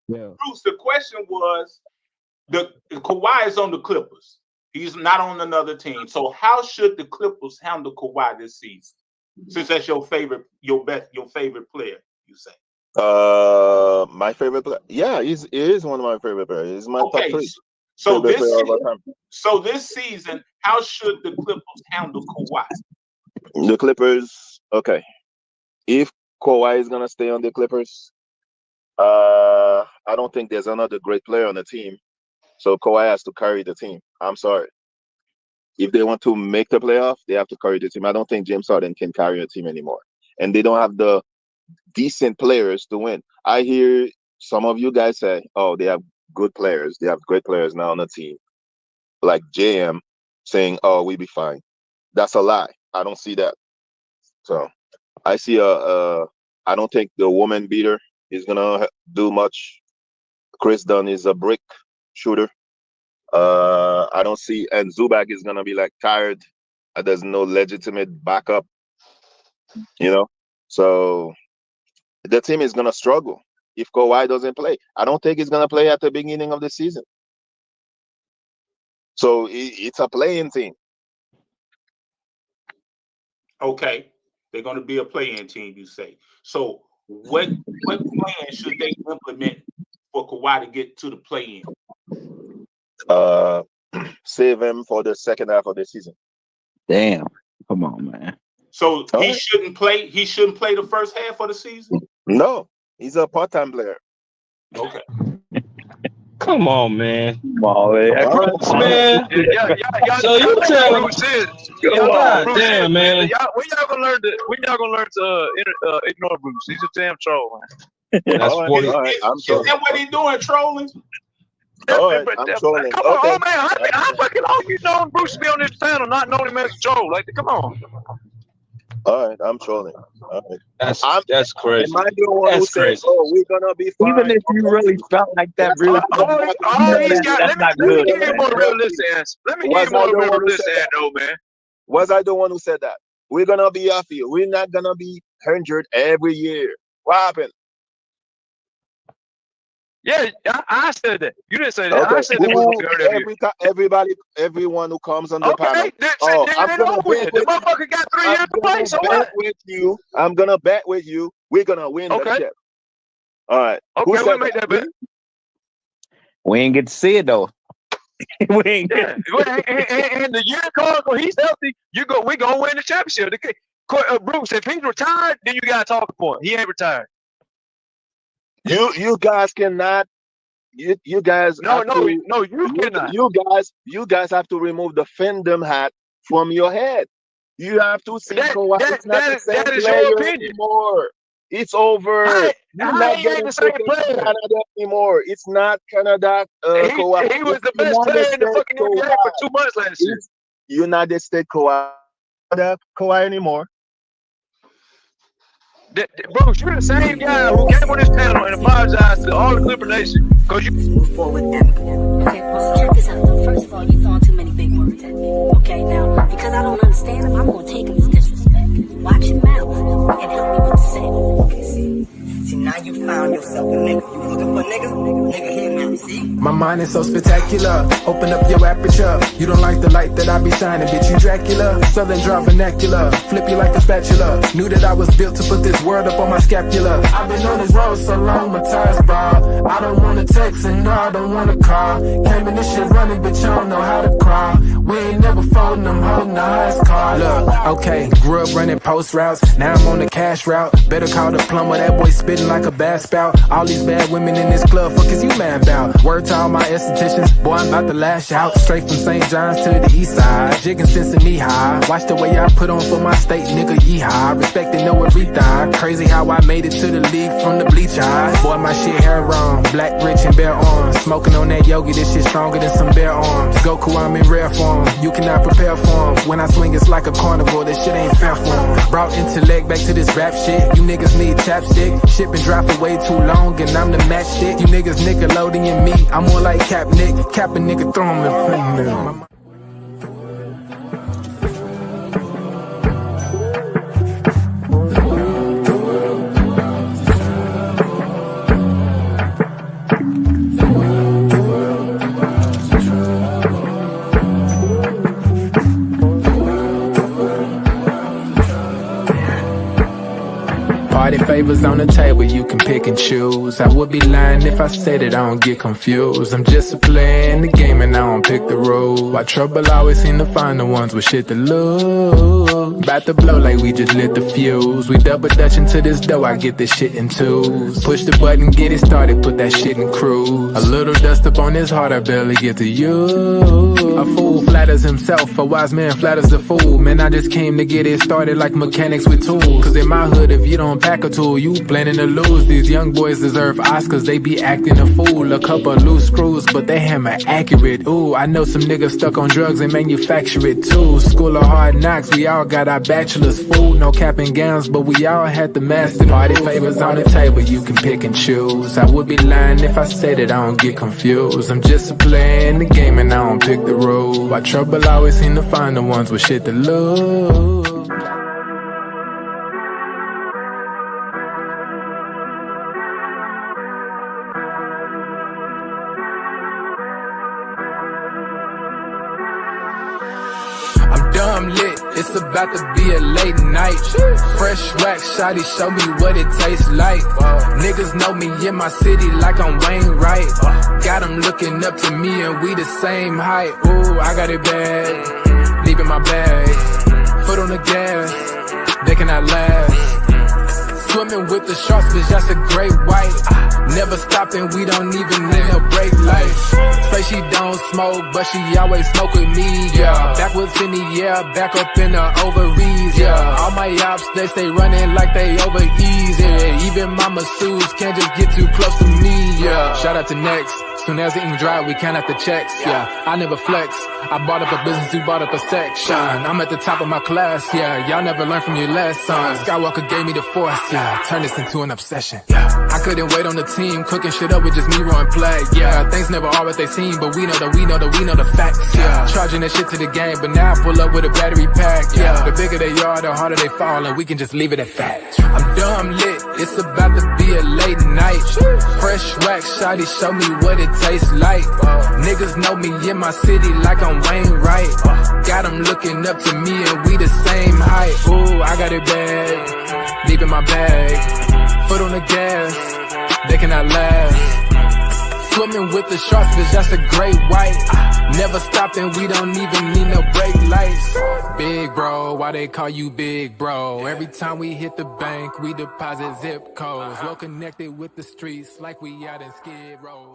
Yeah. Bruce, the question was the Kawhi is on the Clippers. He's not on another team. So how should the Clippers handle Kawhi this season? Since that's your favorite player, you say. My favorite player. Yeah, he is one of my favorite players. He's my top three. So this season, how should the Clippers handle Kawhi? The Clippers, okay. If Kawhi is gonna stay on the Clippers, I don't think there's another great player on the team. So Kawhi has to carry the team. I'm sorry. If they want to make the playoff, they have to carry the team. I don't think James Harden can carry a team anymore. And they don't have the decent players to win. I hear some of you guys say, oh, they have good players. They have great players now on the team. Like JM saying, oh, we'll be fine. That's a lie. I don't see that. So I see I don't think the woman beater is going to do much. Chris Dunn is a brick shooter. I don't see, and Zubac is gonna be like tired. There's no legitimate backup, So the team is gonna struggle if Kawhi doesn't play. I don't think he's gonna play at the beginning of the season. So it's a playing team. Okay, they're gonna be a playing team, you say. So what plan should they implement for Kawhi to get to the play-in? Save him for the second half of the season. Damn. Come on, man. So he shouldn't play the first half of the season? No, he's a part-time player. Okay. Come on, man. Come on, man. So you tell me, damn, man. When y'all gonna learn to ignore Bruce? He's a damn troll, man. That's what is that what he's doing, trolling? All right, I'm trolling. Come on, oh man, how fucking long you known Bruce to be on this panel, not knowing him as a troll? Like, come on. All right, I'm trolling. All right. That's crazy. Am I the one who said, "Oh, we're gonna be fine"? Even if you really felt like that, really, Let me give you a more realistic answer. Let me give you a more realistic answer, though, man. Was I the one who said that? We're gonna be happy. We're not gonna be 100 every year. What happened? Yeah, I said that. You didn't say that. Okay. I said that. Everyone who comes on the panel. I'm gonna win. The motherfucker got 3 years to play. So what? I'm gonna bet with you. We're gonna win the chip. All right. Okay, we'll make that bet. We ain't get to see it though. We ain't get. And the year card when he's healthy, we gonna win the championship. Bruce, if he's retired, then you gotta talk for him. He ain't retired. You guys cannot. You guys. No, you cannot. You guys have to remove the fandom hat from your head. You have to see Kawhi. It's not the same player anymore. It's over. I ain't the same player Canada anymore. It's not Canada. Kawhi. He was the best player in the fucking NBA for 2 months last year. United States Kawhi. Kawhi anymore. Bruce, you're the same guy who came on this panel and apologized to all the Clipper Nation because you move forward and okay, well, check this out though. First of all, you throwing too many big words at me. Okay, now because I don't understand them, I'm gonna take them as disrespect. Watch your mouth and help me with the saying. Okay, see, now you found yourself a nigga. You looking for a nigga? Nigga here now, see? My mind is so spectacular. Open up your aperture. You don't like the light that I be shining, bitch. You Dracula. Southern draw vernacular. Flip you like a spatula. Knew that I was built to put this word up on my scapula. I've been on this road so long, my tires bald. I don't wanna text and no, I don't wanna call. Came in this shit running, bitch, I don't know how to crawl. We ain't never folding them, holding the highest car. Look, okay, grew up running post routes. Now I'm on the cash route. Better call the plumber, that boy spitting like a bass spout. All these bad women in this club, fuck is you mad about? Word to all my estheticians, boy, I'm about to lash out. Straight from St. John's to the east side. Jigging since the knee high. Watch the way I put on for my state, nigga, yeehaw. Respecting no everything. Crazy how I made it to the league from the bleach eyes. Boy, my shit hair wrong. Black, rich, and bare arms. Smoking on that yogi, this shit stronger than some bare arms. Goku, I'm in rare form. You cannot prepare for him. When I swing, it's like a carnivore. This shit ain't fair for him. Brought intellect back to this rap shit. You niggas need chapstick. Shit been dropping way too long, and I'm the matchstick. You niggas Nickelodeon me. I'm more like Cap Nick. Cap a nigga, throw him in front of me. flavors on the table, you can pick and choose. I would be lying if I said it, I don't get confused. I'm just a player in the game and I don't pick the rules. Why trouble always seem to find the ones with shit to lose. About to blow like we just lit the fuse. We double dutch into this dough, I get this shit in twos. Push the button, get it started, put that shit in cruise. A little dust up on his heart, I barely get to use. A fool flatters himself, a wise man flatters the fool. Man, I just came to get it started like mechanics with tools. Cause in my hood, if you don't pack a tool, you planning to lose. These young boys deserve Oscars, they be acting a fool. A couple loose screws, but they hammer accurate. Ooh, I know some niggas stuck on drugs and manufacture it too. School of hard knocks, we all got our bachelor's. Food, no cap and gowns, but we all had the master. Party favors on the table, you can pick and choose. I would be lying if I said it, I don't get confused. I'm just a player in the game and I don't pick the rules. Why trouble always seem to find the ones with shit to lose. I'm dumb lit, it's about to be a late night. Fresh rack, shawty, show me what it tastes like. Niggas know me in my city like I'm Wayne Wright. Got them looking up to me and we the same height. Ooh, I got it bad, deep in my bag. Foot on the gas, they cannot last. Swimming with the sharks, bitch, that's a great white. Never stopping, we don't even need a brake light. Say she don't smoke, but she always smoke with me, yeah. Back with Finny, yeah, back up in the ovaries, yeah. All my ops, they stay running like they over easy. Even my masseuse can't just get too close to me, yeah. Shout out to Next. Soon as the ink dry, we count out the checks, yeah. I never flex. I bought up a business, you bought up a section. I'm at the top of my class, yeah. Y'all never learned from your lesson. Skywalker gave me the force, yeah. Turn this into an obsession, yeah. I couldn't wait on the team, cooking shit up with just me rolling play, yeah. Things never are what they seem, but we know the facts, yeah. Charging that shit to the game, but now I pull up with a battery pack, yeah. The bigger they are, the harder they fall, and we can just leave it at that. I'm dumb lit, it's about to be a late night. Fresh wax, shawty, show me what it tastes like. Niggas know me in my city like I'm Wayne Wright. Got them looking up to me and we the same height. Ooh, I got it bad, deep in my bag. Foot on the gas, they cannot last. Swimming with the sharks, bitch, that's a great white. Never stopping, we don't even need no brake lights. Big bro, why they call you big bro? Every time we hit the bank, we deposit zip codes. Well connected with the streets like we out in Skid Row.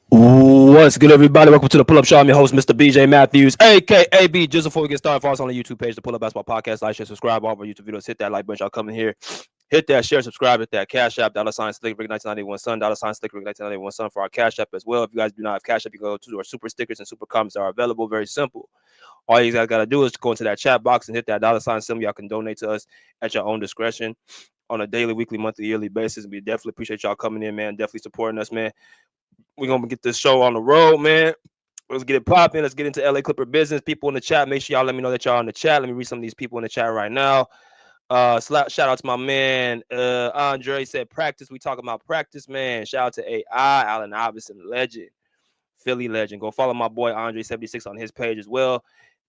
What's good, everybody? Welcome to the Pull Up Show. I'm your host, Mr. BJ Matthews, aka B. Just before we get started, follow us on the YouTube page, the Pull Up Basketball Podcast. Like, share, subscribe. All of our YouTube videos. Hit that like button. Y'all coming here. Hit that share, subscribe. Hit that Cash App. $Slick Rick 1991 Son. $Slick Rick 1991 Son for our Cash App as well. If you guys do not have Cash App, you go to our super stickers and super comments that are available. Very simple. All you guys got to do is go into that chat box and hit that $ symbol. Y'all can donate to us at your own discretion on a daily, weekly, monthly, yearly basis. We definitely appreciate y'all coming in, man. Definitely supporting us, man. We're going to get this show on the road, man. Let's get it popping. Let's get into LA Clipper business. People in the chat, make sure y'all let me know that y'all in the chat. Let me read some of these people in the chat right now. Shout out to my man, Andre said practice. We talk about practice, man. Shout out to AI, Allen Iverson, legend, Philly legend. Go follow my boy, Andre76 on his page as well.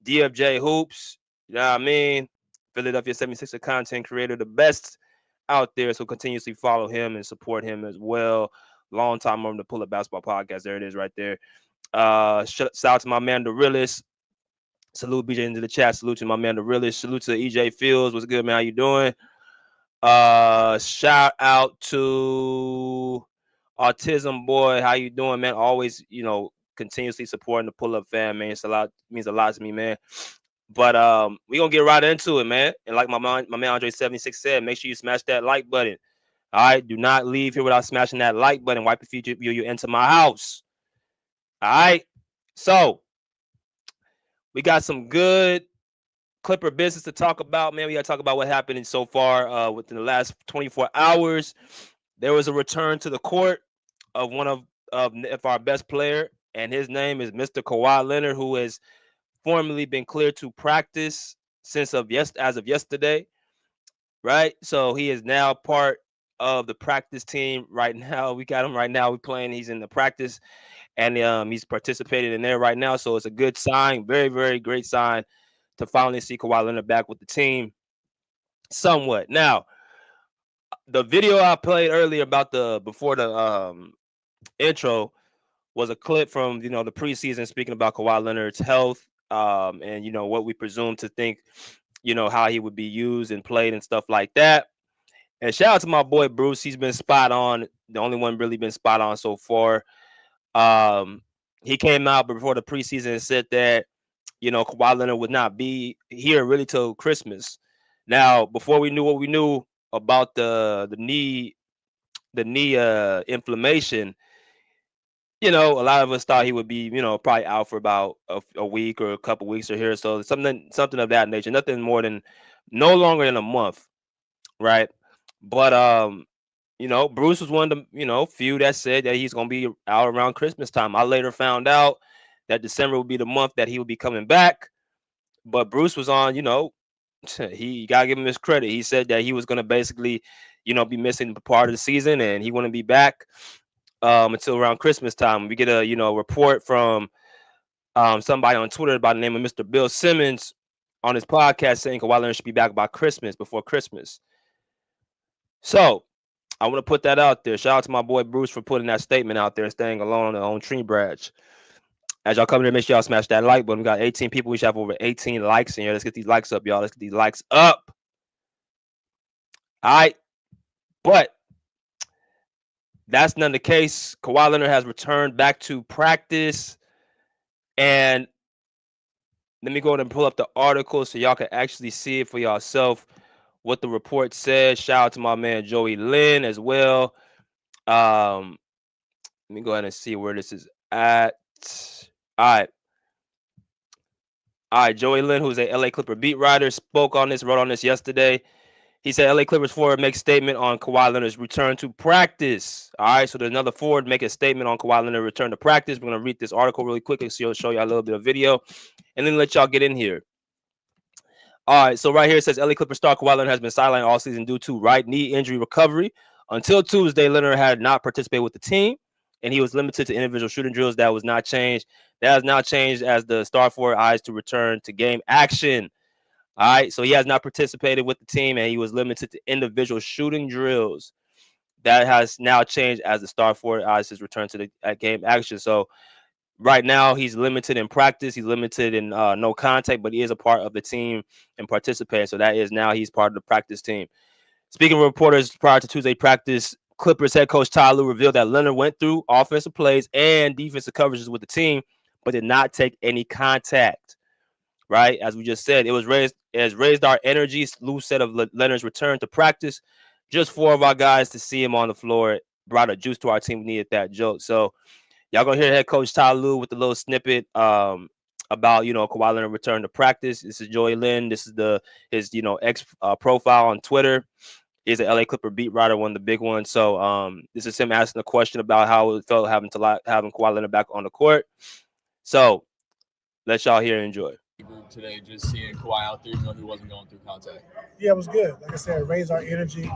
DFJ Hoops, you know what I mean? Philadelphia 76er content creator, the best out there. So continuously follow him and support him as well. Long time on the Pull Up Basketball Podcast. There it is right there. Shout out to my man, the realist. Salute BJ into the chat. Salute to my man, the realist. Salute to EJ Fields. What's good, man? How you doing? Shout out to Autism Boy. How you doing, man? Always, continuously supporting the Pull Up fam, man. It's a lot. Means a lot to me, man. But we gonna get right into it, man. And like my man Andre76 said, make sure you smash that like button. All right, do not leave here without smashing that like button. Wipe your future you into my house. All right, so we got some good Clipper business to talk about, man. We got to talk about what happened so far within the last 24 hours. There was a return to the court of one of our best player, and his name is Mr. Kawhi Leonard, who has formally been cleared to practice as of yesterday, right? So he is now part of the practice team right now. We got him right now. We're playing. He's in the practice, and he's participated in there right now. So it's a good sign. Very, very great sign to finally see Kawhi Leonard back with the team somewhat. Now, the video I played earlier about before the intro was a clip from the preseason speaking about Kawhi Leonard's health, and what we presume to think, how he would be used and played and stuff like that. And shout out to my boy Bruce. He's been spot on. The only one really been spot on so far. He came out before the preseason and said that Kawhi Leonard would not be here really till Christmas. Now, before we knew what we knew about the knee inflammation, a lot of us thought he would be probably out for about a week or a couple weeks or here, so something of that nature. Nothing more than no longer than a month, right? But Bruce was one of the few that said that he's gonna be out around Christmas time. I later found out that December would be the month that he would be coming back, but Bruce was on, he gotta give him his credit. He said that he was gonna basically, be missing part of the season, and he wouldn't be back until around Christmas time. We get a report from somebody on Twitter by the name of Mr. Bill Simmons on his podcast saying Kawhi Leonard should be back by Christmas, before Christmas. So I want to put that out there. Shout out to my boy Bruce for putting that statement out there and staying alone on their own tree branch. As y'all come here, make sure y'all smash that like button. We got 18 people. We should have over 18 likes in here. Let's get these likes up, y'all. Let's get these likes up. All right. But that's not the case. Kawhi Leonard has returned back to practice. And let me go ahead and pull up the article so y'all can actually see it for yourself, what the report says. Shout out to my man Joey Lynn as well. Let me go ahead and see where this is at. All right. Joey Lynn, who's a LA Clipper beat writer, spoke on this, wrote on this yesterday. He said LA Clippers forward makes statement on Kawhi Leonard's return to practice. All right, so there's another forward make a statement on Kawhi Leonard's return to practice. We're going to read this article really quickly so I'll show you a little bit of video and then let y'all get in here. All right, so right here it says LA Clippers star Kawhi Leonard has been sidelined all season due to right knee injury recovery. Until Tuesday, Leonard had not participated with the team, and he was limited to individual shooting drills. That was not changed. That has now changed as the star forward eyes to return to game action. All right, so he has not participated with the team, and he was limited to individual shooting drills. That has now changed as the star forward eyes his return to the game action. So right now he's limited in practice. He's limited in no contact, but he is a part of the team and participating. So that is now he's part of the practice team. Speaking of reporters, prior to Tuesday practice, Clippers head coach Ty Lue revealed that Leonard went through offensive plays and defensive coverages with the team, but did not take any contact. Right, as we just said, it has raised our energy. Lue said of Leonard's return to practice, just 4 of our guys to see him on the floor brought a juice to our team. We needed that jolt. So y'all gonna hear head coach Ty Lue with a little snippet about Kawhi Leonard return to practice. This is Joey Lynn. This is his ex profile on Twitter. He's an LA Clipper beat writer, one of the big ones. So this is him asking a question about how it felt having Kawhi Leonard back on the court. So let y'all hear and enjoy. Group today, just seeing Kawhi out there, even though he wasn't going through contact. Yeah, it was good. Like I said, it raised our energy.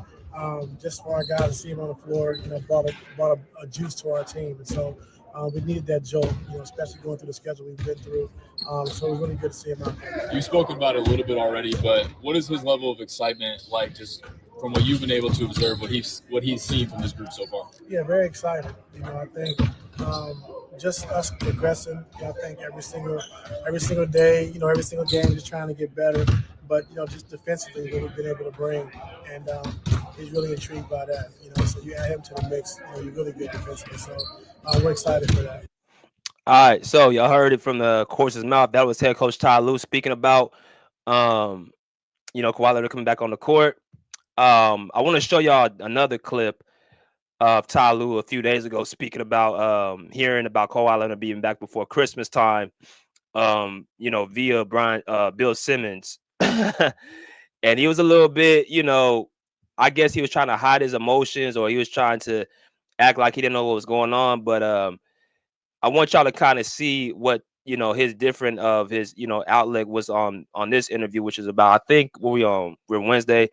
Just for our guys to see him on the floor, brought a juice to our team. And so we needed that jolt, especially going through the schedule we've been through. So it was really good to see him out there. You've spoken about it a little bit already, but what is his level of excitement like, just from what you've been able to observe, what he's seen from this group so far? Yeah, very excited. I think just us progressing. I think every single day, every single game, just trying to get better. But just defensively, what we've been able to bring, and he's really intrigued by that. So you add him to the mix, you're really good defensively. So we're excited for that. All right, so y'all heard it from the horse's mouth. That was head coach Ty Lue speaking about, Kawhi Leonard coming back on the court. I want to show y'all another clip of Ty Lue a few days ago speaking about hearing about Kawhi Leonard being back before Christmas time, via Bill Simmons. And he was a little bit, I guess he was trying to hide his emotions, or he was trying to act like he didn't know what was going on. But I want y'all to kind of see what, his different of his, outlet was on this interview, which is about, I think we're Wednesday.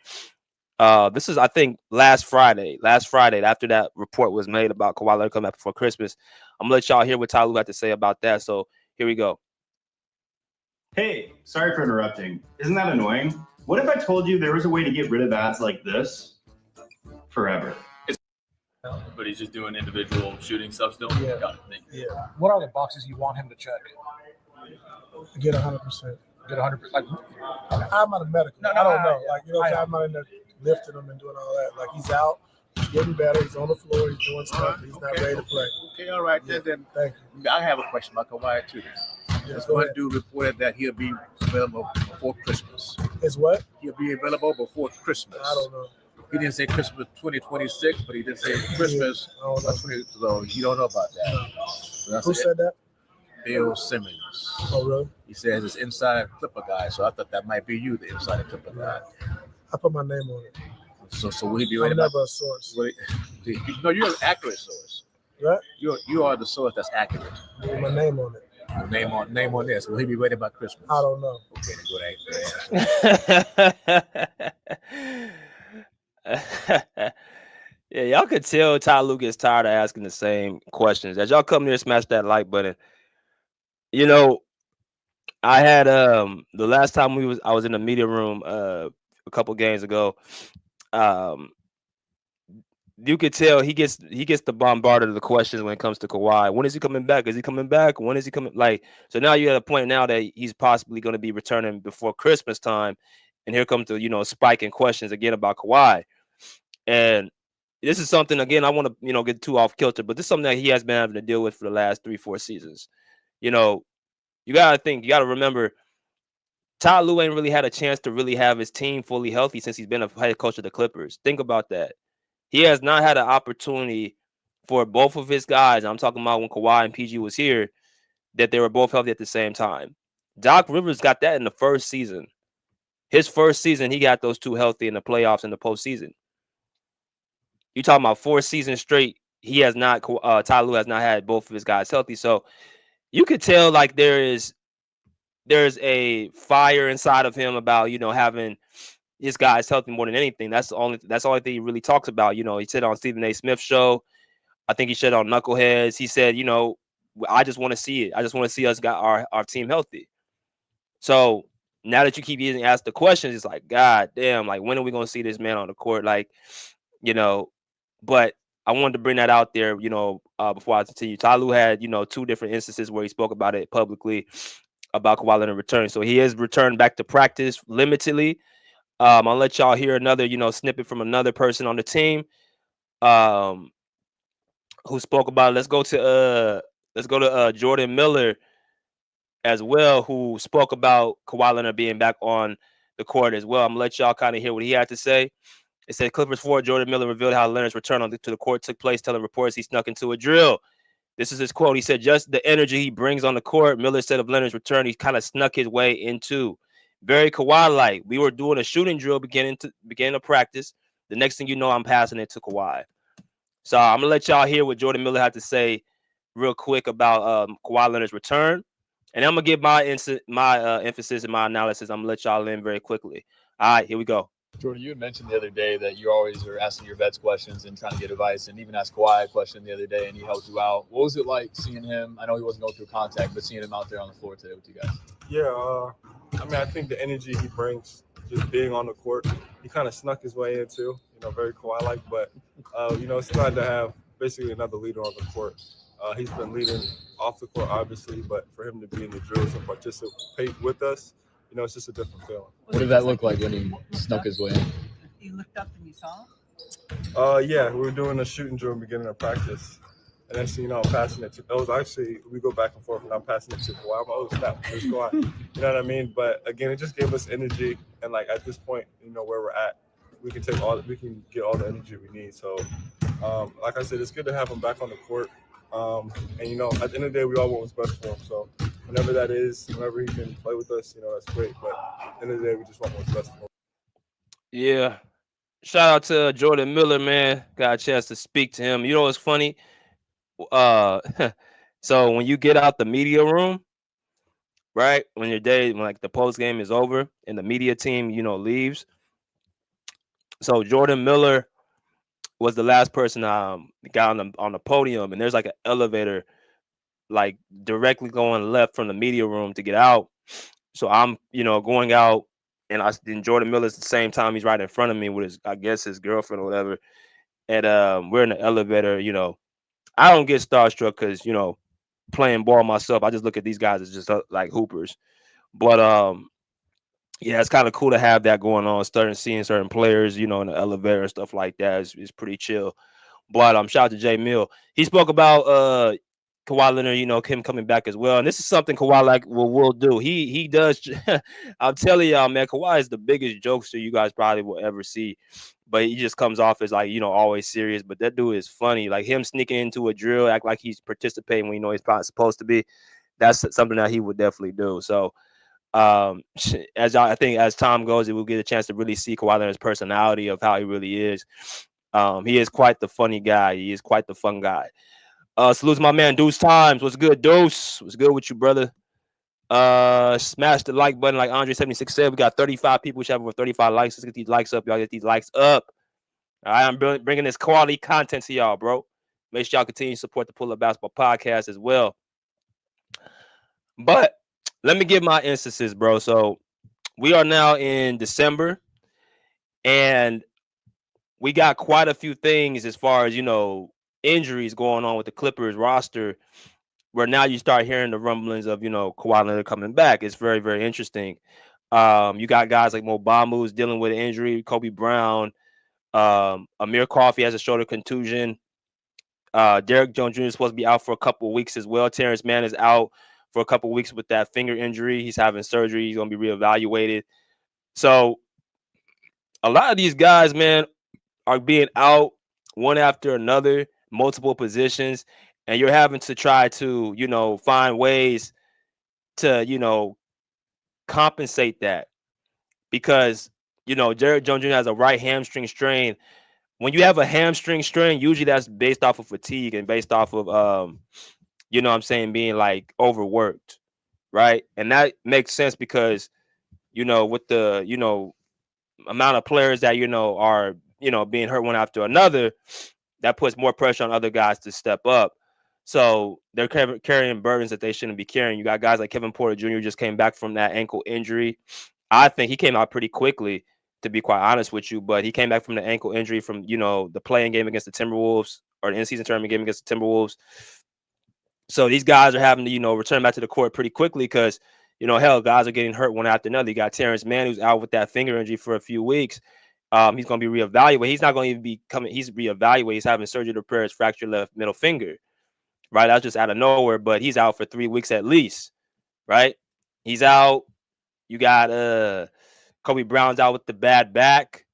This is, I think, last Friday, after that report was made about Kawhi Leonard coming back before Christmas. I'm gonna let y'all hear what Ty Lue had to say about that. So here we go. Hey, sorry for interrupting. Isn't that annoying? What if I told you there was a way to get rid of ads like this forever? But he's just doing individual shooting stuff still. Yeah. Got it. Yeah. What are the boxes you want him to check? Get 100%. Get 100%. Like, I'm not a medical. No, I don't know. yeah. Like, you know, I'm not in there lifting him and doing all that. Like, he's out, he's getting better, he's on the floor, he's doing stuff, he's not ready to play. Okay, all right. Yeah. Then Thank you. I have a question about Kawhi too. Yes, One dude reported that he'll be available before Christmas. Is what? He'll be available before Christmas. I don't know. He didn't say Christmas 2026, but he did say Christmas. I don't know. 20, so you don't know about that. So Who said that? Bill Simmons. Oh, really? He says it's inside Clipper guy, so I thought that might be you, the inside Clipper guy. I put my name on it. So will he be I'm ready? never a source. No, you're an accurate source. Right? You are the source that's accurate. Put my name on it. Name on this. Will he be ready by Christmas? I don't know. Okay, then go Yeah, y'all could tell Ty Lue gets tired of asking the same questions. As y'all come here, smash that like button. You know, I had the last time I was in the media room a couple games ago. You could tell he gets the bombarded of the questions when it comes to Kawhi. When is he coming back? Is he coming back? When is he coming? Like, so now you're at a point now that he's possibly going to be returning before Christmas time, and here comes the spike in questions again about Kawhi. And this is something, again, I want to get too off kilter, but this is something that he has been having to deal with for the last 3-4 seasons. You gotta remember, Ty Lue ain't really had a chance to really have his team fully healthy since he's been a head coach of the Clippers. Think about that. He has not had an opportunity for both of his guys. I'm talking about when Kawhi and PG was here, that they were both healthy at the same time. Doc Rivers got that in the first season. His first season, he got those two healthy in the playoffs and the postseason. You talking about 4 seasons straight? He has not. Ty Lue has not had both of his guys healthy, so you could tell like there's a fire inside of him about having his guys healthy more than anything. That's the only thing he really talks about. He said on Stephen A. Smith's show. I think he said on Knuckleheads. He said, I just want to see it. I just want to see us got our team healthy. So now that you keep getting asked the questions, it's like, God damn, like when are we gonna see this man on the court? Like, but I wanted to bring that out there, before I continue. Ty Lue had, 2 different instances where he spoke about it publicly about Kawhi Leonard return. So he has returned back to practice limitedly. I'll let y'all hear another, snippet from another person on the team, who spoke about it. Let's go to Jordan Miller as well, who spoke about Kawhi Leonard being back on the court as well. I'm gonna let y'all kind of hear what he had to say. It said Clippers forward Jordan Miller revealed how Leonard's return to the court took place, telling reporters he snuck into a drill. This is his quote. He said, just the energy he brings on the court. Miller said of Leonard's return, he kind of snuck his way into. Very Kawhi-like. We were doing a shooting drill beginning of practice. The next thing you know, I'm passing it to Kawhi. So I'm going to let y'all hear what Jordan Miller had to say real quick about Kawhi Leonard's return. And I'm going to give my emphasis and my analysis. I'm going to let y'all in very quickly. All right, here we go. Jordan, you had mentioned the other day that you always are asking your vets questions and trying to get advice, and even asked Kawhi a question the other day, and he helped you out. What was it like seeing him? I know he wasn't going through contact, but seeing him out there on the floor today with you guys. Yeah, I think the energy he brings, just being on the court, he kind of snuck his way into, very Kawhi-like, but, it's glad to have basically another leader on the court. He's been leading off the court, obviously, but for him to be in the drills and participate with us, it's just a different feeling. What did that look like when he snuck his way in? You looked up and you saw him? Yeah, we were doing a shooting drill in the beginning of practice. And then, I'm passing it to – it was actually – we go back and forth, and I'm passing it to Kawhi. I'm like, oh, snap, there's Kawhi. You know what I mean? But, again, it just gave us energy. And, at this point, where we're at, we can get all the energy we need. So, like I said, it's good to have him back on the court. And, at the end of the day, we all want what's best for him. So, whenever that is, whenever he can play with us, that's great. But at the end of the day, we just want what's best for him. Yeah. Shout out to Jordan Miller, man. Got a chance to speak to him. You know what's funny? So when you get out the media room, right? When the post game is over and the media team, leaves. So Jordan Miller was the last person got on the podium, and there's like an elevator like directly going left from the media room to get out. So I'm, going out, and Jordan Miller's at the same time. He's right in front of me with his girlfriend or whatever. And we're in the elevator. I don't get starstruck because playing ball myself. I just look at these guys as just like hoopers. But yeah, it's kind of cool to have that going on. Starting seeing certain players, in the elevator and stuff like that is pretty chill. But shout out to Jay Mill. He spoke about Kawhi Leonard, him coming back as well. And this is something Kawhi will do. He does. I'm telling y'all, man, Kawhi is the biggest jokester you guys probably will ever see. But he just comes off as like, always serious. But that dude is funny. Like him sneaking into a drill, act like he's participating when he's probably supposed to be. That's something that he would definitely do. So I think as time goes, we'll get a chance to really see Kawhi Leonard's personality of how he really is. He is quite the funny guy. He is quite the fun guy. Salute to my man Deuce Times. What's good, Deuce? What's good with you, brother? Smash the like button, like Andre76 said. We got 35 people. We should have over 35 likes. Let's get these likes up, y'all. Get these likes up. All right, I'm bringing this quality content to y'all, bro. Make sure y'all continue to support the Pull Up Basketball Podcast as well. But let me give my instances, bro. So we are now in December, and we got quite a few things as far as, injuries going on with the Clippers roster, where now you start hearing the rumblings of, Kawhi Leonard coming back. It's very, very interesting. You got guys like Mo Bamba who's dealing with an injury, Kobe Brown, Amir Coffey has a shoulder contusion. Derek Jones Jr. is supposed to be out for a couple of weeks as well. Terrence Mann is out for a couple of weeks with that finger injury. He's having surgery. He's going to be reevaluated. So a lot of these guys, man, are being out one after another, multiple positions, and you're having to try to, find ways to, compensate that. Because, Derek Jones Jr. has a right hamstring strain. When you have a hamstring strain, usually that's based off of fatigue and based off of, being like overworked, right? And that makes sense because, with the, amount of players that, are, being hurt one after another, that puts more pressure on other guys to step up. So they're carrying burdens that they shouldn't be carrying. You got guys like Kevin Porter Jr. just came back from that ankle injury. I think he came out pretty quickly, to be quite honest with you, but he came back from the ankle injury from, the playing game against the Timberwolves, or the in-season tournament game against the Timberwolves. So these guys are having to, return back to the court pretty quickly because, hell, guys are getting hurt one after another. You got Terrence Mann, who's out with that finger injury for a few weeks. He's going to be reevaluated. He's not going to even be coming. He's reevaluated. He's having surgery to repair his fractured left middle finger. Right. That's just out of nowhere, but he's out for 3 weeks at least. Right. He's out. You got Kobe Brown's out with the bad back.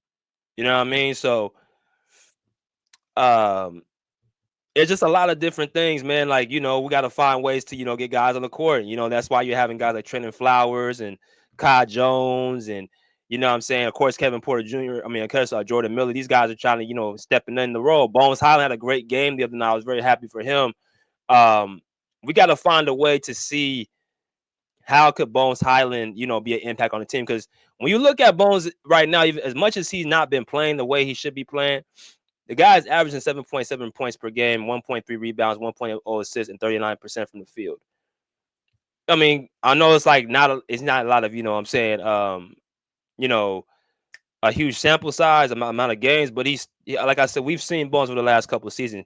You know what I mean? So it's just a lot of different things, man. Like, we got to find ways to, get guys on the court. That's why you're having guys like Trenton Flowers and Kai Jones and, of course, Kevin Porter Jr. Of course, Jordan Miller. These guys are trying to, stepping in the role. Bones Highland had a great game the other night. I was very happy for him. We got to find a way to see how could Bones Highland, be an impact on the team. Because when you look at Bones right now, even as much as he's not been playing the way he should be playing, the guy's averaging 7.7 points per game, 1.3 rebounds, 1.0 assists, and 39% from the field. I know it's like it's not a lot of, a huge sample size, amount of games, but he's, like I said, we've seen Bones over the last couple of seasons.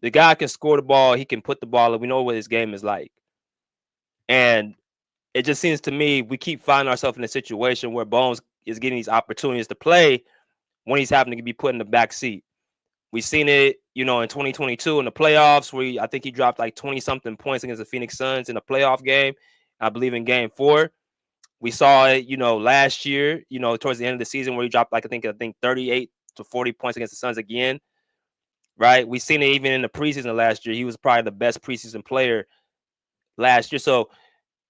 The guy can score the ball. He can put the ball up. We know what his game is like. And it just seems to me we keep finding ourselves in a situation where Bones is getting these opportunities to play when he's having to be put in the back seat. We've seen it, in 2022 in the playoffs where I think he dropped like 20-something points against the Phoenix Suns in a playoff game. I believe in game 4. We saw it, last year, towards the end of the season where he dropped like I think 38 to 40 points against the Suns again. Right. We've seen it even in the preseason last year. He was probably the best preseason player last year. So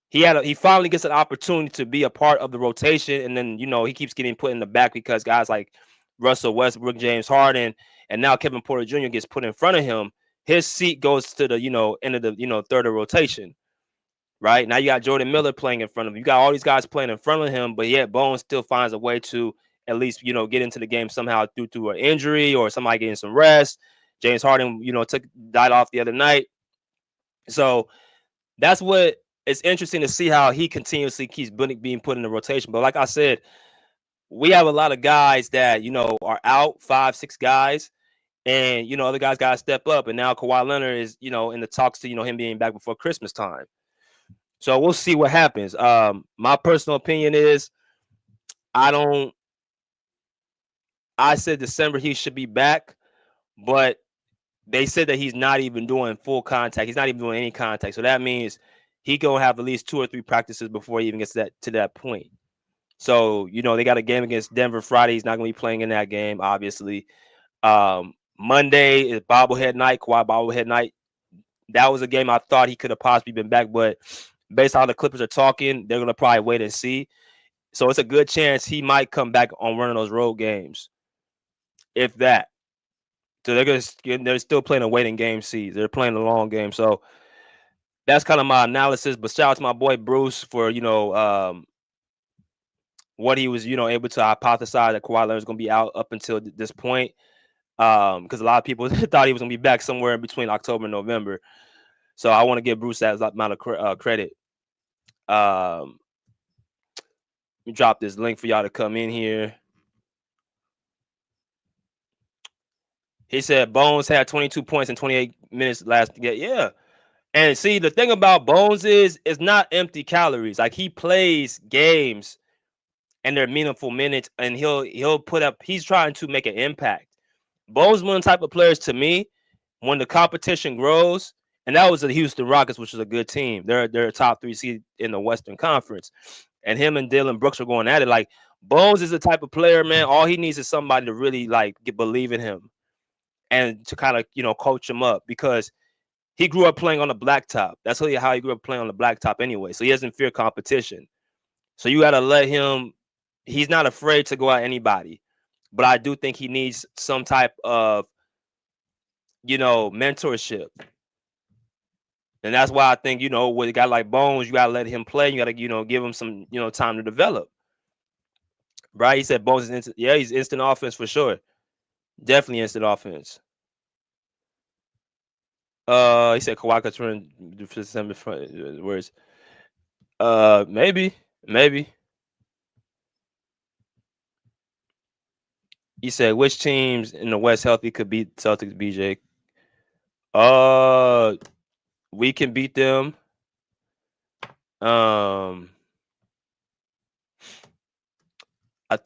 he finally gets an opportunity to be a part of the rotation. And then, he keeps getting put in the back because guys like Russell Westbrook, James Harden, and now Kevin Porter Jr. gets put in front of him. His seat goes to the, end of the, third of rotation. Right now, you got Jordan Miller playing in front of him. You got all these guys playing in front of him, but yet Bones still finds a way to at least, get into the game somehow due to an injury or somebody getting some rest. James Harden, died off the other night. So that's what it's interesting to see how he continuously keeps being put in the rotation. But like I said, we have a lot of guys that, are out, 5, 6 guys, and, other guys got to step up. And now Kawhi Leonard is, in the talks to, him being back before Christmas time. So we'll see what happens. My personal opinion is I said December he should be back, but they said that he's not even doing full contact. He's not even doing any contact. So that means he gonna have at least 2 or 3 practices before he even gets to that point. So, they got a game against Denver Friday. He's not gonna be playing in that game, obviously. Monday is bobblehead night, Kawhi bobblehead night. That was a game I thought he could have possibly been back, but based on how the Clippers are talking, they're gonna probably wait and see. So it's a good chance he might come back on one of those road games, if that. So they're still playing a waiting game series. They're playing a long game. So that's kind of my analysis. But shout out to my boy Bruce for what he was able to hypothesize that Kawhi Leonard is going to be out up until this point. Because a lot of people thought he was going to be back somewhere in between October and November. So I want to give Bruce that amount of credit. Let me drop this link for y'all to come in here. He said Bones had 22 points in 28 minutes last game. Yeah. And see, the thing about Bones is it's not empty calories. Like, he plays games and they're meaningful minutes, and he'll put up, he's trying to make an impact. Bones is one of the type of players, to me, when the competition grows, and that was the Houston Rockets, which is a good team. They're a top 3 seed in the Western Conference. And him and Dylan Brooks are going at it. Like, Bones is the type of player, man, all he needs is somebody to really believe in him and to kind of, coach him up, because he grew up playing on the blacktop. That's really how he grew up playing on the blacktop anyway. So he doesn't fear competition. So you got to let him, he's not afraid to go at anybody. But I do think he needs some type of, mentorship. And that's why I think, with a guy like Bones, you got to let him play. You got to, give him some, time to develop. Right? He said Bones is instant. Yeah, he's instant offense for sure. Definitely instant offense. He said Kawhi could turn December words. Maybe. He said which teams in the West healthy could beat Celtics, BJ? We can beat them. I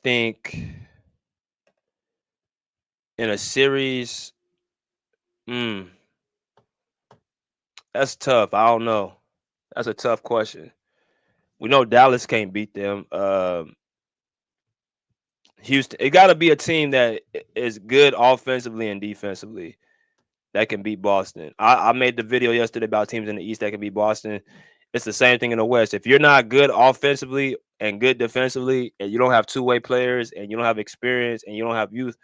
think in a series, that's tough. I don't know. That's a tough question. We know Dallas can't beat them. Houston, it got to be a team that is good offensively and defensively that can beat Boston. I made the video yesterday about teams in the East that can beat Boston. It's the same thing in the West. If you're not good offensively and good defensively, and you don't have two-way players, and you don't have experience, and you don't have youth,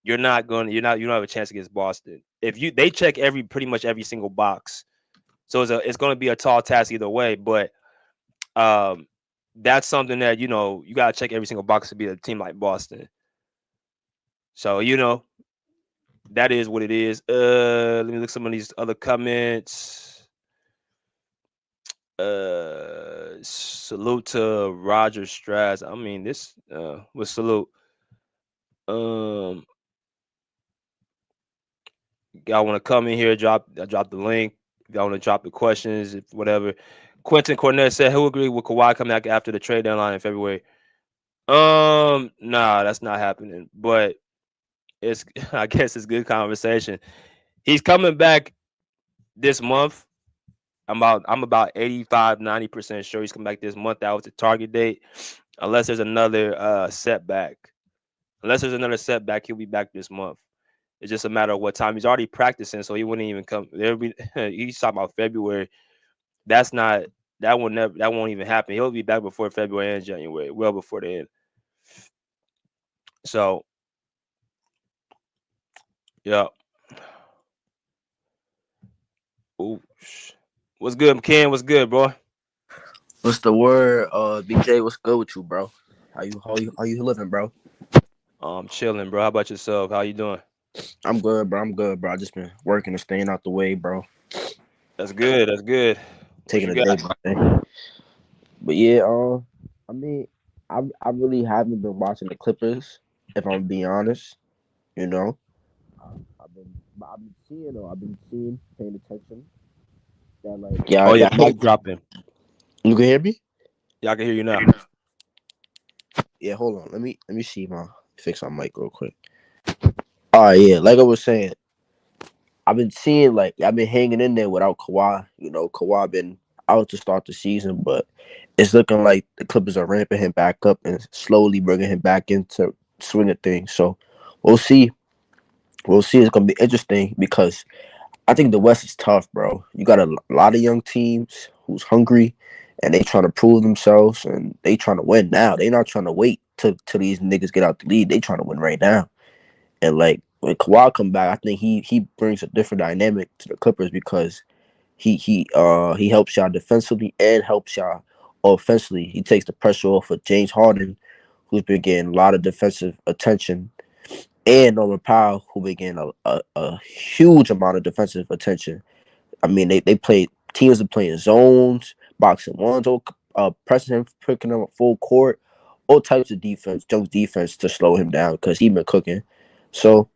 you don't have a chance against Boston. They check pretty much every single box. So it's going to be a tall task either way, but that's something that, you got to check every single box to beat a team like Boston. So, that is what it is. Let me look at some of these other comments. Salute to Roger Strass. I mean, this was salute. Y'all want to come in here, drop the link. If y'all want to drop the questions, whatever. Quentin Cornett said he'll agree with Kawhi coming back after the trade deadline in February. Nah, that's not happening. But I guess it's good conversation. He's coming back this month. I'm about 85, 90% sure he's coming back this month. That was the target date. Unless there's another setback. Unless there's another setback, he'll be back this month. It's just a matter of what time. He's already practicing, so he wouldn't even come. He's talking about February. That won't even happen. He'll be back before February and January, well before the end. So, yeah. Ooh, what's good, Ken? What's good, bro? What's the word? BJ, what's good with you, bro? How you living, bro? I'm chilling, bro. How about yourself? How you doing? I'm good, bro. I just been working and staying out the way, bro. That's good. taking you a day got? by day. But yeah, I mean, I really haven't been watching the Clippers, if I'm being honest. You know, I've been seeing, paying attention. That like, Oh yeah, y'all mic might. dropping. You can hear me? Yeah, I can hear you now. Yeah, hold on. Let me see my fix my mic real quick. All right, yeah, like I was saying, I've been seeing like I've been hanging in there without Kawhi. You know, Kawhi been out to start the season, but it's looking like the Clippers are ramping him back up and slowly bringing him back into swing of things. So we'll see. We'll see. It's gonna be interesting because I think the West is tough, bro. You got a lot of young teams who's hungry and they trying to prove themselves and they trying to win now. They not trying to wait till these niggas get out the lead. They trying to win right now. And like when Kawhi come back, I think he brings a different dynamic to the Clippers because he helps y'all defensively and helps y'all offensively. He takes the pressure off of James Harden, who's been getting a lot of defensive attention, and Norman Powell, who been getting a huge amount of defensive attention. I mean, they play teams are playing zones, boxing ones, or pressing him, picking him up full court, all types of defense, junk defense to slow him down because he been cooking. So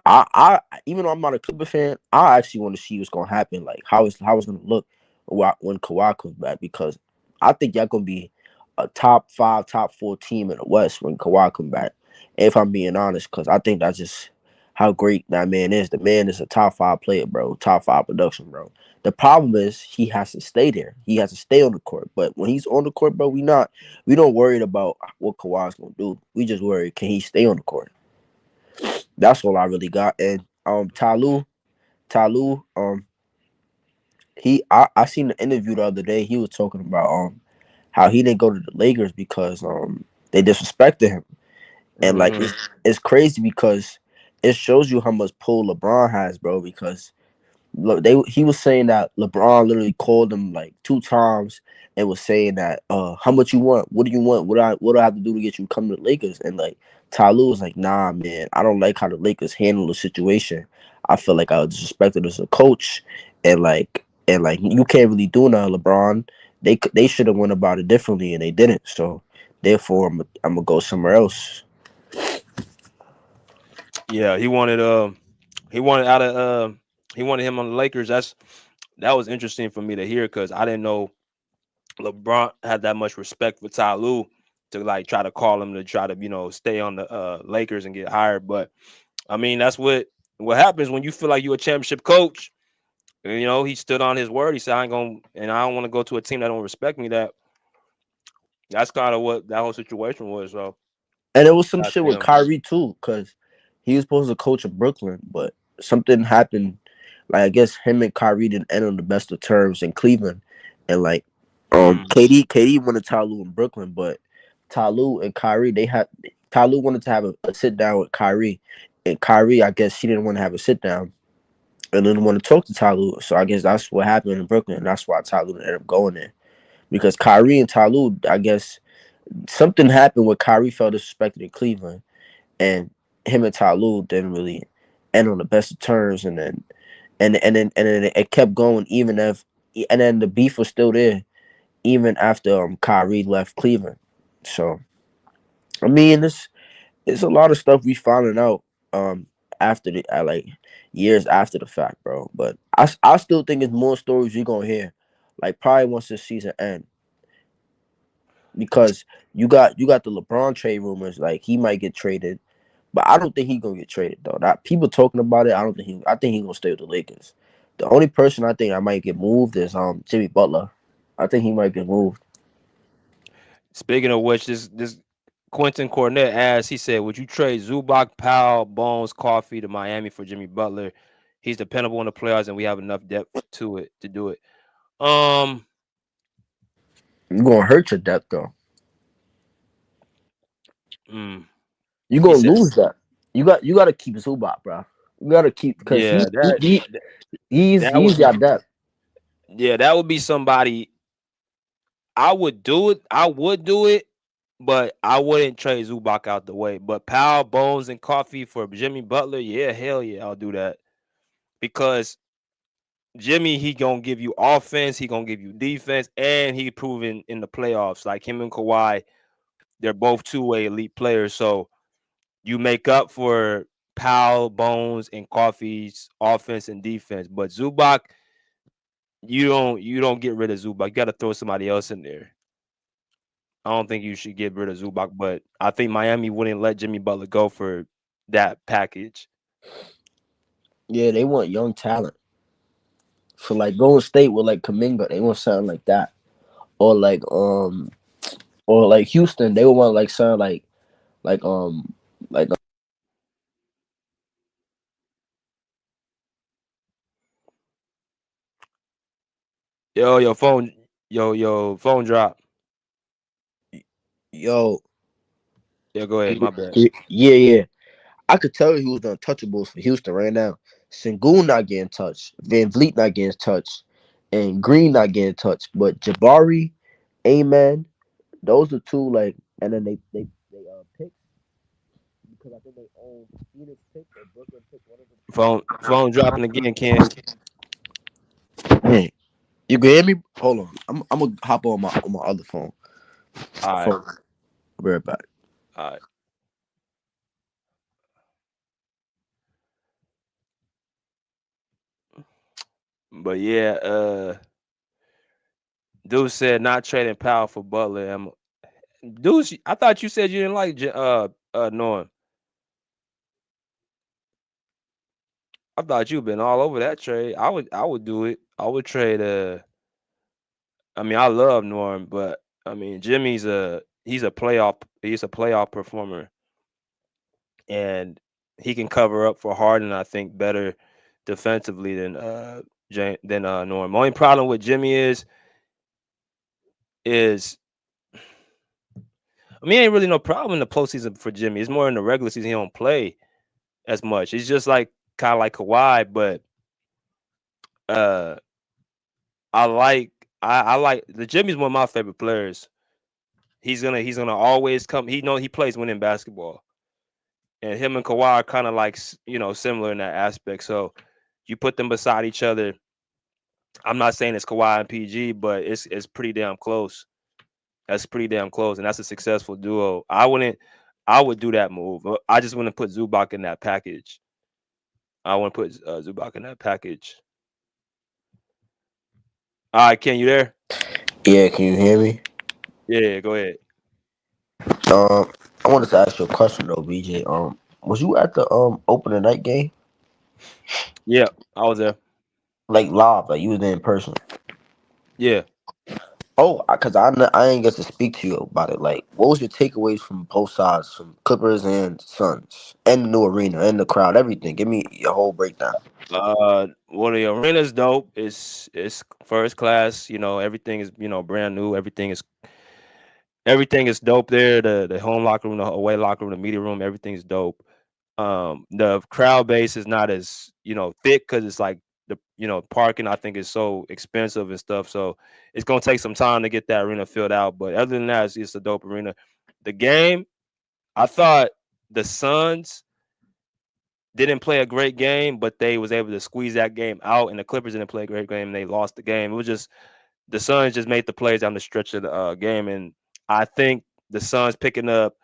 I even though I'm not a Clipper fan, I actually want to see what's gonna happen, like how it's gonna look when Kawhi comes back because I think y'all gonna be a top 5, top 4 team in the West when Kawhi come back. If I'm being honest, because I think that's just how great that man is. The man is a top 5 player, bro. Top 5 production, bro. The problem is he has to stay there. He has to stay on the court. But when he's on the court, bro, we don't worried about what Kawhi's gonna do. We just worry, can he stay on the court? That's all I really got. And Ty Lue, I seen the interview the other day. He was talking about how he didn't go to the Lakers because they disrespected him. And like it's crazy because it shows you how much pull LeBron has, bro, because look, he was saying that LeBron literally called him like 2 times and was saying that how much you want? What do you want? What do I have to do to get you to come to the Lakers? And like Ty Lue was like, nah, man, I don't like how the Lakers handle the situation. I feel like I was disrespected as a coach, and you can't really do nothing, LeBron. They should have went about it differently and they didn't. So therefore I'm gonna go somewhere else. Yeah, he wanted he wanted him on the Lakers. That was interesting for me to hear because I didn't know LeBron had that much respect for Ty Lue to like try to call him to try to stay on the Lakers and get hired. But I mean that's what happens when you feel like you're a championship coach. He stood on his word. He said I don't want to go to a team that don't respect me. That's kind of what that whole situation was. So And there was some shit with Kyrie too, because he was supposed to coach in Brooklyn, but something happened. Like I guess him and Kyrie didn't end on the best of terms in Cleveland, and like KD wanted Ty Lue in Brooklyn, but Ty Lue and Kyrie Ty Lue wanted to have a sit down with Kyrie, and Kyrie I guess she didn't want to have a sit down, and didn't want to talk to Ty Lue. So I guess that's what happened in Brooklyn, and that's why Ty Lue ended up going there, because Kyrie and Ty Lue, I guess something happened where Kyrie felt disrespected in Cleveland, and him and Ty Lue didn't really end on the best of terms, and then it kept going and then the beef was still there even after Kyrie left Cleveland. So I mean, it's a lot of stuff we finding out after like years after the fact, bro. But I still think it's more stories you're gonna hear, like probably once this season ends. Because you got the LeBron trade rumors, like he might get traded, but I don't think he's gonna get traded though. That people talking about it, I think he's gonna stay with the Lakers. The only person I think I might get moved is Jimmy Butler. I think he might get moved. Speaking of which, this Quentin Cornett asked, he said, would you trade Zubac, Powell, Bones, Coffee to Miami for Jimmy Butler? He's dependable in the playoffs and we have enough depth to do it. You're gonna hurt your depth though. You're gonna lose that. You got to keep Zubac, bro. You gotta keep, because he's your depth. Yeah, that would be somebody. I would do it, but I wouldn't trade Zubac out the way. But Powell, Bones, and Coffee for Jimmy Butler, yeah, hell yeah, I'll do that. Because Jimmy, he gonna give you offense, he gonna give you defense, and he proven in the playoffs. Like him and Kawhi, they're both two-way elite players. So you make up for Powell, Bones, and Coffee's offense and defense. But Zubac, you don't get rid of Zubac. You got to throw somebody else in there. I don't think you should get rid of Zubac, but I think Miami wouldn't let Jimmy Butler go for that package. Yeah, they want young talent. For like Golden State with like Kuminga, they want something like that. Or like Houston, they would want like something like like Your phone drop. yo. Yeah, go ahead. My bad. Yeah. I could tell you he was the untouchables for Houston right now. Sengun not getting touched, Van Vliet not getting touched, and Green not getting touched. But Jabari, Amen, those are two like, and then they pick because I think they own Phoenix pick or Brooklyn pick, one of them. Phone dropping again, Ken. Hey, you can hear me? Hold on, I'm gonna hop on my other phone. All right. I'll be right back. All right. But yeah, dude said not trading Powell for Butler. Dude, I thought you said you didn't like Norm. I thought you've been all over that trade. I would do it. I would trade I mean, I love Norm, but I mean he's a playoff performer. And he can cover up for Harden, I think, better defensively than Norm. Only problem with Jimmy is I mean, ain't really no problem in the postseason for Jimmy. It's more in the regular season he don't play as much. He's just like kind of like Kawhi, but I like the Jimmy's one of my favorite players. He's gonna always come. He plays winning basketball, and him and Kawhi are kind of like similar in that aspect. So you put them beside each other. I'm not saying it's Kawhi and PG, but it's pretty damn close. That's pretty damn close, and that's a successful duo. I would do that move. I just want to put Zubac in that package. I want to put Zubac in that package. All right, Ken, you there? Yeah, can you hear me? Yeah, go ahead. I wanted to ask you a question though, BJ. Was you at the opening night game? Yeah, I was there. Like live, like you was there in person. Yeah. Oh, because I didn't get to speak to you about it. Like, what was your takeaways from both sides, from Clippers and Suns, and the new arena, and the crowd, everything? Give me your whole breakdown. Well, the arena's dope. It's first class. Everything is brand new. Everything is dope there. The home locker room, the away locker room, the media room, everything's dope. The crowd base is not as thick because it's like the parking I think is so expensive and stuff. So it's gonna take some time to get that arena filled out. But other than that, it's a dope arena. The game, I thought the Suns didn't play a great game, but they was able to squeeze that game out, and the Clippers didn't play a great game, and they lost the game. It was just the Suns just made the plays down the stretch of the game, and I think the Suns picking up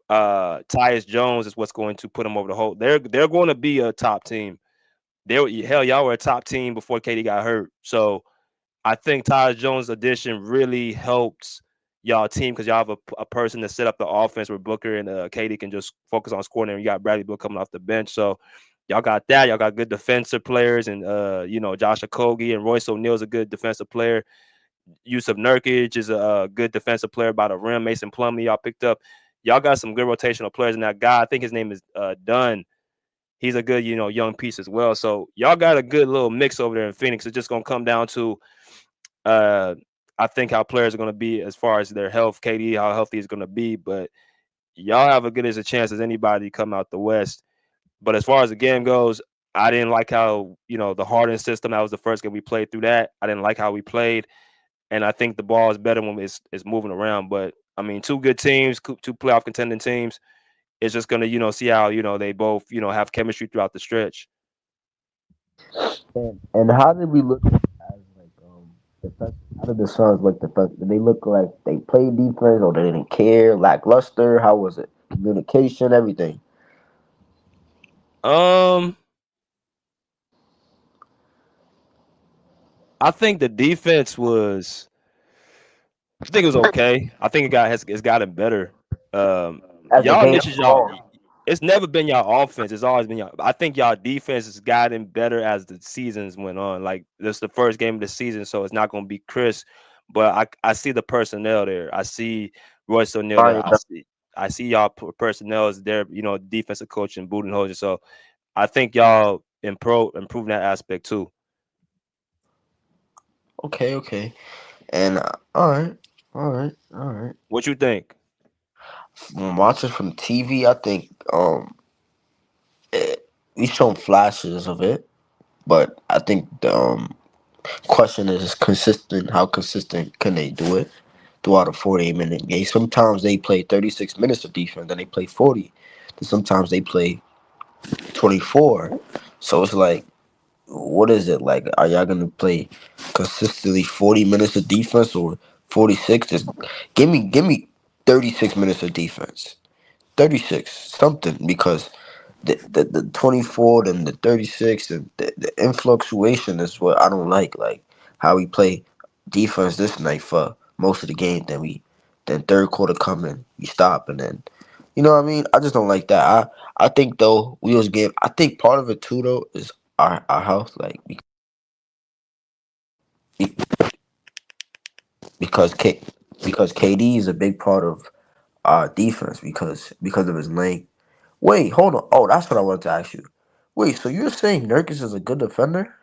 Tyus Jones is what's going to put them over the hole. They're going to be a top team. Y'all were a top team before KD got hurt, so I think Tyus Jones' addition really helps y'all team because y'all have a person to set up the offense where Booker and KD can just focus on scoring, and you got Bradley Beal coming off the bench. So y'all got that. Y'all got good defensive players, and Josh Okogie and Royce O'Neal is a good defensive player. Yusuf Nurkic is a good defensive player by the rim. Mason Plumlee y'all picked up. Y'all got some good rotational players, and that guy, I think his name is Dunn. He's a good, young piece as well. So y'all got a good little mix over there in Phoenix. It's just gonna come down to, I think how players are gonna be as far as their health. KD, how healthy is gonna be, but y'all have as good as a chance as anybody to come out the West. But as far as the game goes, I didn't like how the Harden system. That was the first game we played through that. I didn't like how we played, and I think the ball is better when it's moving around. But I mean, two good teams, two playoff contending teams. It's just gonna, see how they both, have chemistry throughout the stretch. And how did we look as like defense? How did the Suns look defense? Did they look like they played defense or they didn't care? Lackluster? How was it? Communication, everything. I think the defense was. I think it was okay. I think it's gotten better. As the Y'all game niches, went y'all. on. It's never been y'all offense. It's always been y'all. I think y'all defense has gotten better as the seasons went on. Like this, the first game of the season, so it's not going to be crisp. But I see the personnel there. I see Royce O'Neal there. I see y'all personnel is there. You know, defensive coach and Budenholzer. So I think y'all improving that aspect too. Okay. And all right. What you think? When watching from TV, I think we shown flashes of it, but I think the question is consistent. How consistent can they do it throughout a 48-minute game? Sometimes they play 36 minutes of defense, then they play 40. Then sometimes they play 24. So it's like, what is it like? Are y'all gonna play consistently 40 minutes of defense or 46? Just give me 36 minutes of defense. 36 something, because the 24 and the 36 and the influctuation is what I don't like. Like how we play defense this night for most of the game, then third quarter coming, we stop, and then you know what I mean? I just don't like that. I think though we was game. I think part of it too though is our health, like because K because KD is a big part of our defense because of his length. Wait, hold on. Oh, that's what I wanted to ask you. Wait, so you're saying Nurkic is a good defender?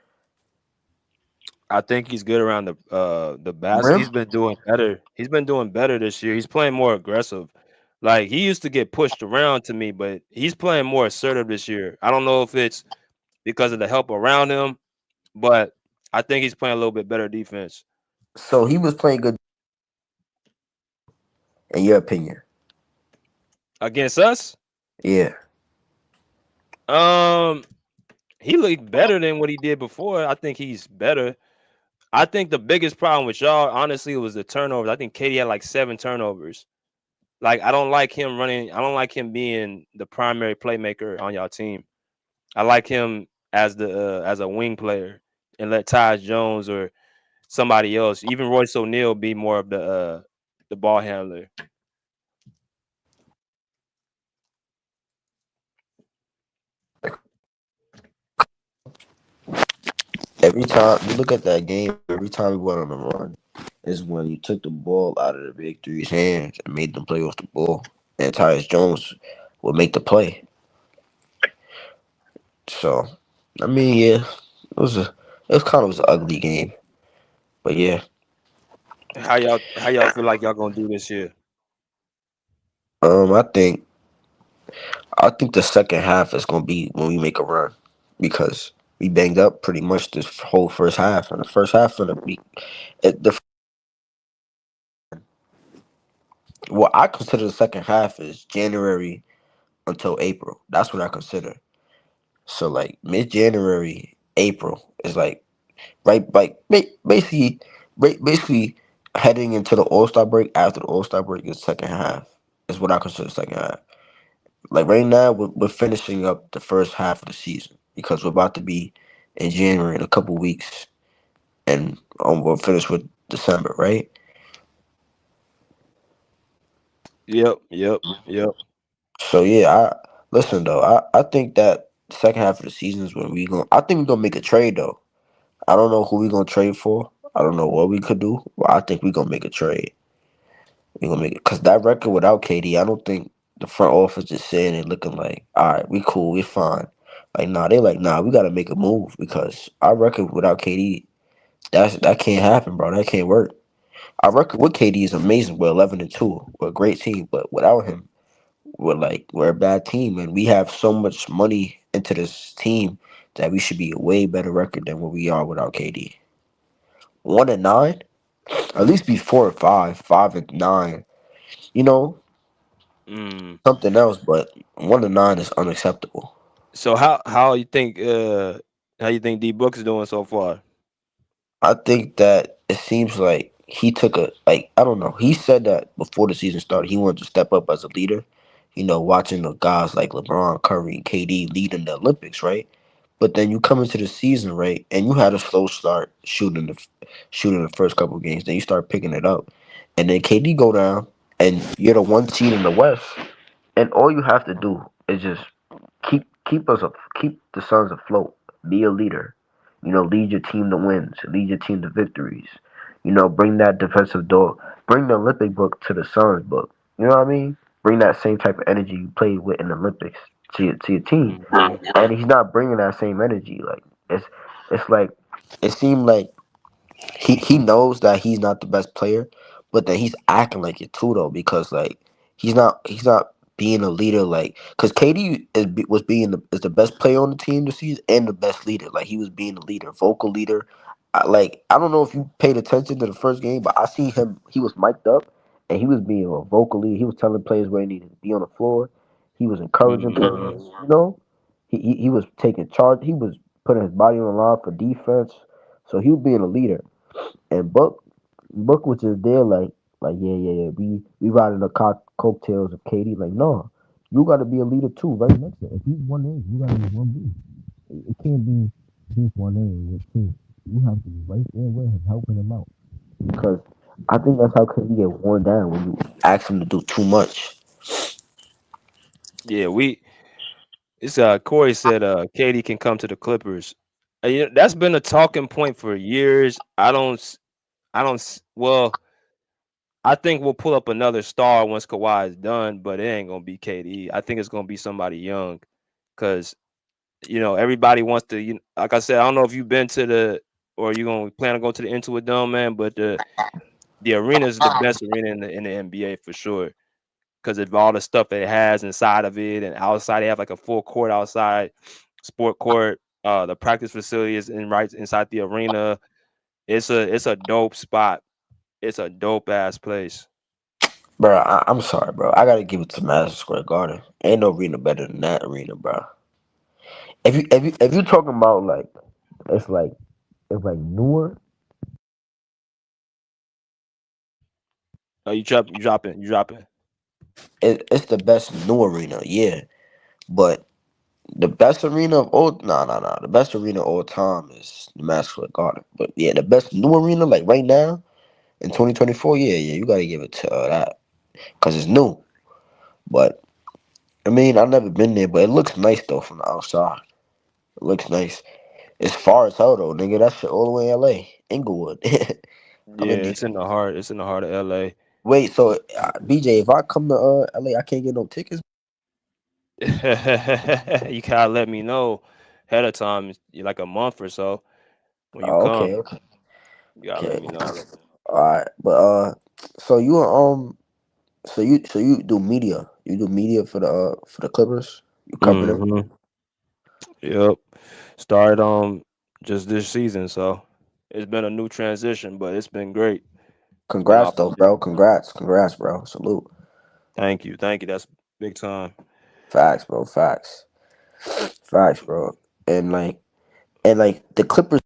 I think he's good around the basket. Rim? He's been doing better. He's been doing better this year. He's playing more aggressive. Like he used to get pushed around to me, but he's playing more assertive this year. I don't know if it's because of the help around him, but I think he's playing a little bit better defense. So he was playing good in your opinion? Against us, Yeah. he looked better than what he did before. I think he's better. I think the biggest problem with y'all, honestly, was the turnovers. I think Katie had like 7 turnovers. Like I don't like him running. I don't like him being the primary playmaker on y'all team. I like him as as a wing player and let Ty Jones or somebody else, even Royce O'Neal, be more of the ball handler. Every time you look at that game, every time we went on a run is when you took the ball out of the big three's hands and made them play off the ball. And Tyus Jones would make the play. So I mean, yeah, it was kind of an ugly game. But yeah. How y'all feel like y'all gonna do this year? Um I think I think the second half is gonna be when we make a run, because we banged up pretty much this whole first half, and the first half of the week, what I consider the second half is January until April. That's what I consider. So like mid January, April is like basically basically heading into the All Star break. After the All Star break is second half. Is what I consider second half. Like right now, we're finishing up the first half of the season because we're about to be in January in a couple weeks, and we'll finish with December, right? Yep. So yeah, I listen though. I think that second half of the season is when we going. I think we're gonna make a trade though. I don't know who we gonna trade for. I don't know what we could do, but I think we're gonna make a trade. We're gonna make it because that record without KD, I don't think the front office is saying it looking like, all right, we cool, we fine. Like nah, they like nah, we gotta make a move because our record without KD, that can't happen, bro. That can't work. Our record with KD is amazing. We're 11-2. We're a great team, but without him, we're a bad team, and we have so much money into this team that we should be a way better record than what we are without KD. 1-9, at least be 4-5, 5-9. You know, something else, but 1-9 is unacceptable. So how you think How you think D Book is doing so far? I think that it seems like he took I don't know. He said that before the season started, he wanted to step up as a leader. You know, watching the guys like LeBron, Curry, and KD lead in the Olympics, right? But then you come into the season, right, and you had a slow start shooting the first couple of games. Then you start picking it up, and then KD go down, and you're the one seed in the West, and all you have to do is just keep the Suns afloat. Be a leader. You know, lead your team to wins, lead your team to victories. You know, bring that defensive dog, bring the Olympic book to the Suns book. You know what I mean? Bring that same type of energy you played with in the Olympics to your team. And he's not bringing that same energy. Like it's like it seemed like he knows that he's not the best player, but then he's acting like it too though because like he's not being a leader like because KD is the best player on the team this season and the best leader. Like he was being a leader, vocal leader. I don't know if you paid attention to the first game, but I see him. He was mic'd up and he was being a vocal leader. He was telling players where he needed to be on the floor. He was encouraging players. You know, he was taking charge. He was putting his body on the line for defense. So he was being a leader. And Book was just there like yeah. We riding the coattails of Katie. Like no, you got to be a leader too, right next to it. If he's 1A, you got to be 1B. It can't be he's 1A with 2. You have to be right there with him, helping him out. Because I think that's how Katie get worn down when you ask him to do too much. Yeah, it's Corey said KD can come to the Clippers. You know, that's been a talking point for years. Well, I think we'll pull up another star once Kawhi is done, but it ain't gonna be KD. I think it's gonna be somebody young, because you know everybody wants to. Like I said, I don't know if you've been to or you gonna plan to go to the Intuit Dome, man, but the arena is the best arena in the NBA for sure, because of all the stuff that it has inside of it and outside. They have like a full court outside, sport court. The practice facility is right inside the arena. It's a dope spot. It's a dope ass place. Bro, I'm sorry, bro. I gotta give it to Madison Square Garden. Ain't no arena better than that arena, bro. If you talking about like it's like newer. Oh, you dropping. It's the best new arena, yeah. But the best arena of all no. The best arena of all time is the Madison Square Garden. But yeah, the best new arena, like right now in 2024, yeah, you gotta give it to that. Cause it's new. But I mean I've never been there, but it looks nice though from the outside. It looks nice. It's far as hell though, nigga. That shit all the way in LA. Inglewood. I'm Yeah, in there. it's in the heart. It's in the heart of LA. Wait, so BJ, if I come to LA, I can't get no tickets. You gotta let me know ahead of time, like a month or so when you Oh, come. okay. You gotta let me know. All right, but so you do media. You do media for the Clippers. You cover them. Hmm. Yep. Started just this season, so it's been a new transition, but it's been great. It's been Congrats off the though, rip. bro. Congrats, bro. Salute. Thank you. That's big time. Facts, bro. Facts, bro. And like the Clippers.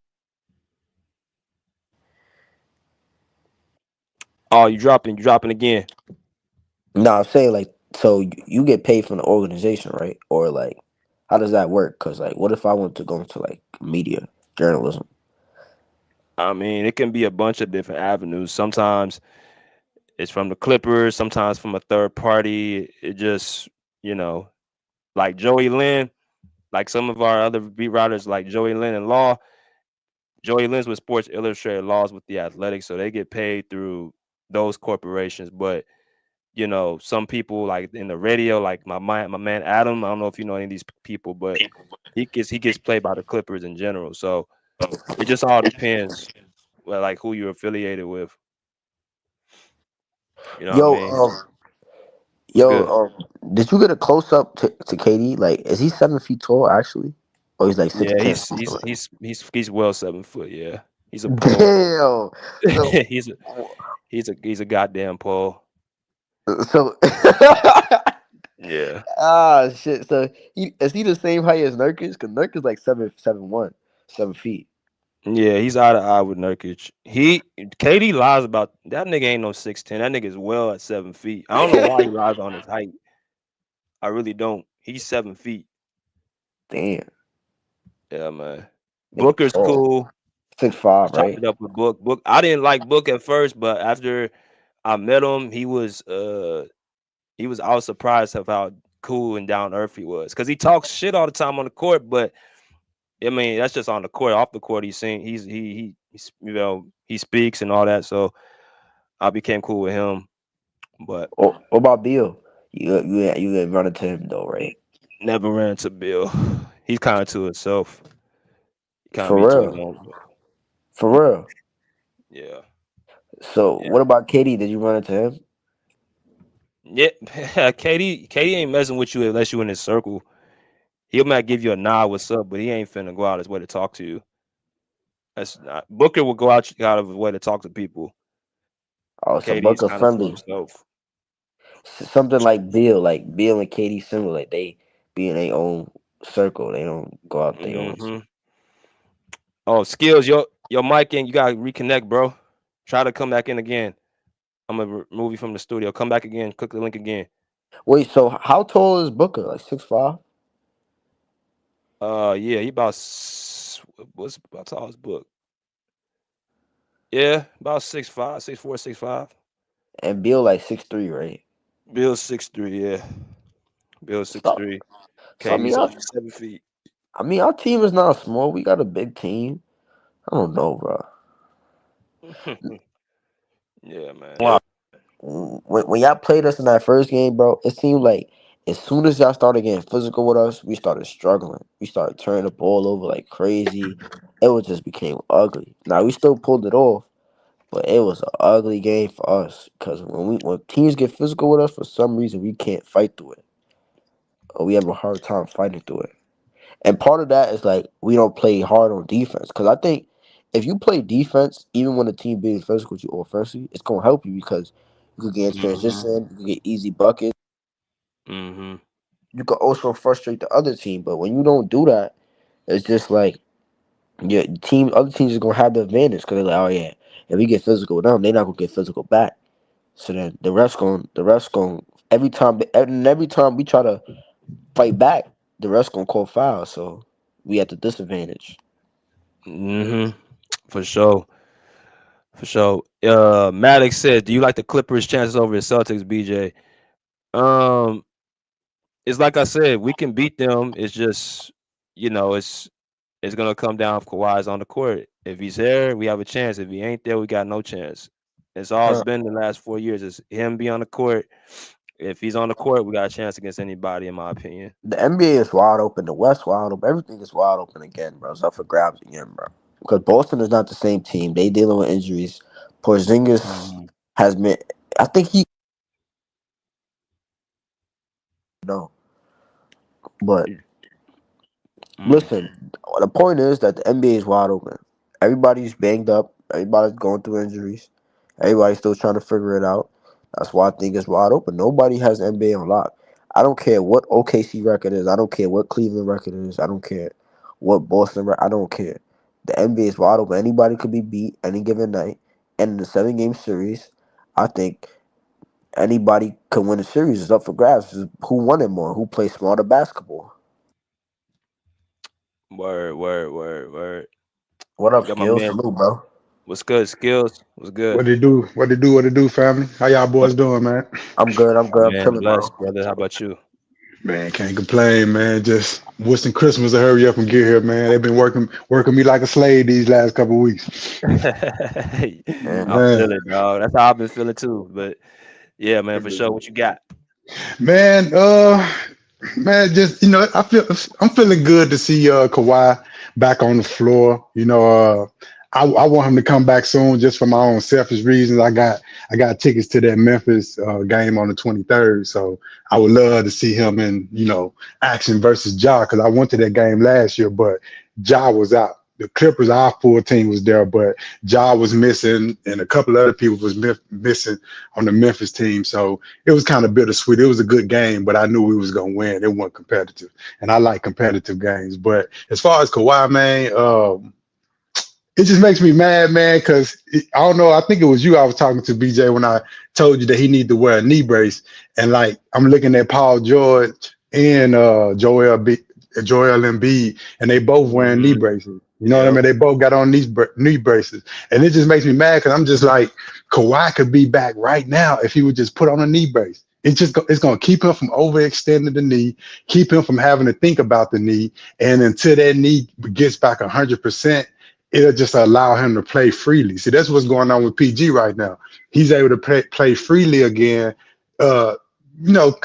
Oh, you dropping again. No, I'm saying like so you get paid from the organization, right? Or like how does that work? Cause like what if I want to go into like media journalism? I mean, it can be a bunch of different avenues. Sometimes it's from the Clippers, sometimes from a third party. It just, you know, like Joey Lynn, like some of our other beat writers, like Joey Lynn and Law. Joey Lynn's with Sports Illustrated, Laws with the Athletics, so they get paid through those corporations. But you know, some people like in the radio, like my man Adam. I don't know if you know any of these people, but he gets played by the Clippers in general. So it just all depends, well, like who you're affiliated with. You know what I Yo, mean? It's yo, good. did you get a close up to KD? Like, is he 7 feet tall actually? Or he's like six Yeah, ten? he's well 7 foot. Yeah, he's a pole. Damn. So he's a goddamn pole. so Yeah. shit. So is he the same height as Nurkic? Cause Nurkic is like 7'1". 7 feet. Yeah, he's out of eye with Nurkic. KD lies about that nigga ain't no 6'10". That nigga is well at 7 feet. I don't know why he lies on his height. I really don't. He's 7 feet. Damn. Yeah, man. Nigga Booker's tall. cool. 6'5", Chop right? it up with Book. Book. I didn't like Book at first, but after I met him, I was surprised of how cool and down to earth he was. Cause he talks shit all the time on the court, but I mean that's just on the court. Off the court, he speaks and all that. So I became cool with him. But What about Bill? You ain't run into him though, right? never ran into Bill. He's kind of to himself. He kind of For be to his real. own. For real. Yeah. So what about KD? Did you run into him? Yeah, KD ain't messing with you unless you in his circle. He might give you a nod, what's up, but he ain't finna go out his way to talk to you. That's not Booker will go out of his way to talk to people. Oh, so KD's Booker kind of to friendly. himself. Something like Bill and KD similar. Like they be in their own circle. They don't go out their own. Mm-hmm. Oh, Skills, your mic in. You gotta reconnect, bro. Try to come back in again. I'm gonna remove you from the studio. Come back again. Click the link again. Wait, so how tall is Booker? Like 6'5"? Yeah, he about what's about tall as Book? Yeah, about 6'5", 6'4", 6'5". And Bill like 6'3", right? Bill's 6'3", yeah. Bill's 6'3". So I mean, KD's 7 feet. I mean, our team is not small. We got a big team. I don't know, bro. Yeah, man. Wow. When y'all played us in that first game, bro, it seemed like as soon as y'all started getting physical with us, we started struggling. We started turning the ball over like crazy. It just became ugly. Now we still pulled it off, but it was an ugly game for us because when teams get physical with us, for some reason we can't fight through it, or we have a hard time fighting through it. And part of that is like we don't play hard on defense. Because I think if you play defense, even when the team being physical with you offensively, it's gonna help you because you could get in transition, you could get easy buckets. Mm-hmm. You could also frustrate the other team. But when you don't do that, it's just like other teams are gonna have the advantage because they're like, oh yeah, if we get physical with them, they're not gonna get physical back. So then the refs going every time we try to fight back, the refs gonna call foul. So we at the disadvantage. Mm-hmm. For sure. Maddox said, "Do you like the Clippers' chances over the Celtics, BJ?" It's like I said, we can beat them. It's just, it's gonna come down if Kawhi's on the court. If he's there, we have a chance. If he ain't there, we got no chance. It's all it's been the last 4 years. Is him be on the court. If he's on the court, we got a chance against anybody, in my opinion. The NBA is wide open. The West wide open. Everything is wide open again, bro. It's up for grabs again, bro. Because Boston is not the same team. They dealing with injuries. Porzingis has been. I think he. No. But listen, the point is that the NBA is wide open. Everybody's banged up. Everybody's going through injuries. Everybody's still trying to figure it out. That's why I think it's wide open. Nobody has the NBA on lock. I don't care what OKC record is. I don't care what Cleveland record is. I don't care what Boston record. I don't care. The NBA is wide open. Anybody could be beat any given night. And in the 7-game series, I think anybody can win a series. It's up for grabs. It's who won it more? Who plays smarter basketball? Word. What up, Got my Skills? man. Salute, bro. What's good, Skills? What's good? What it do, family? How y'all boys doing, man? I'm good. I'm Man, chilling, blessed, bro. brother. How about you? Man, can't complain, man. Just wishing Christmas to hurry up and get here, man. They've been working me like a slave these last couple of weeks. I feel it, dog. That's how I've been feeling too. But yeah, man, for sure. What you got? Man, just I'm feeling good to see Kawhi back on the floor. I want him to come back soon, just for my own selfish reasons. I got tickets to that Memphis game on the 23rd, so I would love to see him in action versus Ja, because I went to that game last year, but Ja was out. the Clippers, our full team was there, but Ja was missing, and a couple other people was missing on the Memphis team. So it was kind of bittersweet. It was a good game, but I knew we was gonna win. It wasn't competitive, and I like competitive games. But as far as Kawhi, man, it just makes me mad, man, because I don't know. I think it was you I was talking to, BJ, when I told you that he needed to wear a knee brace. And like I'm looking at Paul George and Joel Embiid, and they both wearing knee braces. You know what I mean? They both got on these knee braces. And it just makes me mad because I'm just like, Kawhi could be back right now if he would just put on a knee brace. It's going to keep him from overextending the knee, keep him from having to think about the knee. And until that knee gets back 100%, it'll just allow him to play freely. See, that's what's going on with PG right now. He's able to play freely again.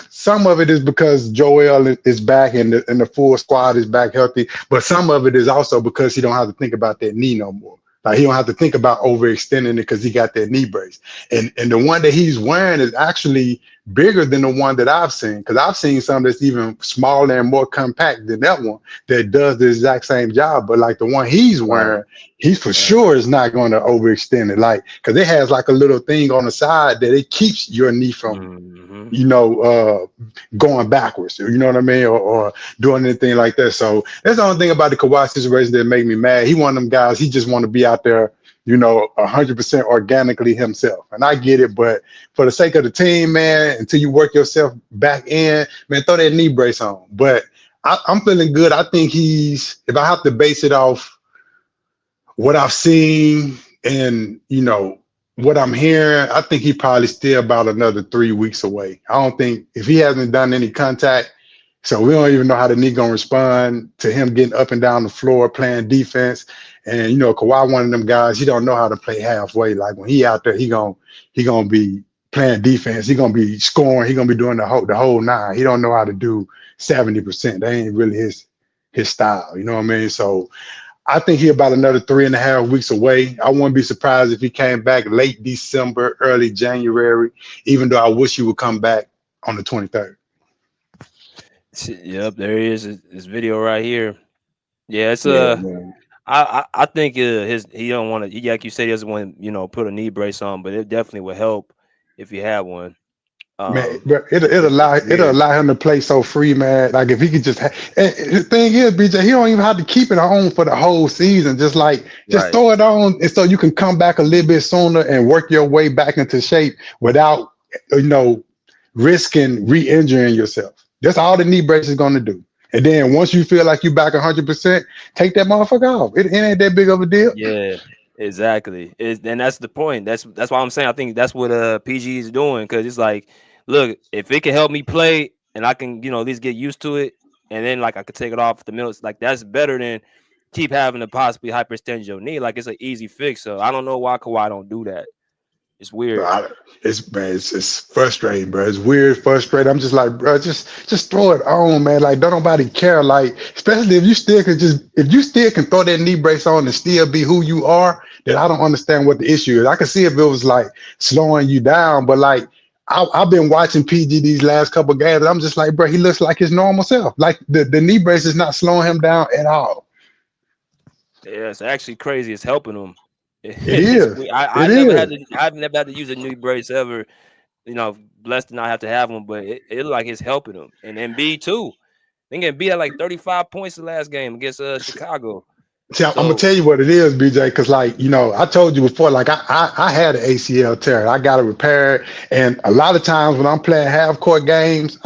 Some of it is because Joel is back and the full squad is back healthy, but some of it is also because he don't have to think about that knee no more. Like he don't have to think about overextending it because he got that knee brace. And the one that he's wearing is actually bigger than the one that I've seen, because I've seen some that's even smaller and more compact than that one that does the exact same job. But like the one he's wearing, he for sure is not going to overextend it. Like, because it has like a little thing on the side that it keeps your knee from, going backwards. You know what I mean? Or doing anything like that. So that's the only thing about the Kawhi situation that make me mad. He one of them guys, he just want to be out there, 100% organically himself. And I get it, but for the sake of the team, man, until you work yourself back in, man, throw that knee brace on. But I'm feeling good. I think if I have to base it off what I've seen and, what I'm hearing, I think he probably still about another 3 weeks away. I don't think, if he hasn't done any contact, so we don't even know how the knee gonna respond to him getting up and down the floor, playing defense. And Kawhi, one of them guys, he don't know how to play halfway. Like when he out there, he gonna be playing defense. He gonna be scoring. He gonna be doing the whole nine. He don't know how to do 70%. That ain't really his style. You know what I mean? So I think he about another 3.5 weeks away. I wouldn't be surprised if he came back late December, early January, even though I wish he would come back on the 23rd. Yep, there he is. His video right here. Yeah, it's man. I think he don't want to, like you said, he doesn't want to, put a knee brace on, but it definitely would help if he had one. Man, but it'll allow him to play so free, man. Like if he could just, the thing is, BJ, he don't even have to keep it on for the whole season. Just throw it on, and so you can come back a little bit sooner and work your way back into shape without, risking re-injuring yourself. That's all the knee brace is going to do. And then once you feel like you back 100%, take that motherfucker off. It ain't that big of a deal. Yeah, exactly. And that's the point. That's why I'm saying I think that's what PG is doing, because it's like, look, if it can help me play and I can, at least get used to it, and then like I could take it off the middle, like that's better than keep having to possibly hyperextend your knee. Like it's an easy fix. So I don't know why Kawhi don't do that. It's weird. It's frustrating, bro. It's weird, frustrating. I'm just like, bro, just throw it on, man. Like, don't nobody care. Like, especially if you still can throw that knee brace on and still be who you are, then I don't understand what the issue is. I can see if it was like slowing you down, but like I've been watching PG these last couple of games, and I'm just like, bro, he looks like his normal self. Like the knee brace is not slowing him down at all. Yeah, it's actually crazy. It's helping him. It is. I've never had to use a knee brace ever. Blessed to not have to have one, but it looked like it's helping him. And Embiid too. I think Embiid had like 35 points the last game against Chicago. See, I'm gonna tell you what it is, BJ, because like I told you before, like I had an ACL tear. I got it repaired, and a lot of times when I'm playing half court games,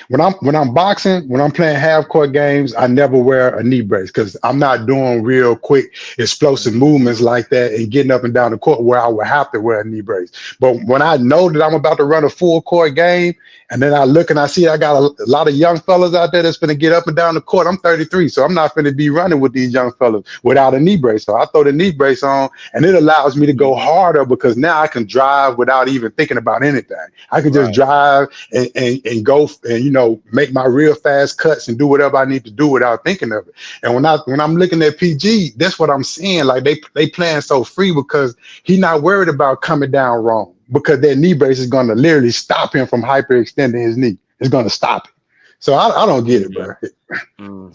when I'm boxing, when I'm playing half court games, I never wear a knee brace because I'm not doing real quick explosive movements like that and getting up and down the court where I would have to wear a knee brace. But when I know that I'm about to run a full court game, and then I look and I see I got a lot of young fellas out there that's gonna get up and down the court. I'm 33, so I'm not gonna be running with these young fellas without a knee brace. So I throw the knee brace on, and it allows me to go harder because now I can drive without even thinking about anything. I can just drive and go and make my real fast cuts and do whatever I need to do without thinking of it. And when I'm looking at PG, that's what I'm seeing. Like they playing so free because he's not worried about coming down wrong, because that knee brace is going to literally stop him from hyperextending his knee. It's going to stop it. So I don't get it, bro.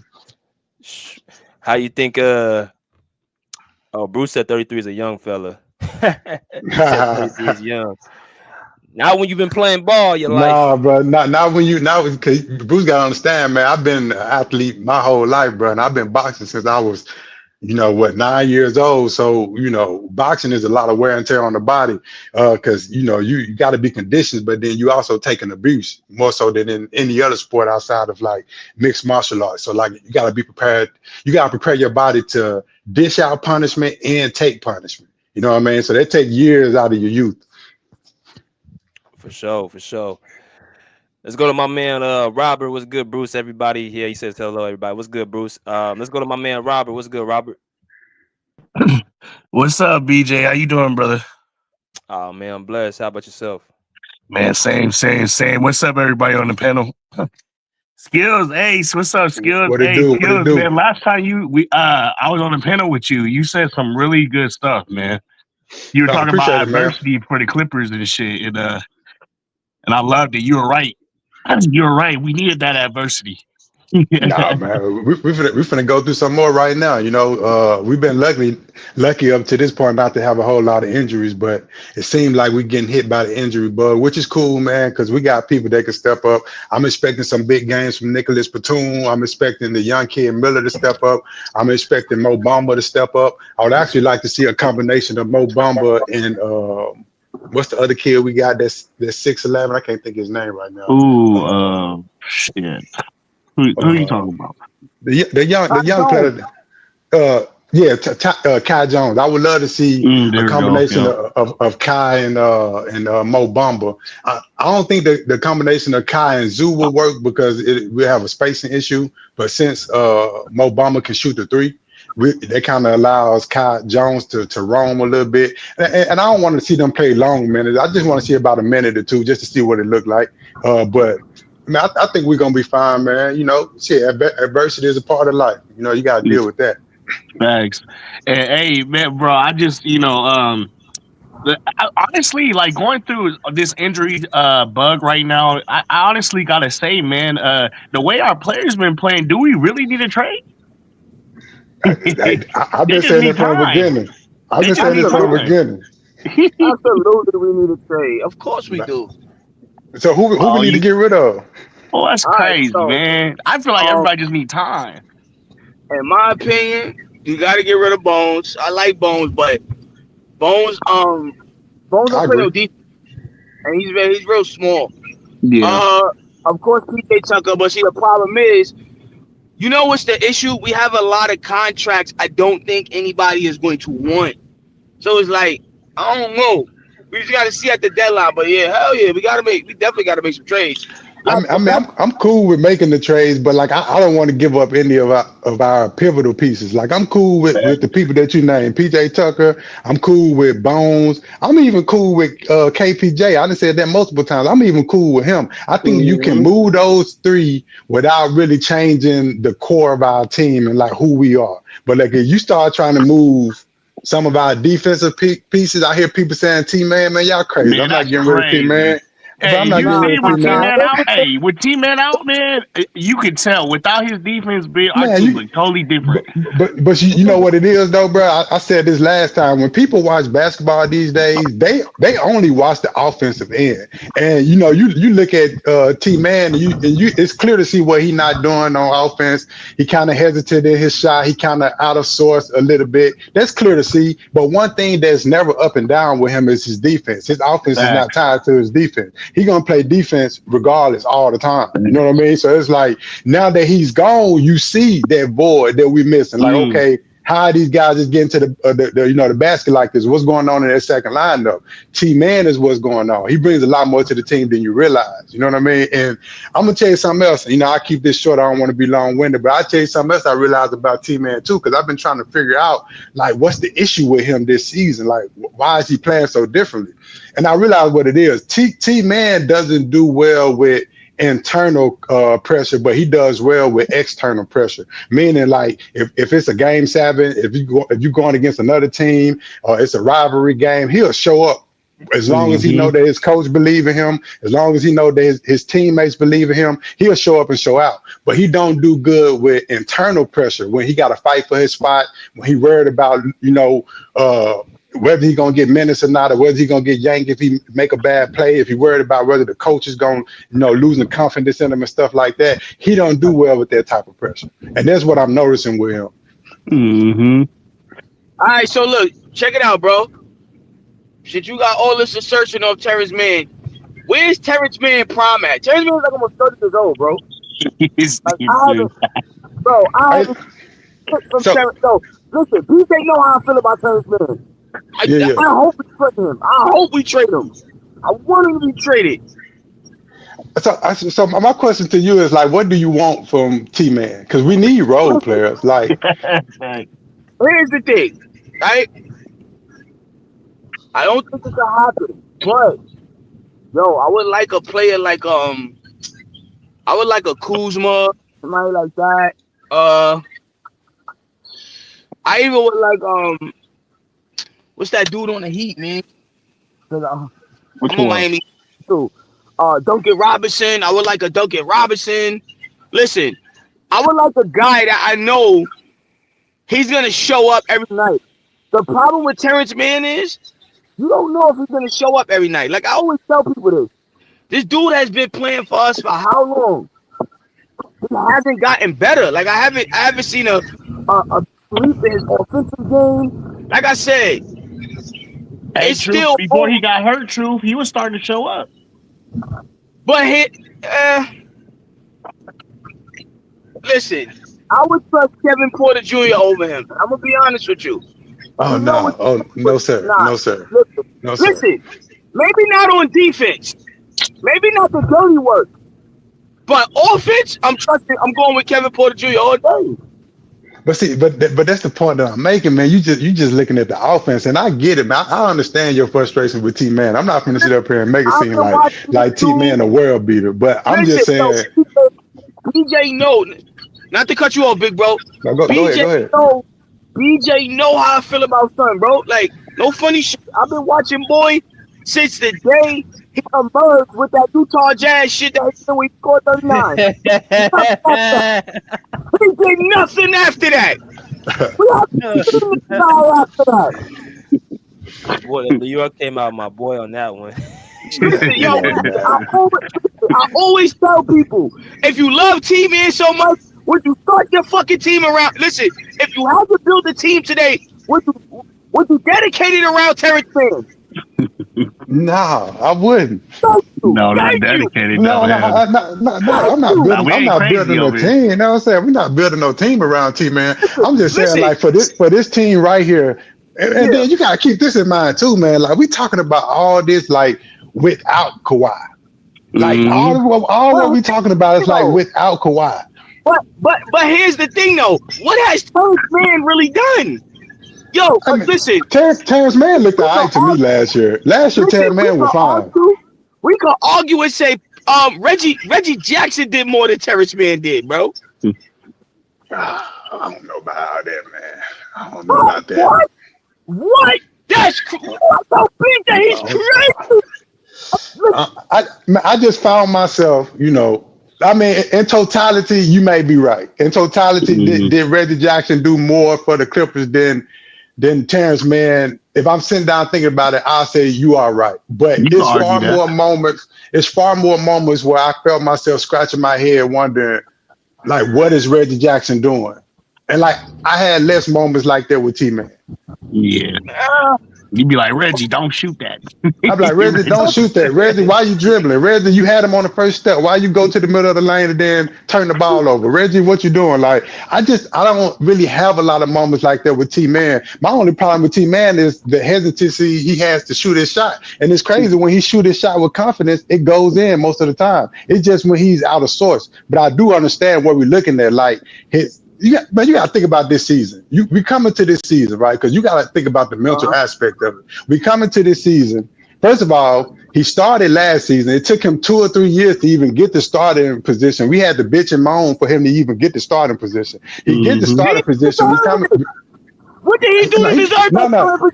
How you think Oh, Bruce said 33 is a young fella. He said 33 is young. Now, when you've been playing ball your life. Nah, bro. Not when you now because Bruce gotta understand, man. I've been an athlete my whole life, bro, and I've been boxing since I was, 9 years old. So, boxing is a lot of wear and tear on the body. Because you gotta be conditioned, but then you also take an abuse more so than in any other sport outside of like mixed martial arts. So like you gotta be prepared, you gotta prepare your body to dish out punishment and take punishment. You know what I mean? So that take years out of your youth. For sure. Let's go to my man Robert. What's good, Bruce? Everybody here. He says hello, everybody. What's good, Bruce? Let's go to my man Robert. What's good, Robert? What's up, BJ? How you doing, brother? Oh man, I'm blessed. How about yourself? Man, same. What's up, everybody on the panel? Skills, Ace. What's up, Skills? What it do? Skills, man. Last time I was on the panel with you, you said some really good stuff, man. You were talking about adversity for the Clippers and shit, and I loved it. You were right. You're right. We needed that adversity. Nah, man, we finna go through some more right now. We've been lucky up to this point not to have a whole lot of injuries, but it seemed like we're getting hit by the injury bug, which is cool, man, because we got people that can step up. I'm expecting some big games from Nicholas Batum. I'm expecting the young kid Miller to step up. I'm expecting Mo Bamba to step up. I would actually like to see a combination of Mo Bamba and what's the other kid we got that's 6'11"? I can't think his name right now. Ooh, shit. Who are you talking about? The young player. Kai Jones. I would love to see a combination of Kai and Mo Bamba. I don't think the combination of Kai and Zoo will work because we have a spacing issue. But since Mo Bamba can shoot the three, that kind of allows Kai Jones to roam a little bit. And I don't want to see them play long minutes. I just want to see about a minute or two just to see what it looked like. But man, I think we're gonna be fine, man. Adversity is a part of life. You gotta deal with that. Thanks. And hey, man, bro, I just honestly, like going through this injury bug right now, I honestly gotta say, man, the way our players been playing, do we really need a trade? I've been saying it from the beginning. Absolutely, we need a trade. Of course, we do. So who we need to get rid of? Oh, that's crazy, man. I feel like everybody just need time. In my opinion, you got to get rid of Bones. I like Bones, but Bones don't play no defense, and he's real small. Yeah. Of course, PJ Tucker, but see, the problem is, what's the issue? We have a lot of contracts I don't think anybody is going to want. So it's like, I don't know. We just got to see at the deadline. But yeah, hell yeah, we definitely got to make some trades. I'm cool with making the trades, but like I don't want to give up any of our pivotal pieces. Like I'm cool with the people that you named, PJ Tucker. I'm cool with Bones. I'm even cool with KPJ. I done said that multiple times. I'm even cool with him. I think you can move those three without really changing the core of our team and like who we are. But like if you start trying to move some of our defensive pieces, I hear people saying T-Man, man, y'all crazy. Man, I'm not getting rid of T-Man. Hey, you see with T-Man out? Hey, with T-Man out, man, you could tell without his defense being our team look totally different. But you know what it is though, bro? I said this last time. When people watch basketball these days, they only watch the offensive end. And you look at T-Man, and it's clear to see what he's not doing on offense. He kind of hesitated in his shot. He kind of out of sorts a little bit. That's clear to see. But one thing that's never up and down with him is his defense. His offense is not tied to his defense. He's gonna play defense regardless all the time. You know what I mean? So it's like now that he's gone, you see that void that we're missing. Like, okay, how are these guys just getting to the basket like this? What's going on in that second lineup? T-Man is what's going on. He brings a lot more to the team than you realize. You know what I mean? And I'm gonna tell you something else. I keep this short. I don't want to be long-winded, but I'll tell you something else I realized about T-Man too, because I've been trying to figure out like what's the issue with him this season? Like, why is he playing so differently? And I realized what it is. T-Man doesn't do well with internal pressure, but he does well with external pressure. Meaning, like if it's a game 7, if you're going against another team or it's a rivalry game, he'll show up As long as he know that his coach believe in him, as long as he know that his teammates believe in him, he'll show up and show out. But he don't do good with internal pressure when he got to fight for his spot, when he worried about, whether he going to get minutes or not, or whether he going to get yanked if he make a bad play, if he worried about whether the coach is going to, losing confidence in him and stuff like that. He don't do well with that type of pressure. And that's what I'm noticing with him. Mm-hmm. All right, so look, check it out, bro. Shit, you got all this assertion of Terrence Mann. Where's Terrence Mann prime at? Terrence Mann's like almost 30 years old, bro. I haven't from Terrence. So, listen, BJ know how I feel about Terrence Mann. I hope we trade him. I hope we trade him. I want him to be traded. So my question to you is like, what do you want from T-Man? Because we need role players. Like, here's the thing, right? I don't think it's gonna happen, but I would like a player like I would like a Kuzma, somebody like that. I even would like what's that dude on the Heat, man? I'm on Miami too. Duncan Robinson. I would like a Duncan Robinson. Listen, I would like a guy that I know he's gonna show up every night. The problem with Terrence Mann is you don't know if he's gonna show up every night. Like I always tell people this. This dude has been playing for us for how long? He hasn't gotten better. Like I haven't seen a leap in his offensive game. Like I said, it's still before he got hurt. Truth, he was starting to show up. But listen, I would trust Kevin Porter Jr. over him. I'm gonna be honest with you. Oh no! Oh no, sir! No, sir! No, sir! Listen, maybe not on defense, maybe not the dirty work, but offense, I'm going with Kevin Porter Jr. all day. But see, but that's the point that I'm making, man. You just looking at the offense, and I get it, man. I understand your frustration with T-Man. I'm not gonna sit up here and make it seem like T-Man a world beater, but I'm just saying. BJ, no, not to cut you off, big bro. No, go ahead. BJ know how I feel about son, bro. Like, no funny shit. I've been watching boy since the day he emerged with that Utah Jazz shit that he did when he scored 39. He did nothing after that. After that. Boy, New York came out my boy on that one. Yo, I always tell people, if you love T-Man so much, would you start your fucking team around? Listen, if you had to build a team today, would you dedicate it around Terrence Mann? No, I wouldn't. No, not dedicated. No, I'm not building no team. You know what I'm saying? We're not building no team around T-Man. I'm just saying, like, for this team right here, and then you gotta keep this in mind too, man. Like, we talking about all this like without Kawhi. Like all what we talking about is like without Kawhi. But here's the thing though. What has Terrence Mann really done? Yo, listen. Terrence Mann looked all right to me last year. Last year, Terrence Mann was fine. We could argue and say Reggie Jackson did more than Terrence Mann did, bro. I don't know about that, man. I don't know about that. What? That's so big that he's crazy. I just found myself, I mean, in totality, you may be right. In totality, did Reggie Jackson do more for the Clippers than Terrence Mann? If I'm sitting down thinking about it, I'll say you are right. But it's far more moments where I felt myself scratching my head wondering, like, what is Reggie Jackson doing? And like, I had less moments like that with T-Man. Yeah. You'd be like, Reggie, don't shoot that. I'd be like, Reggie, don't shoot that. Reggie, why you dribbling? Reggie, you had him on the first step. Why you go to the middle of the lane and then turn the ball over? Reggie, what you doing? Like, I don't really have a lot of moments like that with T-Man. My only problem with T-Man is the hesitancy he has to shoot his shot. And it's crazy, when he shoot his shot with confidence, it goes in most of the time. It's just when he's out of sorts. But I do understand what we're looking at. Like, you got to think about this season. We coming to this season, right? Because you got to think about the mental aspect of it. We coming to this season. First of all, he started last season. It took him 2 or 3 years to even get the starting position. We had to bitch and moan for him to even get the starting position. He get the starting position. What did he do to deserve that?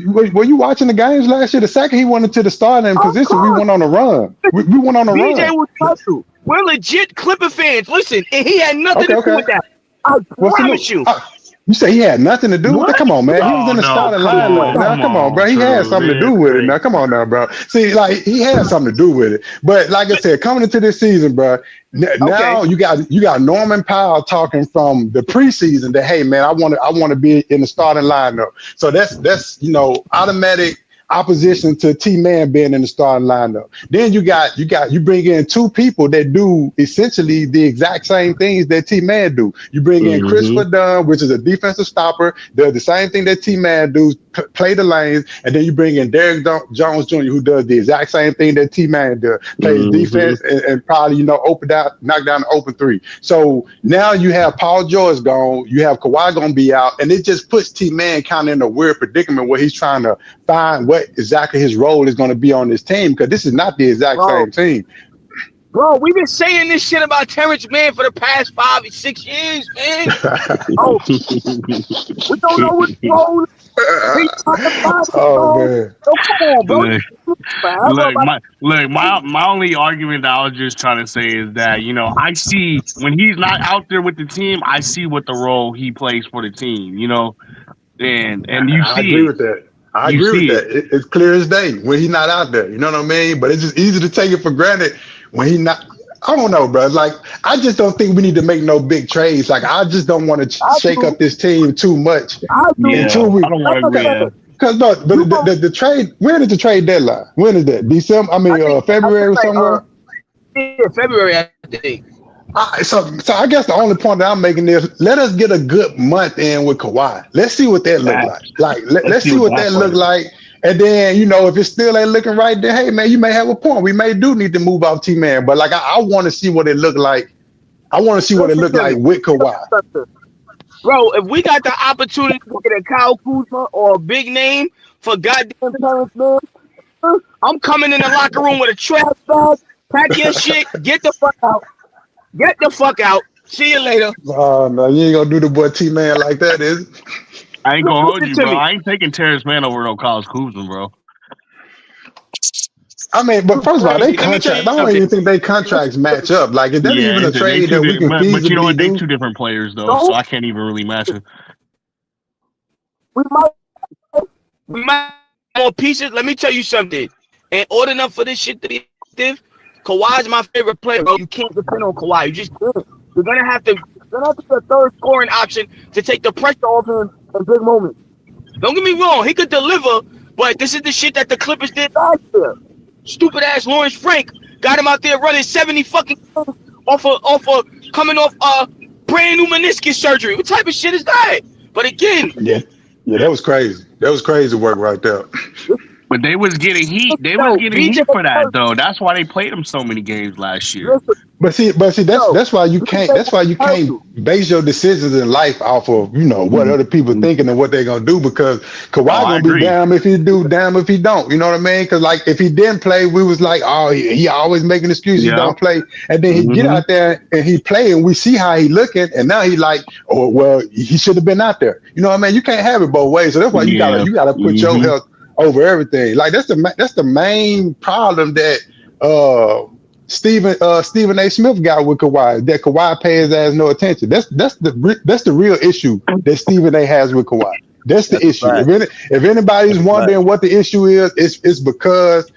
Were you watching the games last year? The second he went into the starting position, we went on a run. We went on a BJ run. will tell you. We're legit Clipper fans. Listen, and he had nothing to do with that. I promise you. You say he had nothing to do with it? Come on, man. He was in the starting lineup. Now, come on, bro. He had something to do with it. Now, come on now, bro. See, like, he had something to do with it. But like I said, coming into this season, bro, now you got Norman Powell talking from the preseason that, hey, man, I want to be in the starting lineup. So that's automatic opposition to T-Man being in the starting lineup. Then you bring in two people that do essentially the exact same things that T-Man do. You bring in Christopher Dunn, which is a defensive stopper, does the same thing that T-Man do, play the lanes, and then you bring in Derrick Jones Jr., who does the exact same thing that T-Man does, plays defense and probably knock down the open three. So now you have Paul George gone, you have Kawhi gonna be out, and it just puts T-Man kind of in a weird predicament where he's trying to find what exactly his role is going to be on this team, because this is not the exact same team. Bro, we've been saying this shit about Terrence Mann for the past 5 or 6 years, man. We don't know what role. Man. Come on, bro. My only argument that I was just trying to say is that, I see when he's not out there with the team, I see what the role he plays for the team, and you see. I agree with that. I agree with that. It's clear as day when he's not out there. You know what I mean? But it's just easy to take it for granted when he's not. I don't know, bro. Like, I just don't think we need to make no big trades. Like, I just don't want to shake up this team too much. I don't want to agree. Because the trade. When is the trade deadline? When is that? December? February or somewhere. Yeah, February, I think. So I guess the only point that I'm making is let us get a good month in with Kawhi. Let's see what that look like. Let's see what that look like. And then, if it still ain't looking right, then hey man, you may have a point. We may do need to move off T-Man. But like I want to see what it look like. I want to see what it look like with Kawhi. Bro, if we got the opportunity to get a Kyle Kuzma or a big name for goddamn Terrence Mann, I'm coming in the locker room with a trash bag, pack your shit, get the fuck out. Get the fuck out. See you later. Oh, no, you ain't gonna do the boy T-Man like that, is it? I ain't gonna hold you, bro. I ain't taking Terrence Mann over no Kyle Kuzma, bro. I mean, but first of all, they contract. I don't even think they contracts match up. Like, is that even a trade that we can feasibly But you know what? They do? two different players, though, so I can't even really match it. We might more pieces. Let me tell you something. In order enough for this shit to be active, Kawhi's my favorite player, bro. You can't depend on Kawhi. You just can't. You're gonna have to be a third scoring option to take the pressure off him in big moments. Don't get me wrong, he could deliver, but this is the shit that the Clippers did last year. Stupid ass Lawrence Frank got him out there running 70 fucking off of coming off brand new meniscus surgery. What type of shit is that? But again, yeah, that was crazy. That was crazy work right there. But they was getting heat. They was getting heat for that, though. That's why they played him so many games last year. But see, that's why you can't. That's why you can't base your decisions in life off of what other people thinking and what they're gonna do. Because Kawhi gonna be damn if he do, damn if he don't. You know what I mean? Because like if he didn't play, we was like, oh, he always making excuses. He don't play, and then he get out there and he play, and we see how he looking, and now he like, oh well, he should have been out there. You know what I mean? You can't have it both ways. So that's why you gotta put your health over everything. Like that's the main problem that Stephen A. Smith got with Kawhi, that Kawhi pays his ass no attention. That's the real issue that Stephen A. has with Kawhi. That's the issue. Right. If anybody's wondering what the issue is, it's because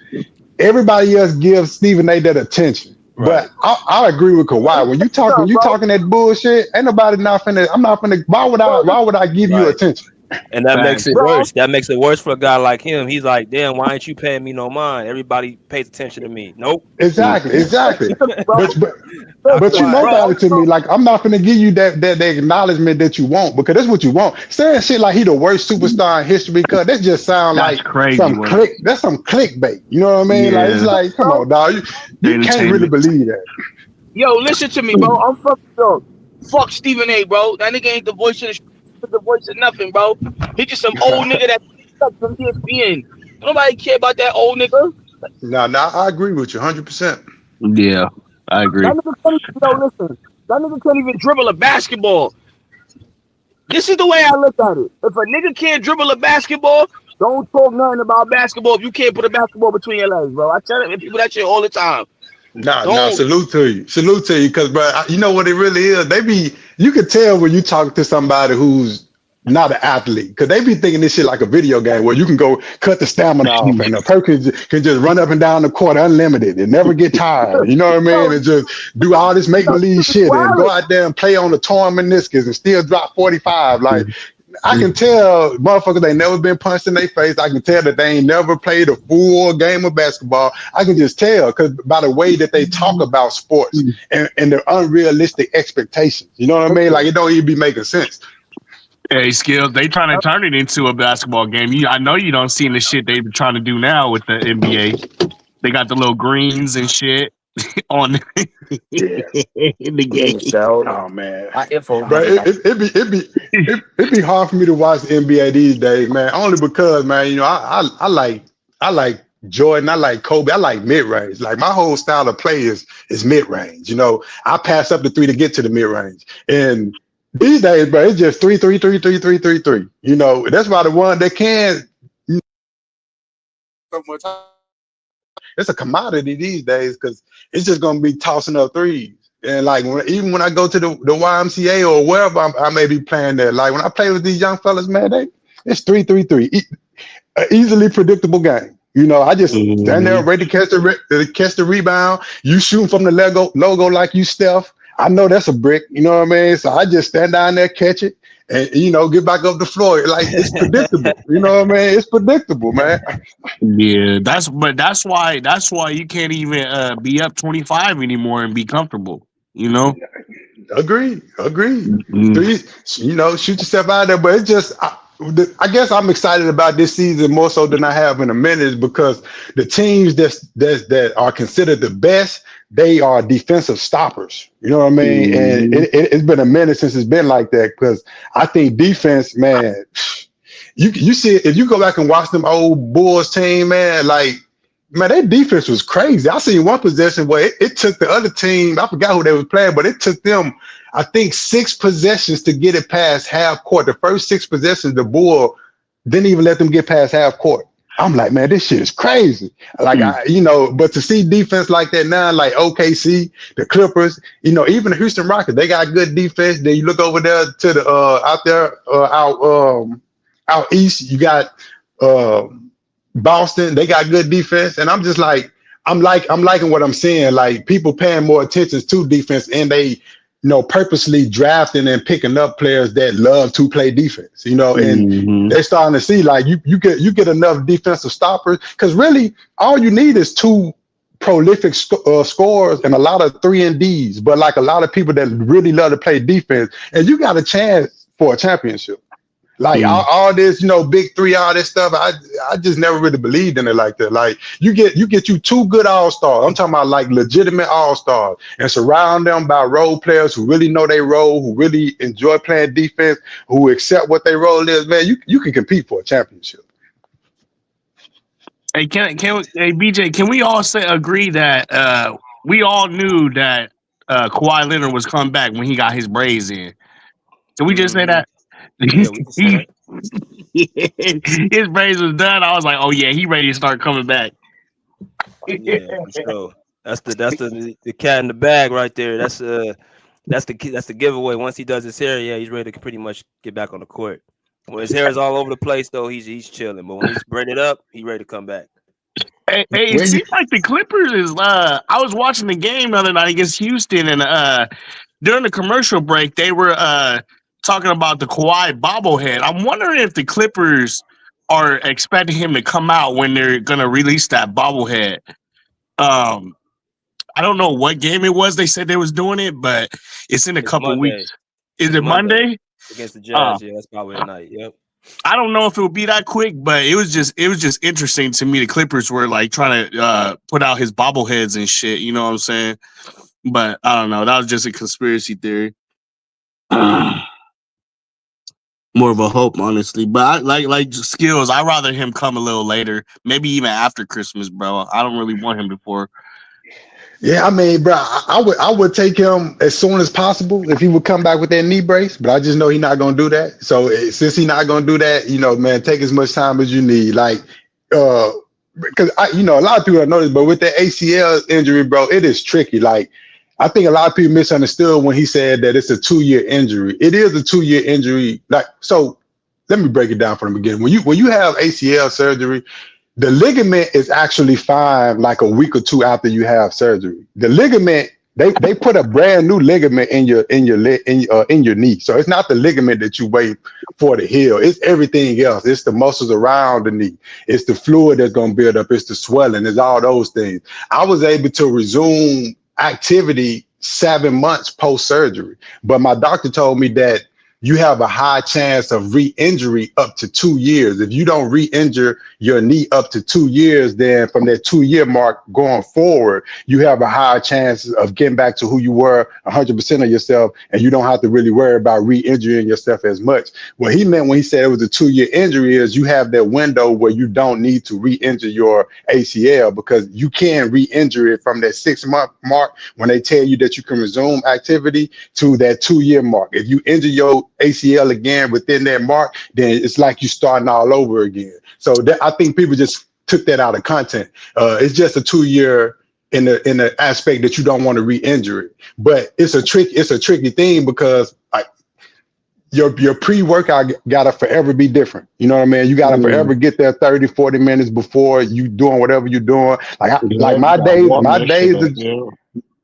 everybody else gives Stephen A. that attention. Right. But I agree with Kawhi. When you talking that bullshit, ain't nobody I'm not finna. Why would I give you attention? And that makes it worse. That makes it worse for a guy like him. He's like, damn, why ain't you paying me no mind? Everybody pays attention to me. Nope. Exactly. But you know about it to me. Like, I'm not gonna give you that acknowledgement that you want, because that's what you want. Saying shit like he the worst superstar in history, because that just sound like crazy. That's some clickbait. You know what I mean? Yeah. Like, it's like, come on, dog. You can't really believe that. Yo, listen to me, bro. I'm fuck Stephen A, bro. That nigga ain't the voice of nothing, bro. He just some old nigga that from ESPN. Nobody care about that old nigga. Nah, I agree with you 100%. Yeah, I agree. That nigga can't even dribble a basketball. This is the way I look at it. If a nigga can't dribble a basketball, Don't talk nothing about basketball if you can't put a basketball between your legs, bro. I tell people that shit all the time. Nah, salute to you, because bro, you know what it really is. You can tell when you talk to somebody who's not an athlete, because they be thinking this shit like a video game where you can go cut the stamina off and the person can just run up and down the court unlimited and never get tired. You know what I mean? And just do all this make believe shit and go out there and play on the torn meniscus and still drop 45. Like, I can tell motherfuckers they never been punched in their face. I can tell that they ain't never played a full game of basketball. I can just tell because by the way that they talk about sports and their unrealistic expectations. You know what I mean? Like, it don't even be making sense. Hey, Skills, they trying to turn it into a basketball game. I know you don't see the shit they be trying to do now with the NBA. They got the little greens and shit on in the game. Oh man, bro, it be hard for me to watch the NBA these days, man. Only because, man, you know, I like Jordan, I like Kobe, I like mid range. Like my whole style of play is mid range. You know, I pass up the three to get to the mid range, and these days, bro, it's just 3, 3, 3, 3, 3, 3, 3. You know, that's why the one that can. It's a commodity these days because it's just gonna be tossing up threes. And like even when I go to the YMCA or wherever I may be playing there, like when I play with these young fellas, man, it's 3, 3, 3. An easily predictable game. You know, I just stand there ready to catch the rebound. You shooting from the logo like you Steph. I know that's a brick, you know what I mean? So I just stand down there, catch it, and, you know, get back up the floor. Like, it's predictable. You know what I mean? It's predictable, man. Yeah, that's why you can't even be up 25 anymore and be comfortable, you know? Agreed. You know, shoot yourself out there, but it's just I guess I'm excited about this season more so than I have in a minute because the teams that are considered the best, they are defensive stoppers. You know what I mean? And it's been a minute since it's been like that because I think defense, man, you see if you go back and watch them old Bulls team, man, like, man, their defense was crazy. I seen one possession where it took the other team, I forgot who they was playing, but it took them, I think, 6 possessions to get it past half court. The first 6 possessions, the Bull didn't even let them get past half court. I'm like, man, this shit is crazy. Like, you know, but to see defense like that now, like OKC, the Clippers, you know, even the Houston Rockets, they got good defense. Then you look over there to the out east, you got Boston, they got good defense, and I'm just like, I'm liking what I'm seeing. Like people paying more attention to defense, and they, you know, purposely drafting and picking up players that love to play defense. You know, and they're starting to see like you get enough defensive stoppers because really all you need is 2 prolific scorers and a lot of 3-and-Ds, but like a lot of people that really love to play defense, and you got a chance for a championship. Like all this, you know, big 3, all this stuff. I just never really believed in it like that. Like you get you 2 good all-stars. I'm talking about like legitimate all-stars, and surround them by role players who really know their role, who really enjoy playing defense, who accept what their role is. Man, you can compete for a championship. Hey, BJ, can we all agree that we all knew that Kawhi Leonard was coming back when he got his braids in? Can we just say that? Yeah, we can say that. His braids was done. I was like, oh yeah, he ready to start coming back. Yeah, for sure. That's the cat in the bag right there. That's the giveaway. Once he does his hair, yeah, he's ready to pretty much get back on the court. When his hair is all over the place, though, he's chilling. But when he's braided up, he's ready to come back. Hey, it seems like the Clippers is. I was watching the game the other night against Houston, and during the commercial break, they were talking about the Kawhi bobblehead. I'm wondering if the Clippers are expecting him to come out when they're gonna release that bobblehead. I don't know what game it was. They said they was doing it, but it's in a couple weeks. Is it Monday? Against the Jazz, yeah, that's probably at night. Yep. I don't know if it would be that quick, but it was just interesting to me. The Clippers were like trying to put out his bobbleheads and shit. You know what I'm saying? But I don't know. That was just a conspiracy theory. More of a hope, honestly. But I like Skills. I'd rather him come a little later, maybe even after Christmas, bro. I don't really want him before. Yeah, I mean, bro, I would take him as soon as possible if he would come back with that knee brace, but I just know he's not gonna do that. So since he's not gonna do that, man, take as much time as you need. Like, because a lot of people don't know this, but with the ACL injury, bro, it is tricky. Like, I think a lot of people misunderstood when he said that it's a 2-year injury. It is a 2-year injury. Like, so let me break it down from the beginning. When you have ACL surgery, the ligament is actually fine like a week or two after you have surgery. The ligament, they put a brand new ligament in your knee. So it's not the ligament that you wait for to heal. It's everything else. It's the muscles around the knee. It's the fluid that's going to build up. It's the swelling. It's all those things. I was able to resume activity 7 months post-surgery, but my doctor told me that you have a high chance of re-injury up to 2 years. If you don't re-injure your knee up to 2 years, then from that 2-year mark going forward, you have a higher chance of getting back to who you were 100% of yourself, and you don't have to really worry about re-injuring yourself as much. What he meant when he said it was a 2-year injury is you have that window where you don't need to re-injure your ACL, because you can re-injure it from that 6-month mark when they tell you that you can resume activity to that 2-year mark. If you injure your ACL again within that mark, then it's like you starting all over again. So I think people just took that out of content. It's just a 2-year in the aspect that you don't want to re-injure it. But it's a tricky thing because your pre-workout gotta forever be different. You know what I mean? You gotta forever get there 30, 40 minutes before you doing whatever you're doing. Like my days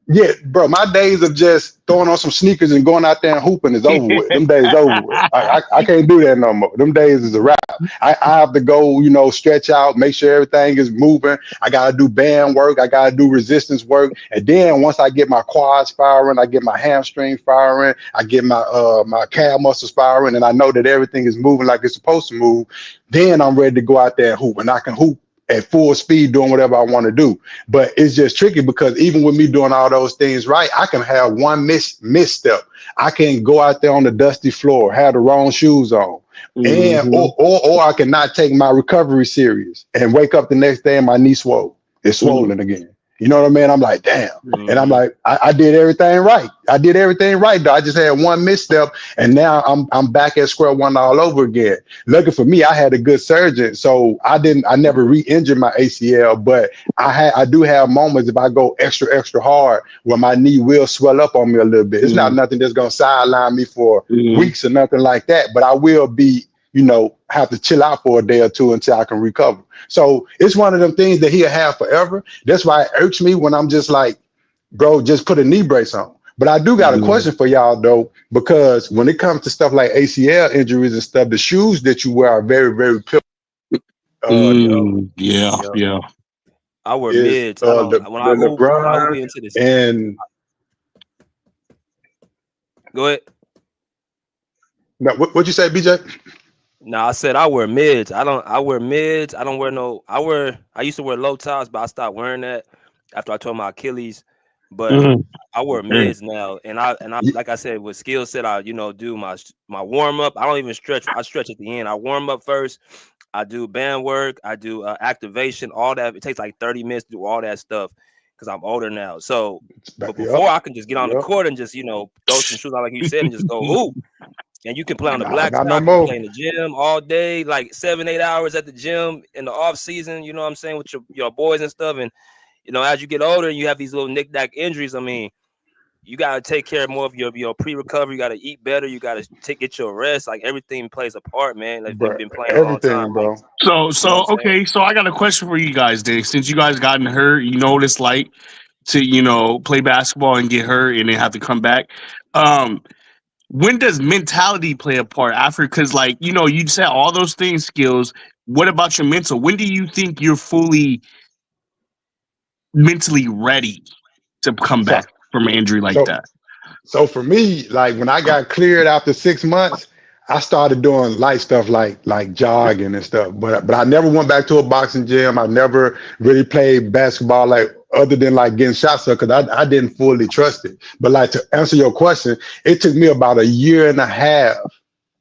yeah, bro, my days of just throwing on some sneakers and going out there and hooping is over with. Them days over with. I can't do that no more. Them days is a wrap. I have to go, stretch out, make sure everything is moving. I got to do band work. I got to do resistance work. And then once I get my quads firing, I get my hamstring firing, I get my calf muscles firing, and I know that everything is moving like it's supposed to move, then I'm ready to go out there and hoop. And I can hoop at full speed doing whatever I want to do. But it's just tricky because even with me doing all those things right, I can have one misstep. I can go out there on the dusty floor, have the wrong shoes on, and or I can not take my recovery serious and wake up the next day and my knee swole. It's swollen again. You know what I mean? I'm like, damn. And I'm like, I did everything right. I did everything right, though. I just had one misstep, and now I'm back at square one all over again. Lucky for me, I had a good surgeon, so I never re-injured my ACL, but I do have moments if I go extra hard where my knee will swell up on me a little bit. It's not nothing that's gonna sideline me for weeks or nothing like that, but I will be, have to chill out for a day or two until I can recover. So it's one of them things that he'll have forever. That's why it irks me when I'm just like, bro, just put a knee brace on. But I do got a question for y'all though, because when it comes to stuff like ACL injuries and stuff, the shoes that you wear are very, very pivotal. Yeah. I wear mids. When I hoop into this. And go ahead. No, what'd you say, BJ? No, I said I wear mids. I wear mids. I don't wear no. I used to wear low tops, but I stopped wearing that after I tore my Achilles. But I wear mids now, and I like I said, with skill set, I do my warm up. I don't even stretch. I stretch at the end. I warm up first. I do band work. I do activation. All that. It takes like 30 minutes to do all that stuff because I'm older now. So, but before I can just get on the court and just throw some shoes out like you said and just go hoop. And you can play on the blacktop, you can play in the gym all day, like 7-8 hours at the gym in the off season, you know what I'm saying, with your boys and stuff. And, as you get older and you have these little knick-knack injuries, I mean, you got to take care more of your pre-recovery. You got to eat better. You got to get your rest. Like, everything plays a part, man. Like, they've been playing a long time. Bro. So okay, so I got a question for you guys, Dave. Since you guys gotten hurt, you know what it's like to, play basketball and get hurt and then have to come back. When does mentality play a part after? Because, you said all those things, skills. What about your mental? When do you think you're fully mentally ready to come back from an injury like that? So for me, like when I got cleared after 6 months, I started doing light stuff like jogging and stuff. But I never went back to a boxing gym. I never really played basketball other than getting shots up because I didn't fully trust it. But to answer your question, it took me about a year and a half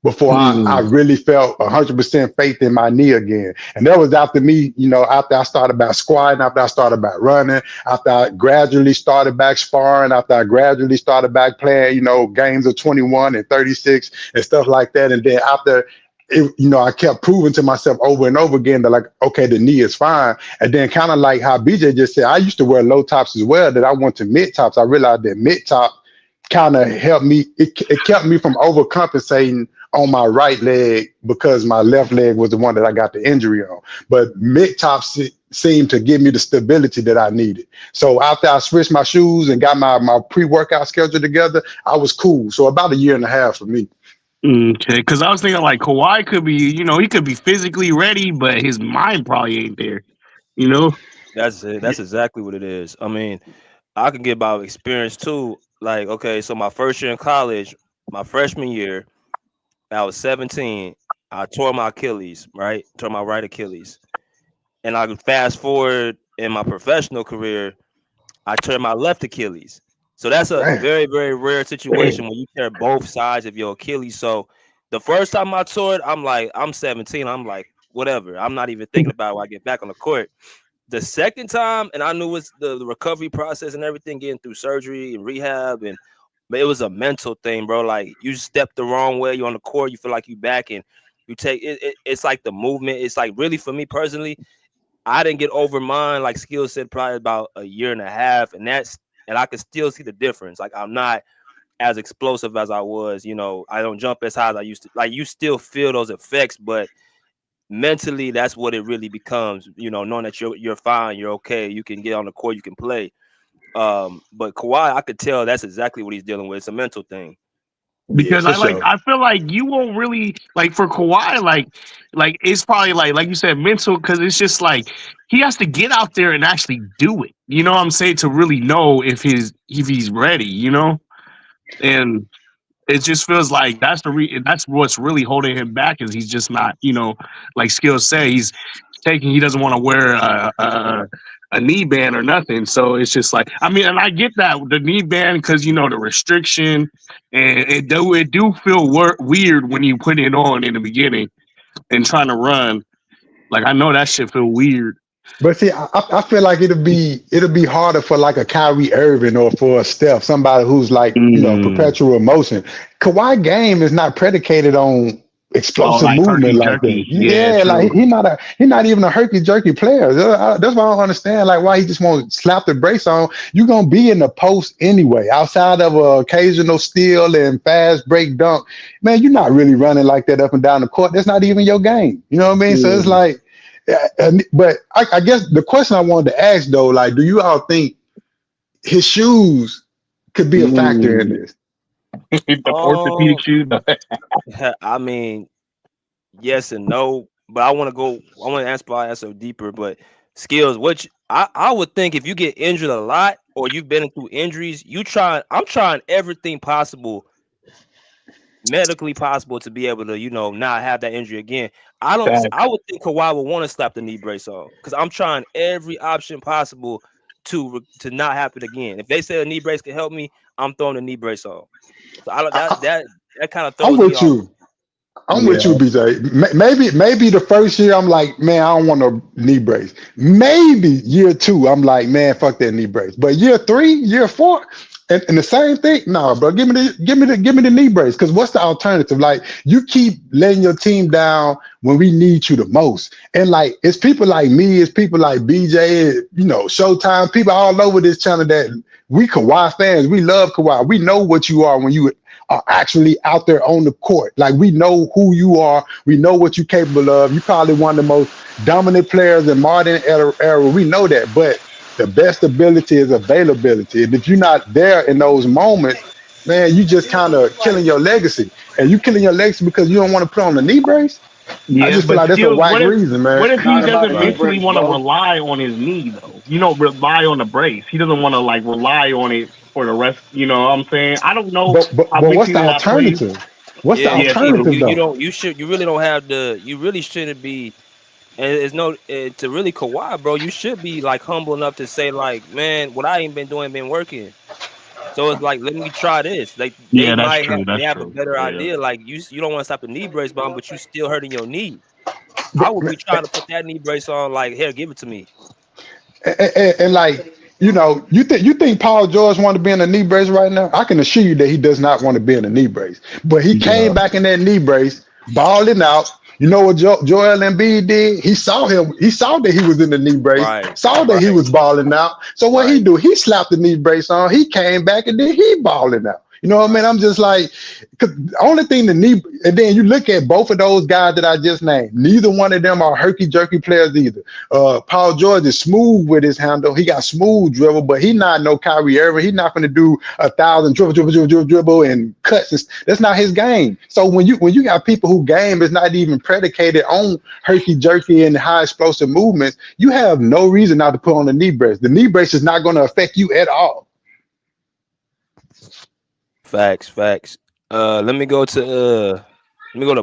before I really felt 100% faith in my knee again. And that was after me, after I started back squatting, after I started back running, after I gradually started back sparring, after I gradually started back playing, games of 21 and 36 and stuff like that. And then after I kept proving to myself over and over again that, like, okay, the knee is fine. And then kind of like how BJ just said, I used to wear low tops as well, that I went to mid tops. I realized that mid top kind of helped me. It kept me from overcompensating on my right leg because my left leg was the one that I got the injury on. But mid tops seemed to give me the stability that I needed. So after I switched my shoes and got my pre-workout schedule together, I was cool. So about a year and a half for me. Okay, because I was thinking like Kawhi could be, he could be physically ready, but his mind probably ain't there. That's it. That's exactly what it is. I mean, I can get about experience too. Like, okay, so my first year in college, my freshman year, I was 17. I tore my Achilles, right? Tore my right Achilles. And I fast forward in my professional career, I tore my left Achilles. So that's a very, very rare situation when you tear both sides of your Achilles. So the first time I tore it, I'm 17. I'm like, whatever. I'm not even thinking about it when I get back on the court. The second time, and I knew it's the recovery process and everything, getting through surgery and rehab, but it was a mental thing, bro. Like, you step the wrong way, you're on the court, you feel like you back, and you take it. It's like the movement. It's like, really, for me personally, I didn't get over mine, like Skill said, probably about a year and a half, and I can still see the difference. Like, I'm not as explosive as I was. I don't jump as high as I used to. Like, you still feel those effects, but mentally, that's what it really becomes. Knowing that you're fine, you're okay, you can get on the court, you can play. But Kawhi, I could tell that's exactly what he's dealing with. It's a mental thing. Because I feel like you won't really, like, for Kawhi, like it's probably like you said, mental, because it's just like he has to get out there and actually do it. You know what I'm saying? To really know if he's ready, and it just feels like that's what's really holding him back, is he's just not, like Skill said, he doesn't want to wear a knee band or nothing. So it's just like, I mean, and I get that, the knee band, because the restriction, and it do feel weird when you put it on in the beginning and trying to run. Like, I know that shit feel weird. But see, I feel like it'll be harder for like a Kyrie Irving or for a Steph, somebody who's like, perpetual motion. Kawhi game is not predicated on explosive movement like that. Yeah, like he's not even a herky jerky player. That's why I don't understand like why he just won't slap the brakes on. You're gonna be in the post anyway, outside of an occasional steal and fast break dunk. Man, you're not really running like that up and down the court. That's not even your game. You know what I mean? So it's like. But I guess the question I wanted to ask though, like, do you all think his shoes could be a factor in this? The orthopedic shoes. I mean, yes and no, but I want to answer deeper. But Skills, which I would think if you get injured a lot or you've been through injuries, I'm trying everything possible, medically possible, to be able to, not have that injury again. I would think Kawhi would want to slap the knee brace off, because I'm trying every option possible to not happen again. If they say a knee brace can help me, I'm throwing the knee brace off. So that kind of throws me off. I'm with you, BJ. Maybe the first year I'm like, man, I don't want no knee brace. Maybe year 2, I'm like, man, fuck that knee brace. But year 3, year 4, and the same thing. No, bro, give me the knee brace. Because what's the alternative? Like, you keep letting your team down when we need you the most. And like, it's people like me, it's people like BJ, Showtime, people all over this channel that we Kawhi fans. We love Kawhi. We know what you are when you are actually out there on the court. Like, we know who you are. We know what you're capable of. You're probably one of the most dominant players in modern era. We know that. But the best ability is availability. And if you're not there in those moments, man, you just kind of killing your legacy. And you killing your legacy because you don't want to put on the knee brace? Yeah, I just feel like that's a whack reason, man. What if he doesn't mentally want to rely on his knee, though? Rely on the brace. He doesn't want to, like, rely on it for the rest. You know what I'm saying? I don't know. But what's the alternative? What's the alternative, though? You really don't have you really shouldn't be. And it's to really Kawhi, bro. You should be like humble enough to say, like, man, what I ain't been doing been working. So it's like, let me try this. Like Yeah, they that's might true. have That's a true. better Yeah. idea. Like you don't want to stop the knee brace bomb, but you still hurting your knee. I would be trying to put that knee brace on. Like, here, give it to me. And like, you think Paul George want to be in a knee brace right now? I can assure you that he does not want to be in a knee brace. But he came back in that knee brace, balling out. You know what Joel Embiid did? He saw him. He saw that he was in the knee brace. Right. Saw that he was balling out. So what he do? He slapped the knee brace on. He came back and then he balling out. You know what I mean? I'm just like, cause the only thing the knee, and then you look at both of those guys that I just named. Neither one of them are herky jerky players either. Paul George is smooth with his handle. He got smooth dribble, but he not no Kyrie Irving. He's not going to do 1,000 dribble and cuts. That's not his game. So when you got people who game is not even predicated on herky jerky and high explosive movements, you have no reason not to put on the knee brace. The knee brace is not going to affect you at all. Facts. Let me go to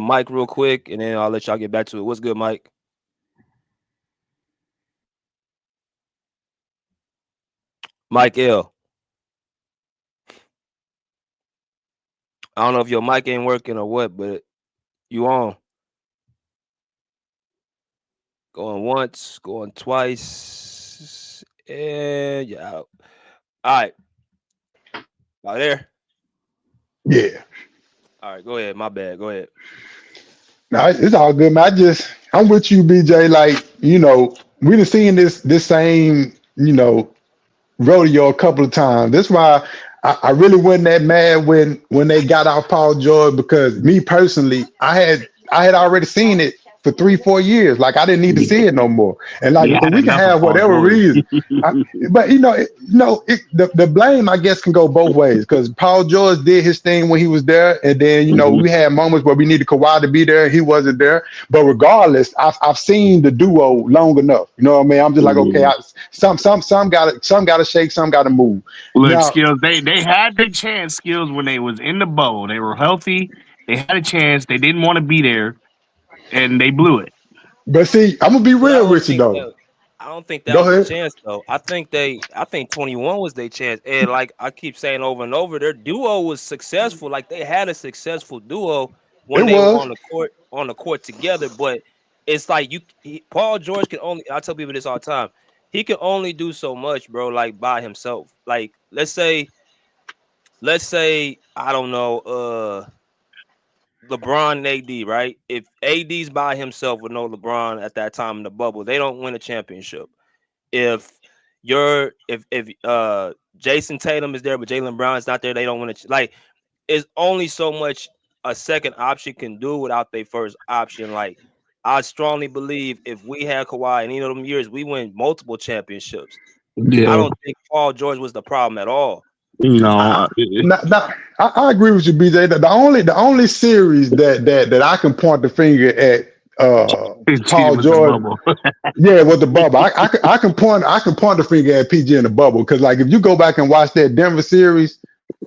Mike real quick, and then I'll let y'all get back to it. What's good, Mike? Mike L. I don't know if your mic ain't working or what, but you on. Going once, going twice, and you're out. All right. Out there? Yeah. All right, go ahead. My bad. Go ahead. No, it's all good, man. I'm with you, BJ. Like, we done seen this same, rodeo a couple of times. That's why I really wasn't that mad when they got off Paul George, because me personally, I had already seen it for 3-4 years. Like, I didn't need to see it no more. And like, Yeah, but we can enough of have Paul whatever George. reason. But the blame, I guess, can go both ways, because Paul George did his thing when he was there, and then we had moments where we needed Kawhi to be there and he wasn't there. But regardless, I've seen the duo long enough. You know what I mean? I'm just like, okay, some gotta shake, some gotta move. Look, Now, Skills, they had their chance, Skills, when they was in the bubble. They were healthy. They had a chance. They didn't want to be there, and they blew it. but see, I'm gonna be real with you though. I don't think that Go was the ahead. chance though. I think 21 was their chance. And like I keep saying over and over, their duo was successful. Like they had a successful duo when It they were was. on the court together. But it's like Paul George can only, I tell people this all the time, he can only do so much, bro, like by himself. Like let's say, I don't know, LeBron and AD, right? If AD's by himself with no LeBron at that time in the bubble, they don't win a championship. If Jason Tatum is there but Jaylen Brown's not there, they don't win it. Like, it's only so much a second option can do without their first option. Like, I strongly believe if we had Kawhi in any of them years, we win multiple championships. Yeah. I don't think Paul George was the problem at all. No, I agree with you, BJ. The only series that I can point the finger at Paul George, yeah, with the bubble. I can point the finger at PG in the bubble, because like if you go back and watch that Denver series,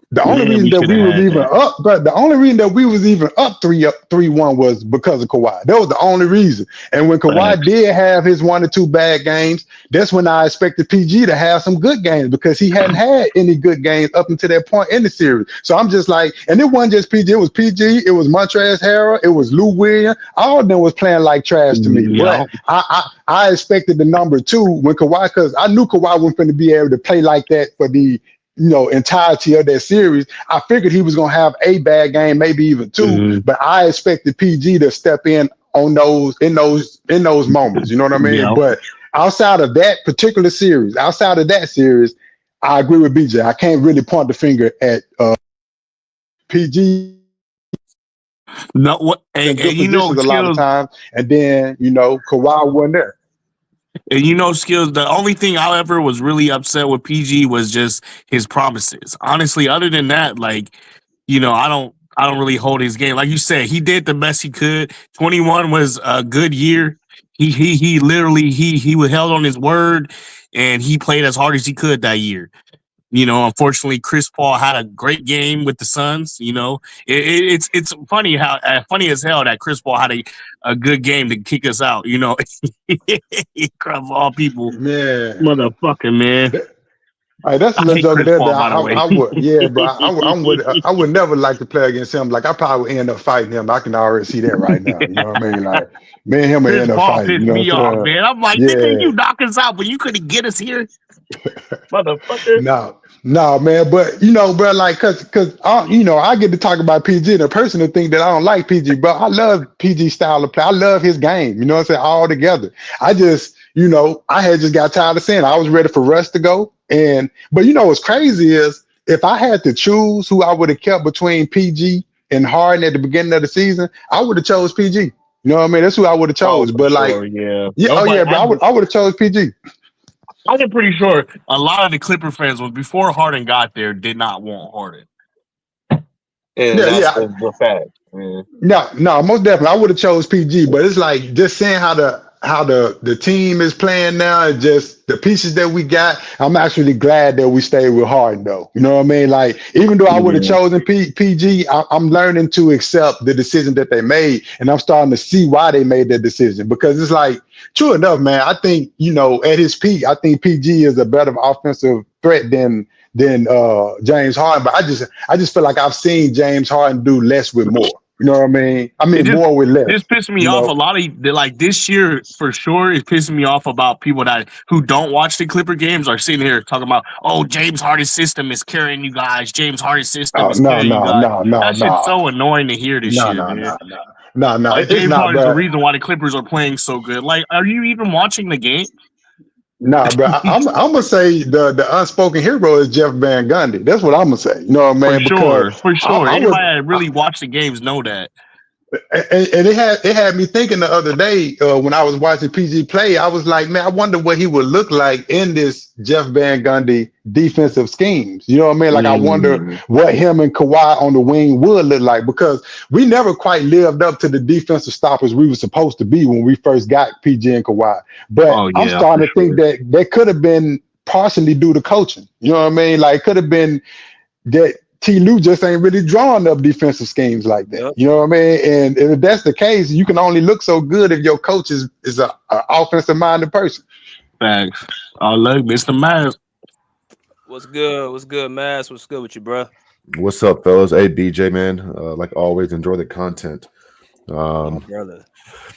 the only reason that we was even up, but the only reason that we was even up 3-1 was because of Kawhi. That was the only reason. And when Kawhi did have his 1 or 2 bad games, that's when I expected PG to have some good games, because he hadn't had any good games up until that point in the series. So I'm just like, and it wasn't just PG, it was PG, it was Montrezl Harrell, it was Lou Williams. All of them was playing like trash to me. Yeah. But I expected the number 2 when Kawhi, because I knew Kawhi wasn't going to be able to play like that for the entirety of that series. I figured he was gonna have a bad game, maybe even 2, but I expected PG to step in on those moments. You know what I mean? Yeah. But outside of that particular series, I agree with BJ. I can't really point the finger at PG. No, what? And good you know, positions a lot of Skills, times, and then Kawhi wasn't there. and Skills, the only thing I ever was really upset with PG was just his promises. Honestly, other than that, like, I don't really hold his game. Like you said, he did the best he could. 21 was a good year. He literally he was held on his word, and he played as hard as he could that year. Unfortunately, Chris Paul had a great game with the Suns. It's funny funny as hell that Chris Paul had a good game to kick us out. Of all people, man, motherfucking man. Hey, that's a I little hate joke Chris there. That Paul, by the way. I would, yeah, bro. I would never like to play against him. Like I probably would end up fighting him. I can already see that right now. You know what I mean? Like me and him would Chris end up Paul fighting. pissed You know me what off, I'm man. I'm like, saying? nigga, Yeah. you knock us out, but you couldn't get us here, motherfucker. No, man. But you know, bro, like, cause you know, I get to talk about PG, and a person to think that I don't like PG, bro. I love PG style of play. I love his game. You know what I'm saying? All together. I just, you know, I had just got tired of saying I was ready for Russ to go. But you know what's crazy is if I had to choose who I would have kept between PG and Harden at the beginning of the season, I would have chose PG. You know what I mean? That's who I would have Oh, chose. for But like, sure, yeah. yeah, oh Nobody. yeah, bro. I would have chose PG. I'm pretty sure a lot of the Clipper fans, was before Harden got there, did not want Harden. And that's the fact. Yeah. No, most definitely. I would have chose PG, but it's like just saying how the team is playing now, and just the pieces that we got. I'm actually glad that we stayed with Harden, though. You know what I mean? Like, even though I would have chosen PG, I'm learning to accept the decision that they made, and I'm starting to see why they made that decision. Because it's like, true enough, man. I think, you know, at his peak, I think PG is a better offensive threat than James Harden. But I just feel like I've seen James Harden do less with more. You know what I mean? More with less. This pissed me you off know? a lot of like this year for sure. It's pissing me off about people who don't watch the Clipper games are sitting here talking about, oh, James Harden's system is carrying you guys. James Harden's system is carrying you guys. That shit's so annoying to hear this year, man. No, Like it's James not, Harden's the bro. reason why the Clippers are playing so good. Like, are you even watching the game? Nah, bro. I'm gonna say the unspoken hero is Jeff Van Gundy. That's what I'm gonna say. You know what I mean? For sure. Anybody that really watched the games know that. And it had me thinking the other day when I was watching PG play. I was like, man, I wonder what he would look like in this Jeff Van Gundy defensive schemes. You know what I mean? Like, I wonder what him and Kawhi on the wing would look like, because we never quite lived up to the defensive stoppers we were supposed to be when we first got PG and Kawhi. But I'm starting to think that could have been partially due to coaching. You know what I mean? Like, it could have been that Ty Lue just ain't really drawing up defensive schemes like that. You know what I mean? And if that's the case, you can only look so good if your coach is an offensive minded person. Thanks. Oh, look, Mr. Miles. What's good? What's good, Mass? What's good with you, bro? What's up, fellas? Hey, BJ, man. Like always, enjoy the content. Brother.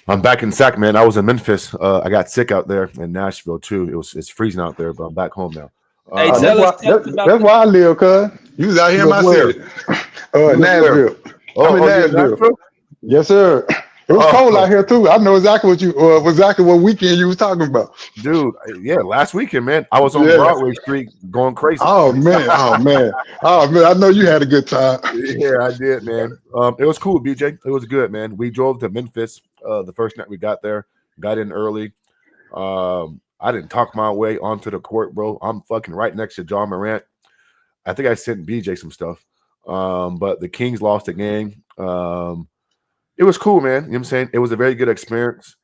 I'm back in Sac, man. I was in Memphis. I got sick out there in Nashville too. It's freezing out there, but I'm back home now. Hey, that's why I live, cuz. You was out here in my city. Nashville. I'm in Nashville. Yes, sir. It was cold out here too. I know exactly what weekend you was talking about. Dude, yeah, last weekend, man. I was on Broadway Street going crazy. Oh man. I know you had a good time. Yeah, I did, man. It was cool, BJ. It was good, man. We drove to Memphis the first night we got there. Got in early. I didn't talk my way onto the court, bro. I'm fucking right next to John Morant. I think I sent BJ some stuff. But the Kings lost the game. It was cool, man. You know what I'm saying? It was a very good experience.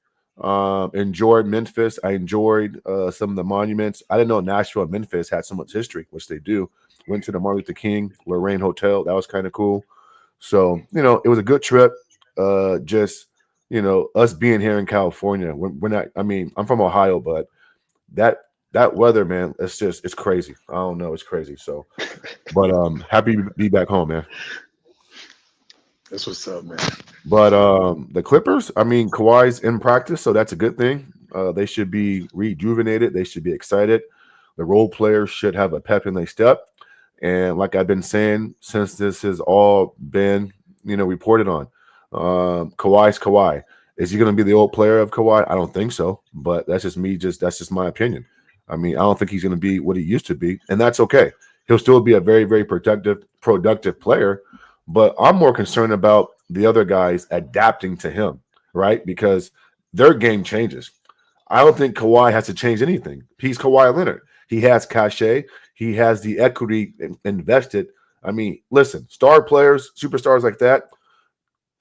Enjoyed Memphis. I enjoyed some of the monuments. I didn't know Nashville and Memphis had so much history, which they do. Went to the Martin Luther King Lorraine Hotel. That was kind of cool. So, you know, it was a good trip. Just, you know, us being here in California. We're not, I mean, I'm from Ohio, but that weather, man, it's crazy. I don't know. It's crazy. So, but happy to be back home, man. That's what's up, man. But the Clippers, I mean, Kawhi's in practice, so that's a good thing. They should be rejuvenated. They should be excited. The role players should have a pep in their step. And like I've been saying since this has all been, you know, reported on, Kawhi's Kawhi. Is he going to be the old player of Kawhi? I don't think so. But that's just me. That's just my opinion. I mean, I don't think he's going to be what he used to be, and that's okay. He'll still be a very, very productive player. But I'm more concerned about the other guys adapting to him, right? Because their game changes. I don't think Kawhi has to change anything. He's Kawhi Leonard. He has cachet. He has the equity invested. I mean, listen, star players, superstars like that,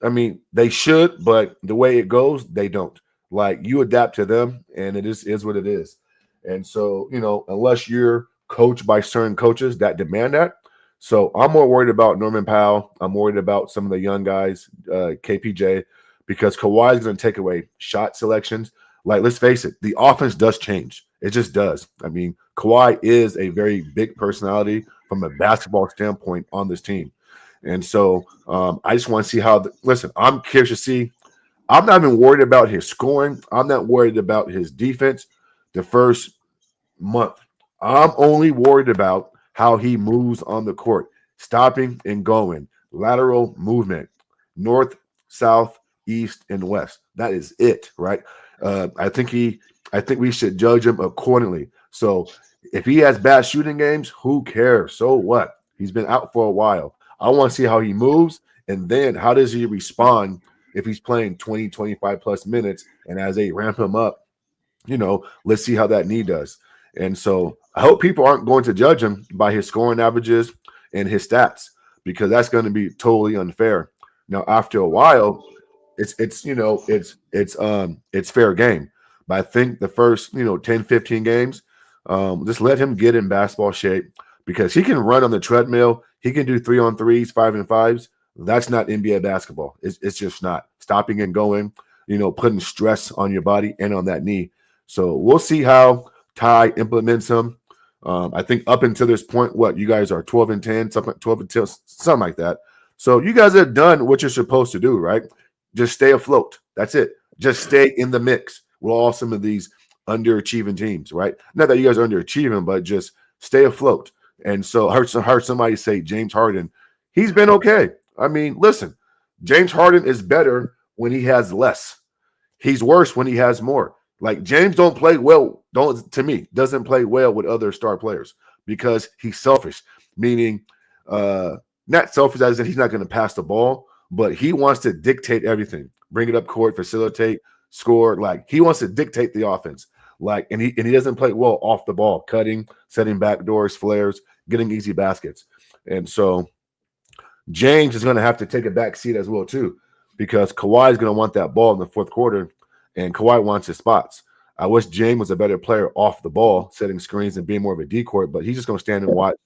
I mean, they should, but the way it goes, they don't. Like, you adapt to them, and it is what it is. And so, you know, unless you're coached by certain coaches that demand that. So I'm more worried about Norman Powell. I'm worried about some of the young guys, KPJ, because Kawhi is going to take away shot selections. Like, let's face it, the offense does change. It just does. I mean, Kawhi is a very big personality from a basketball standpoint on this team. And so I just want to see how listen, I'm curious to see. I'm not even worried about his scoring. I'm not worried about his defense the first month. I'm only worried about how he moves on the court, stopping and going, lateral movement, north, south, east, and west. That is it, right? I think we should judge him accordingly. So if he has bad shooting games, who cares? So what? He's been out for a while. I want to see how he moves, and then how does he respond if he's playing 20, 25 plus minutes, and as they ramp him up, let's see how that knee does. And so I hope people aren't going to judge him by his scoring averages and his stats, because that's going to be totally unfair. Now, after a while, it's fair game. But I think the first 10, 15 games, just let him get in basketball shape, because he can run on the treadmill. He can do 3-on-3s, 5-and-5s. That's not NBA basketball. It's just not. Stopping and going, putting stress on your body and on that knee. So we'll see how Ty implements him. I think up until this point, you guys are 12-10, something 12-10, something like that. So you guys have done what you're supposed to do, right? Just stay afloat. That's it. Just stay in the mix with all some of these underachieving teams, right? Not that you guys are underachieving, but just stay afloat. And so I heard somebody say James Harden, he's been okay. I mean, listen, James Harden is better when he has less. He's worse when he has more. Like, James doesn't play well with other star players, because he's selfish, meaning not selfish as in he's not going to pass the ball, but he wants to dictate everything, bring it up court, facilitate, score. Like, he wants to dictate the offense. Like, and he doesn't play well off the ball, cutting, setting back doors, flares, getting easy baskets. And so James is going to have to take a back seat as well too, because Kawhi is going to want that ball in the fourth quarter, and Kawhi wants his spots. I wish James was a better player off the ball, setting screens and being more of a decoy, but he's just going to stand and watch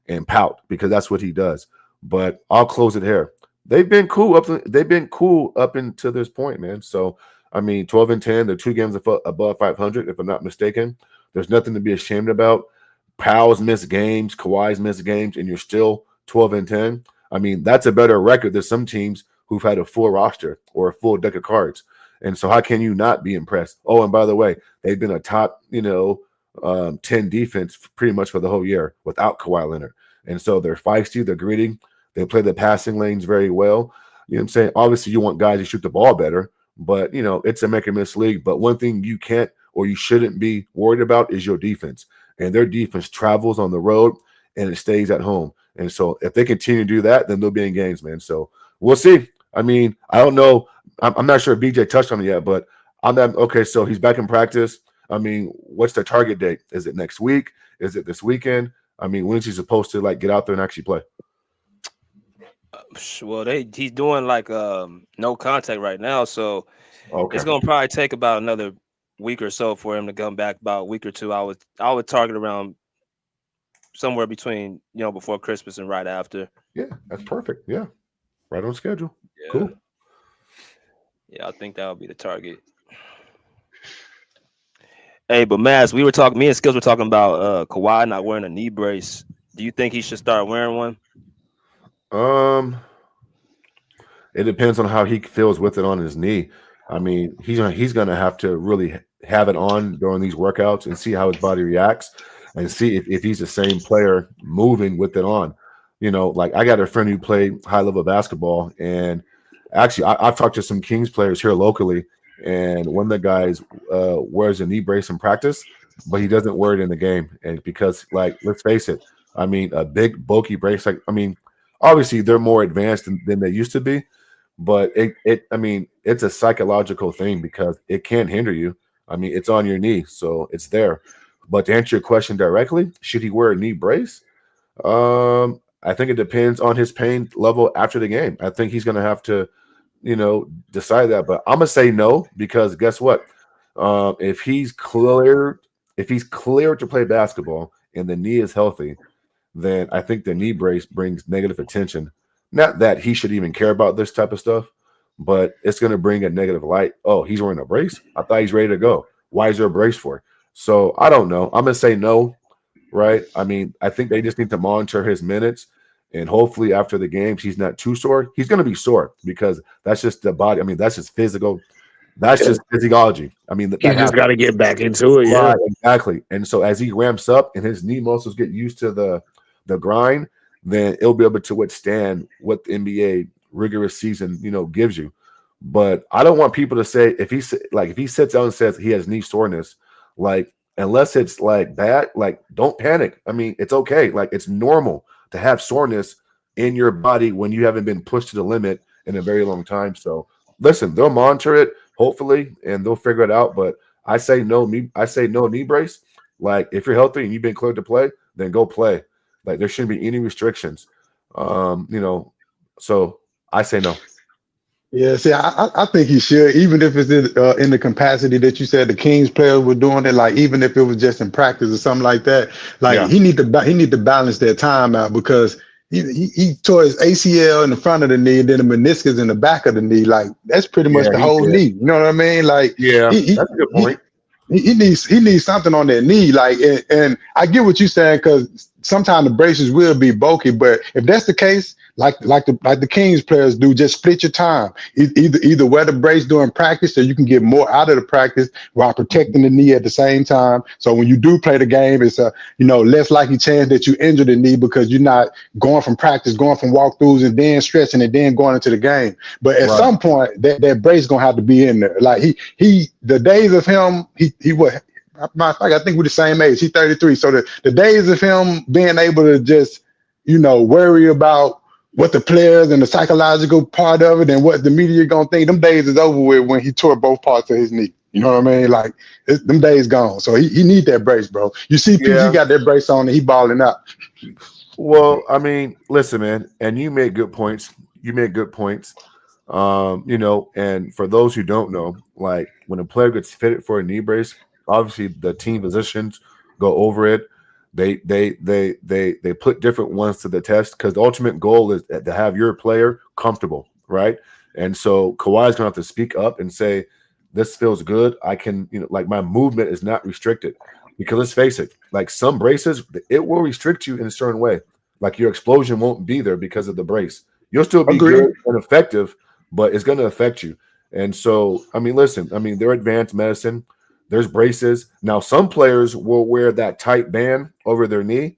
and pout, because that's what he does. But I'll close it here. They've been cool up until this point, man. So I mean, 12-10, they're 2 games above 500, if I'm not mistaken. There's nothing to be ashamed about. Powell's missed games, Kawhi's missed games, and you're still 12-10. I mean, that's a better record than some teams who've had a full roster or a full deck of cards. And so how can you not be impressed? Oh, and by the way, they've been a top, 10 defense pretty much for the whole year without Kawhi Leonard. And so they're feisty, they're gritty, they play the passing lanes very well. You know what I'm saying? Obviously, you want guys to shoot the ball better, but, it's a make-or-miss league. But one thing you can't or you shouldn't be worried about is your defense. And their defense travels on the road and it stays at home. And so if they continue to do that, then they'll be in games, man. So we'll see. I mean, I don't know. I'm not sure if BJ touched on it yet, but okay, so he's back in practice. I mean, what's the target date? Is it next week? Is it this weekend? I mean, when is he supposed to get out there and actually play? Well, he's doing no contact right now, so okay. It's gonna probably take about another week or so for him to come back. About a week or two. I would target around somewhere between before Christmas and right after. Yeah, that's perfect. Yeah, right on schedule. Yeah. Cool. Yeah, I think that would be the target. Hey, but Maz, me and Skills were talking about Kawhi not wearing a knee brace. Do you think he should start wearing one? It depends on how he feels with it on his knee. I mean, he's gonna have to really have it on during these workouts and see how his body reacts, and see if he's the same player moving with it on. I got a friend who played high level basketball, and actually I've talked to some Kings players here locally, and one of the guys wears a knee brace in practice, but he doesn't wear it in the game. And because, let's face it, I mean, a big bulky brace, obviously they're more advanced than they used to be, but it's a psychological thing because it can hinder you. I mean, it's on your knee, so it's there. But to answer your question directly, should he wear a knee brace? I think it depends on his pain level after the game. I think he's going to have to, decide that. But I'm going to say no, because guess what? If he's clear to play basketball and the knee is healthy, then I think the knee brace brings negative attention. Not that he should even care about this type of stuff, but it's going to bring a negative light. Oh, he's wearing a brace? I thought he's ready to go. Why is there a brace for? So I don't know. I'm gonna say no, right? I mean, I think they just need to monitor his minutes, and hopefully after the games he's not too sore. He's gonna be sore because that's just the body. I mean, that's just physical. That's just physiology. I mean, He that just got to get back into it. Yeah. right, exactly. And so as he ramps up and his knee muscles get used to the grind, then it'll be able to withstand what the NBA rigorous season, gives you. But I don't want people to say if he sits down and says he has knee soreness, like unless it's like bad, like don't panic. I mean, it's okay. Like it's normal to have soreness in your body when you haven't been pushed to the limit in a very long time. So listen, they'll monitor it hopefully and they'll figure it out. But I say no knee brace. Like if you're healthy and you've been cleared to play, then go play. Like there shouldn't be any restrictions. So I say no. Yeah, see, I think he should, even if it's in the capacity that you said the Kings players were doing it. Like even if it was just in practice or something like that. Like Yeah. he need to balance that time out because he tore his ACL in the front of the knee and then the meniscus in the back of the knee. Like that's pretty much the he whole did. knee. You know what I mean? Like Yeah, that's a good point. He needs something on that knee, like, and I get what you're saying because sometimes the braces will be bulky, but if that's the case, like the Kings players do, just split your time. Either wear the brace during practice so you can get more out of the practice while protecting the knee at the same time. So when you do play the game, it's a less likely chance that you injure the knee because you're not going from practice, going from walkthroughs and then stretching and then going into the game. But at some point, that brace gonna have to be in there. Like the days of him, I think we're the same age. He's 33. So the days of him being able to just, worry about what the players and the psychological part of it and what the media gonna think, them days is over with when he tore both parts of his knee. You know what I mean? Like them days gone. So he need that brace, bro. You see PG got that brace on and he balling out. Well, I mean, listen, man, and you made good points. And for those who don't know, like when a player gets fitted for a knee brace, obviously the team physicians go over it. They put different ones to the test because the ultimate goal is to have your player comfortable, right? And so Kawhi's gonna have to speak up and say, "This feels good. I can, like my movement is not restricted." Because let's face it, like some braces, it will restrict you in a certain way. Like your explosion won't be there because of the brace. You'll still be good and effective, but it's going to affect you. And so, I mean, listen, they're advanced medicine. There's braces. Now, some players will wear that tight band over their knee.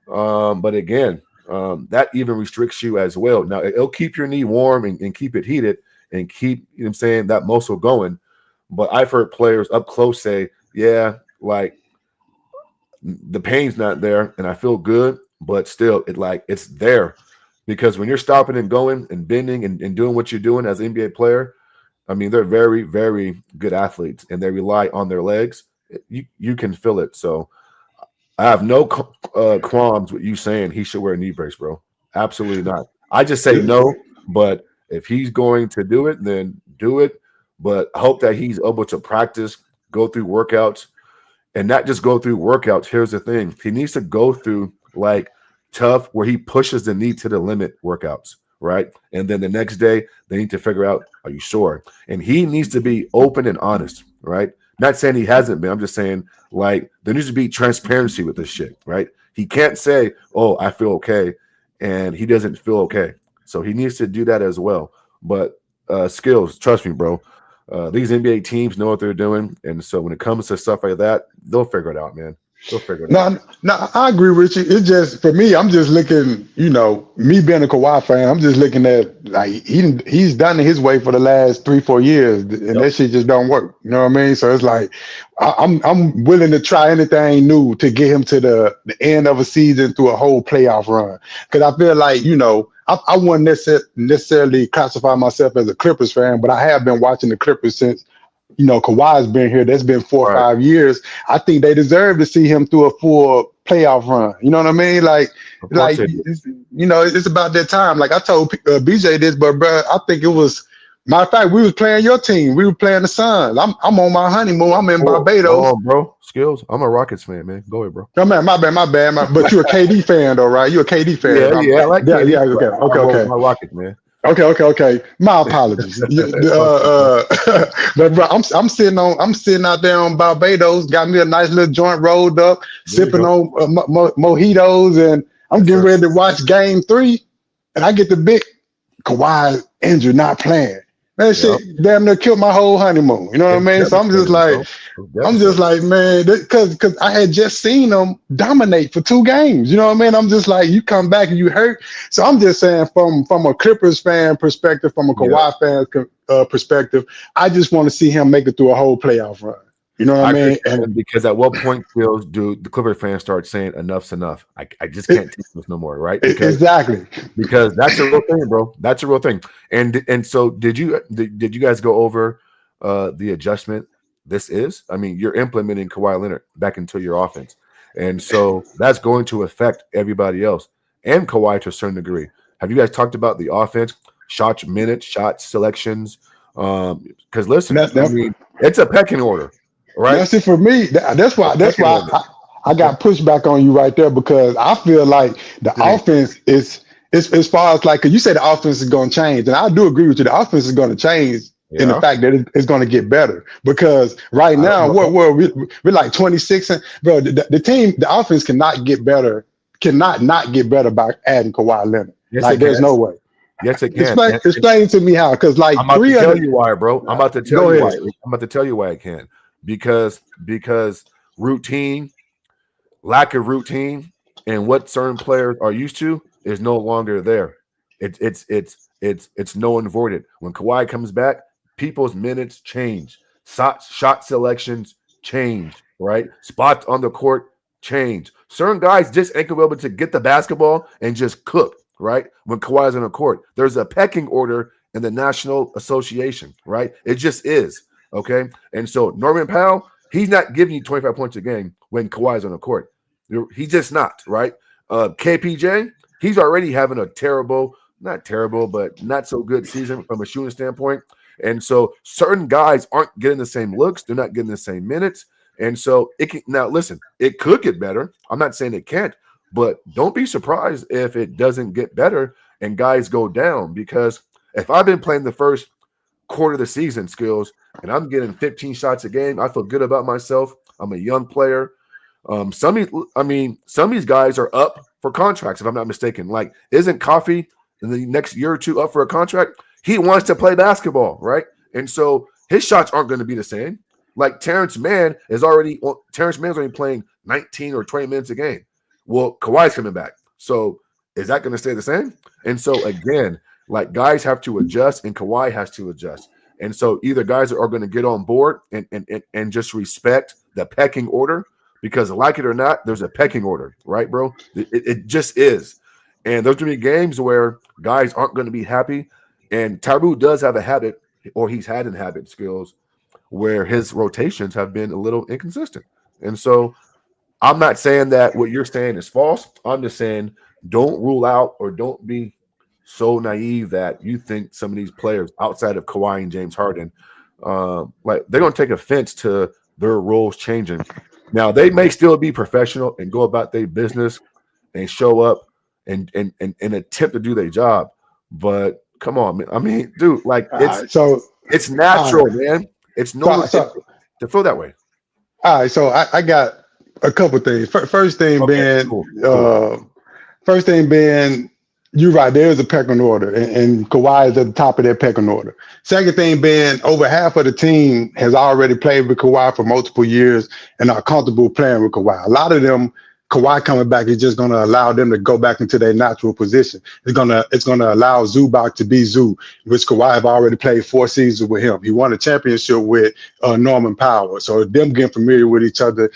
But again, that even restricts you as well. Now, it'll keep your knee warm and keep it heated and keep, that muscle going. But I've heard players up close say, yeah, like the pain's not there and I feel good, but still it's there. Because when you're stopping and going and bending and doing what you're doing as an NBA player, I mean, they're very, very good athletes and they rely on their legs. You can feel it. So I have no qualms with you saying he should wear a knee brace, bro. Absolutely not. I just say no, but if he's going to do it, then do it. But I hope that he's able to practice, go through workouts, and not just go through workouts. Here's the thing. He needs to go through like tough where he pushes the knee to the limit workouts, right? And then the next day they need to figure out, are you sore? And he needs to be open and honest, right? Not saying he hasn't been. I'm just saying like there needs to be transparency with this shit, right? He can't say, oh, I feel okay, and he doesn't feel okay. So he needs to do that as well. But skills, trust me, bro. These NBA teams know what they're doing. And so when it comes to stuff like that, they'll figure it out, man. They'll figure it out. No, I agree with you. It's just for me, I'm just looking, me being a Kawhi fan, I'm just looking at like he's done it his way for the last 3-4 years, and that shit just don't work. You know what I mean? So it's like I'm willing to try anything new to get him to the end of a season through a whole playoff run. Because I feel like, I wouldn't necessarily classify myself as a Clippers fan, but I have been watching the Clippers since Kawhi's been here. That's been 4 or 5 years. I think they deserve to see him through a full playoff run. You know what I mean? It's about that time. Like I told BJ this, but bro, I think it was. Matter of fact, we was playing your team. We were playing the Suns. I'm on my honeymoon. I'm in Barbados. Oh, bro, skills. I'm a Rockets fan, man. Go ahead, bro. No, man, my bad. But you're a KD fan, though, right? You're a KD fan. Yeah, I like KD. Yeah. Okay. My Rockets, man. Okay. My apologies. But bro, I'm sitting out there on Barbados. Got me a nice little joint rolled up, sipping on mojitos, and I'm getting ready to watch Game 3, and I get the big Kawhi injured, not playing. Man, shit damn near killed my whole honeymoon. You know what I mean? So I'm just like, man, because I had just seen them dominate for 2 games. You know what I mean? I'm just like, you come back and you hurt. So I'm just saying, from a Clippers fan perspective, from a Kawhi fan perspective, I just want to see him make it through a whole playoff run. You know what I mean? And because at what point do the Clipper fans start saying enough's enough? I just can't take this no more, right? Because that's a real thing, bro. That's a real thing. And so did you guys go over the adjustment this is? I mean, you're implementing Kawhi Leonard back into your offense. And so that's going to affect everybody else and Kawhi to a certain degree. Have you guys talked about the offense, shot minutes, shot selections? Because listen, I mean, it's a pecking order. Right. That's it for me. That's why I got pushed back on you right there, because I feel like the offense is as far as like, cause you said the offense is going to change, and I do agree with you. The offense is going to change in the fact that it's going to get better, because right now we're like 26, and bro, the offense cannot get better by adding Kawhi Leonard. Yes, like there's no way. Yes, it can. Explain to me how, because like I'm about to tell you why, bro. I'm about to tell you why it can. Because routine, lack of routine, and what certain players are used to is no longer there. It's null and voided. When Kawhi comes back, people's minutes change, shot selections change, right? Spots on the court change. Certain guys just ain't able to get the basketball and just cook, right? When Kawhi's on the court, there's a pecking order in the National Association, right? It just is. Okay, and so Norman Powell, he's not giving you 25 points a game when Kawhi's on the court. He's just not, right? KPJ, he's already having a not terrible, but not so good season from a shooting standpoint. And so certain guys aren't getting the same looks. They're not getting the same minutes. And so now listen, it could get better. I'm not saying it can't, but don't be surprised if it doesn't get better and guys go down, because if I've been playing the first quarter of the season, Skills, and I'm getting 15 shots a game, I feel good about myself. I'm a young player. Some of these guys are up for contracts, if I'm not mistaken. Like, isn't Coffee in the next year or two up for a contract? He wants to play basketball, right? And so his shots aren't going to be the same. Like Terrence Mann is only playing 19 or 20 minutes a game. Well, Kawhi's coming back. So is that going to stay the same? And so again, like, guys have to adjust, and Kawhi has to adjust. And so either guys are going to get on board and just respect the pecking order, because like it or not, there's a pecking order, right, bro? It just is. And there's going to be games where guys aren't going to be happy. And Ty Lue does have a habit, or he's had in habit, Skills, where his rotations have been a little inconsistent. And so I'm not saying that what you're saying is false. I'm just saying don't rule out, or don't be so naive that you think some of these players outside of Kawhi and James Harden, like, they're going to take offense to their roles changing. Now, they may still be professional and go about their business and show up and attempt to do their job. But come on, man. I mean, dude, like, it's natural, man. It's normal to feel that way. All right, so I got a couple things. First thing being, you're right, there is a pecking order, and Kawhi is at the top of that pecking order. Second thing being, over half of the team has already played with Kawhi for multiple years and are comfortable playing with Kawhi. A lot of them, Kawhi coming back is just going to allow them to go back into their natural position. It's going to allow Zubac to be Zoo, which Kawhi have already played 4 seasons with him. He won a championship with Norman Powell. So them getting familiar with each other,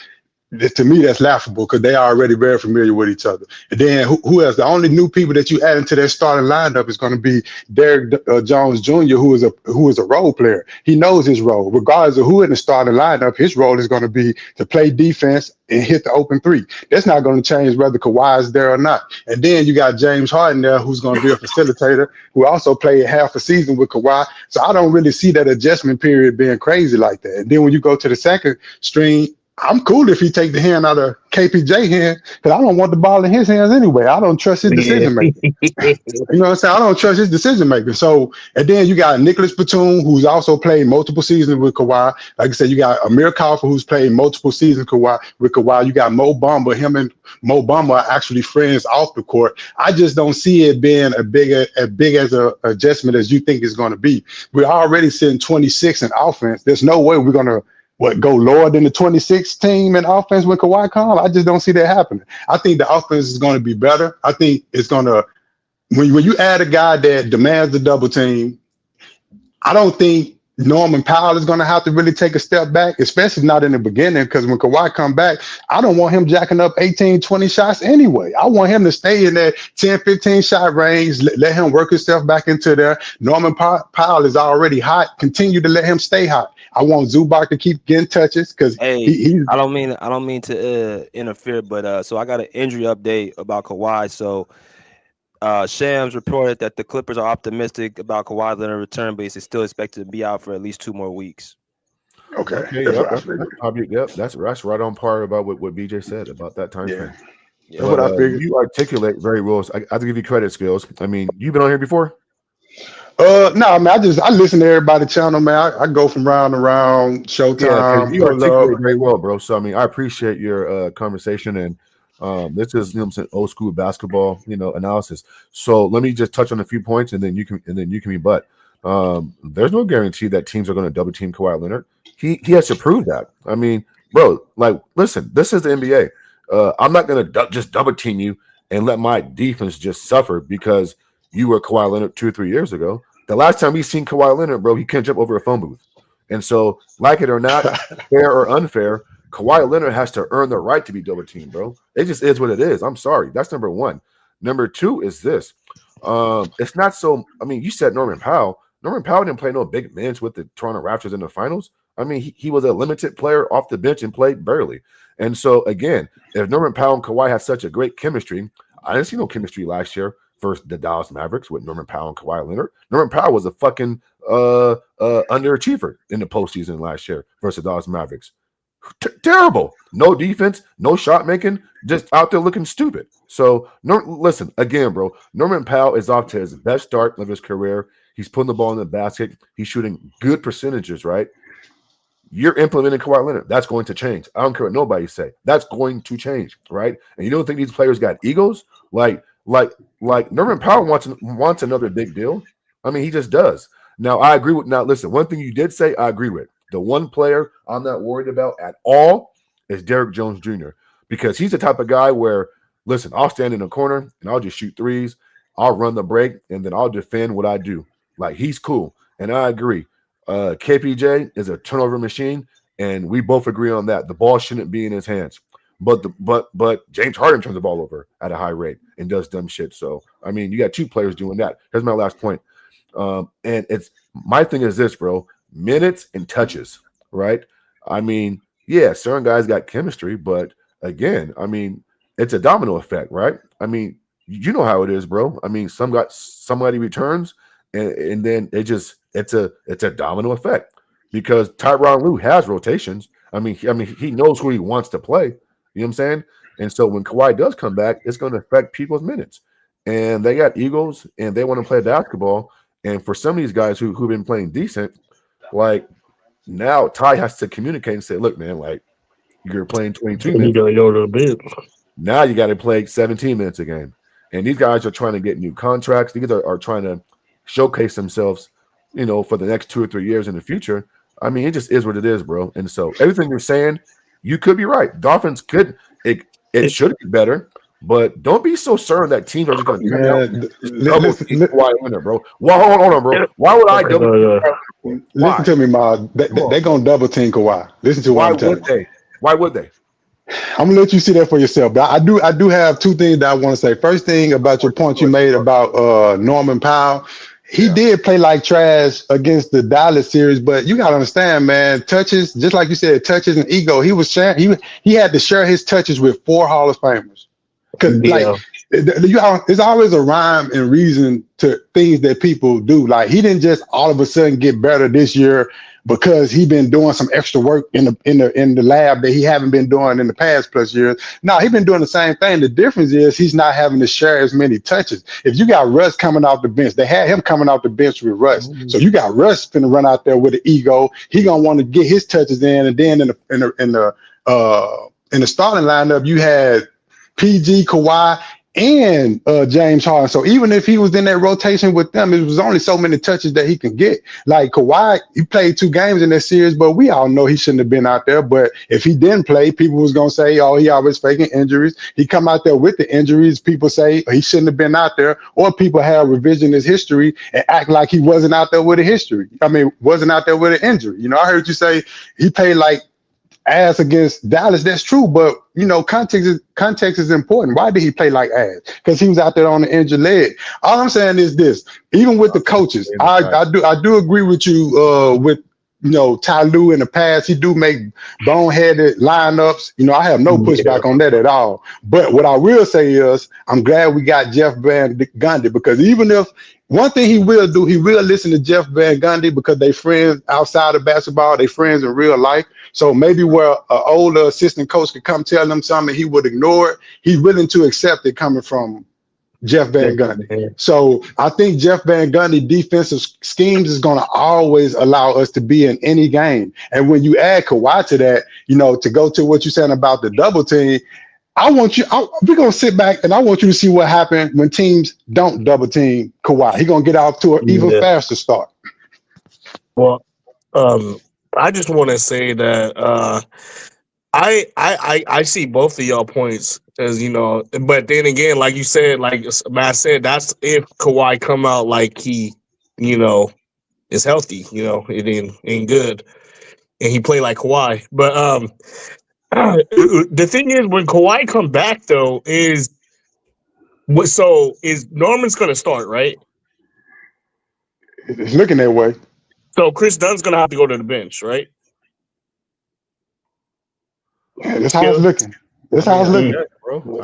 to me, that's laughable, because they are already very familiar with each other. And then who else? The only new people that you add into their starting lineup is going to be Derrick Jones Jr., who is a role player. He knows his role. Regardless of who in the starting lineup, his role is going to be to play defense and hit the open three. That's not going to change whether Kawhi is there or not. And then you got James Harden there, who's going to be a facilitator, who also played half a season with Kawhi. So I don't really see that adjustment period being crazy like that. And then when you go to the second string, I'm cool if he take the hand out of KPJ hand, because I don't want the ball in his hands anyway. I don't trust his decision making. You know what I'm saying? I don't trust his decision making. So, and then you got Nicholas Batum, who's also played multiple seasons with Kawhi. Like I said, you got Amir Kaufman, who's played multiple seasons with Kawhi. You got Mo Bamba. Him and Mo Bamba are actually friends off the court. I just don't see it being as big as a adjustment as you think it's going to be. We're already sitting 26 in offense. There's no way we're going to go lower than the 26 team in offense when Kawhi comes? I just don't see that happening. I think the offense is going to be better. I think it's going to, when you add a guy that demands the double team, I don't think Norman Powell is going to have to really take a step back, especially not in the beginning, because when Kawhi come back, I don't want him jacking up 18, 20 shots anyway. I want him to stay in that 10, 15 shot range, let him work himself back into there. Norman Powell is already hot. Continue to let him stay hot. I want Zubac to keep getting touches because I don't mean to interfere, but so I got an injury update about Kawhi. So Shams reported that the Clippers are optimistic about Kawhi Leonard return, but he's still expected to be out for at least 2 more weeks. Okay, that's right on par about what BJ said about that time frame. Yeah. That's what I figured. You articulate very well. I have to give you credit, Skills. I mean, you've been on here before. No, man. I listen to everybody's channel, man. I go from round to round, Showtime. You articulate very well, bro. So I mean, I appreciate your conversation, and this is old school basketball, analysis. So let me just touch on a few points, and then you can rebut. There's no guarantee that teams are going to double team Kawhi Leonard. He has to prove that. I mean, bro, like, listen, this is the NBA. I'm not going to just double team you and let my defense just suffer because you were Kawhi Leonard 2 or 3 years ago. The last time we seen Kawhi Leonard, bro, he couldn't jump over a phone booth. And so, like it or not, fair or unfair, Kawhi Leonard has to earn the right to be double teamed, bro. It just is what it is. I'm sorry. That's number one. Number two is this. It's not so. I mean, you said Norman Powell. Norman Powell didn't play no big minutes with the Toronto Raptors in the finals. I mean, he was a limited player off the bench and played barely. And so, again, if Norman Powell and Kawhi had such a great chemistry, I didn't see no chemistry last year versus the Dallas Mavericks with Norman Powell and Kawhi Leonard. Norman Powell was a fucking underachiever in the postseason last year versus the Dallas Mavericks. Terrible. No defense, no shot making, just out there looking stupid. So, listen, again, bro, Norman Powell is off to his best start of his career. He's putting the ball in the basket. He's shooting good percentages, right? You're implementing Kawhi Leonard. That's going to change. I don't care what nobody say. That's going to change, right? And you don't think these players got egos? Like Norman Powell wants another big deal. I mean, he just does. Now, I agree with. Now, listen, one thing you did say, I agree with. The one player I'm not worried about at all is Derrick Jones Jr. because he's the type of guy where, listen, I'll stand in the corner and I'll just shoot threes. I'll run the break and then I'll defend what I do. Like, he's cool, and I agree. KPJ is a turnover machine, and we both agree on that. The ball shouldn't be in his hands. But James Harden turns the ball over at a high rate and does dumb shit. So, I mean, you got 2 players doing that. Here's my last point. And it's my thing is this, bro. Minutes and touches, right? I mean, yeah, certain guys got chemistry, but again, I mean, it's a domino effect, right? I mean, you know how it is, bro. I mean, somebody returns, and then it's a domino effect because Tyronn Lue has rotations. I mean, he knows who he wants to play. You know what I'm saying? And so when Kawhi does come back, it's going to affect people's minutes. And they got egos, and they want to play basketball. And for some of these guys who've been playing decent, like now Ty has to communicate and say, look, man, like you're playing 22 minutes. You got to go to the bed. Now you got to play 17 minutes a game. And these guys are trying to get new contracts. These are trying to showcase themselves, for the next 2 or 3 years in the future. I mean, it just is what it is, bro. And so everything you're saying, you could be right. Dolphins it should be better, but don't be so certain that teams are just going to come out and double team Kawhi Leonard, bro. Well, hold on, bro. Why would I double team? Listen to me, Ma. They're going to double team Kawhi. Listen to what I'm telling you. Why would they? I'm gonna let you see that for yourself. But I do have 2 things that I want to say. First thing about your point you made about Norman Powell. He did play like trash against the Dallas series, but you gotta understand, man, touches, just like you said, touches and ego. He was sharing, he had to share his touches with 4 Hall of Famers. Because there's always a rhyme and reason to things that people do. Like, he didn't just all of a sudden get better this year because he been doing some extra work in the lab that he haven't been doing in the past plus years. No, he been doing the same thing. The difference is he's not having to share as many touches. If you got Russ coming off the bench, they had him coming off the bench with Russ. So you got Russ finna run out there with an ego. He gonna want to get his touches in, and then in the starting lineup, you had PG, Kawhi, and James Harden. So even if he was in that rotation with them, it was only so many touches that he can get. Like Kawhi, he played 2 games in that series, but we all know he shouldn't have been out there. But if he didn't play, people was gonna say, "Oh, he always faking injuries." He come out there with the injuries. People say he shouldn't have been out there, or people have revisionist history and act like he wasn't out there with a history. I mean, wasn't out there with an injury. You know, I heard you say he played like ass against Dallas. That's true, but you know, context is important. Why did he play like ass? Because he was out there on the injured leg. All I'm saying is this: even with the coaches, I do agree with you. With Ty Lue in the past, he do make boneheaded lineups. You know, I have no pushback on that at all. But what I will say is, I'm glad we got Jeff Van Gundy, because even if one thing he will do, he will listen to Jeff Van Gundy, because they friends outside of basketball, they friends in real life. So maybe where an older assistant coach could come tell him something, he would ignore it. He's willing to accept it coming from Jeff Van Gundy. So I think Jeff Van Gundy defensive schemes is going to always allow us to be in any game. And when you add Kawhi to that, to go to what you're saying about the double team, we're going to sit back and I want you to see what happened when teams don't double team Kawhi. He's going to get out to an even faster start. Well, I just want to say that I see both of y'all points, as but then again, like you said, like Matt said, that's if Kawhi come out like he, is healthy, it ain't good, and he play like Kawhi. But the thing is, when Kawhi come back though, is Norman's gonna start, right? It's looking that way. So Chris Dunn's gonna have to go to the bench, right? Yeah, that's how it's looking. That's how it's looking, bro.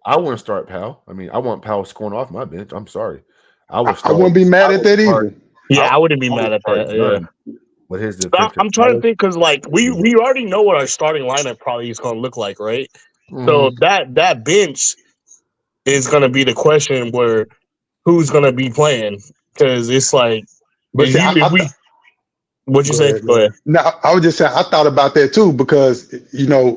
I wouldn't start Powell. I mean, I want Powell scoring off my bench. I'm sorry. I wouldn't be mad at that either. Yeah, I wouldn't be mad at that. Yeah. But his I'm trying to think, because like we already know what our starting lineup probably is going to look like, right? So that bench is going to be the question where who's going to be playing, because it's like, what'd you say? Go ahead. No, I was just saying I thought about that too, because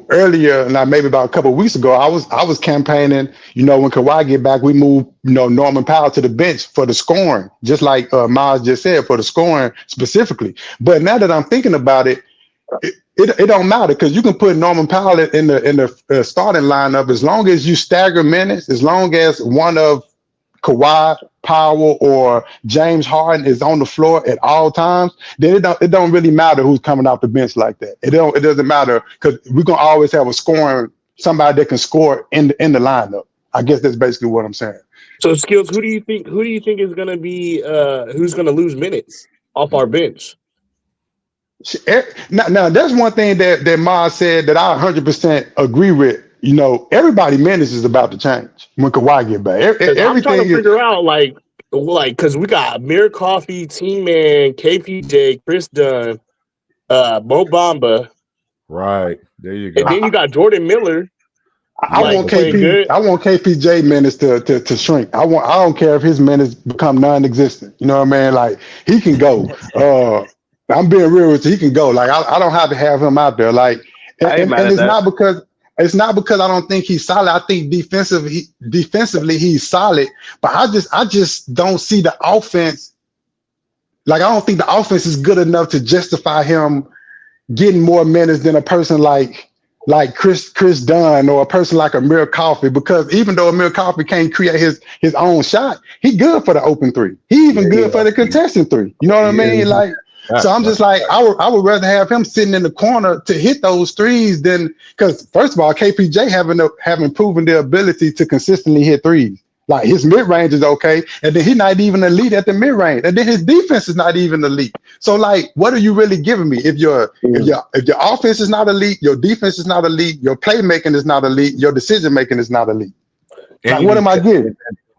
earlier, and maybe about a couple of weeks ago, I was campaigning. When Kawhi get back, we move Norman Powell to the bench for the scoring, just like Miles just said, for the scoring specifically. But now that I'm thinking about it, it don't matter, because you can put Norman Powell in the starting lineup as long as you stagger minutes, as long as one of Kawhi, Powell, or James Harden is on the floor at all times, then it don't really matter who's coming off the bench like that. It doesn't matter, because we're gonna always have somebody that can score in the lineup. I guess that's basically what I'm saying. So Skills, who do you think is gonna be who's gonna lose minutes off our bench? Now that's one thing that Ma said that I 100% agree with. Everybody minutes is about to change when Kawhi get back. I'm trying to figure out like because we got Amir Coffey, T-Man, KPJ, Chris Dunn, Mo Bamba. Right. There you go. And then you got Jordan Miller. I want KPJ minutes to shrink. I don't care if his minutes become non-existent. You know what I mean? Like, he can go. I'm being real with you. He can go. Like, I don't have to have him out there. Like, and it's not because I don't think he's solid. I think defensively he's solid, but I just don't see the offense. Like, I don't think the offense is good enough to justify him getting more minutes than a person like Chris Dunn or a person like Amir Coffey, because even though Amir Coffey can't create his own shot, he good for the open three. He even good for the contested three. You know what I mean? Like, so I'm just like, I would rather have him sitting in the corner to hit those threes than, because first of all, KPJ having proven the ability to consistently hit threes. Like, his mid-range is okay, and then he's not even elite at the mid-range, and then his defense is not even elite. So like, what are you really giving me? If your offense is not elite, your defense is not elite, your playmaking is not elite, your decision-making is not elite. Like, what am I getting?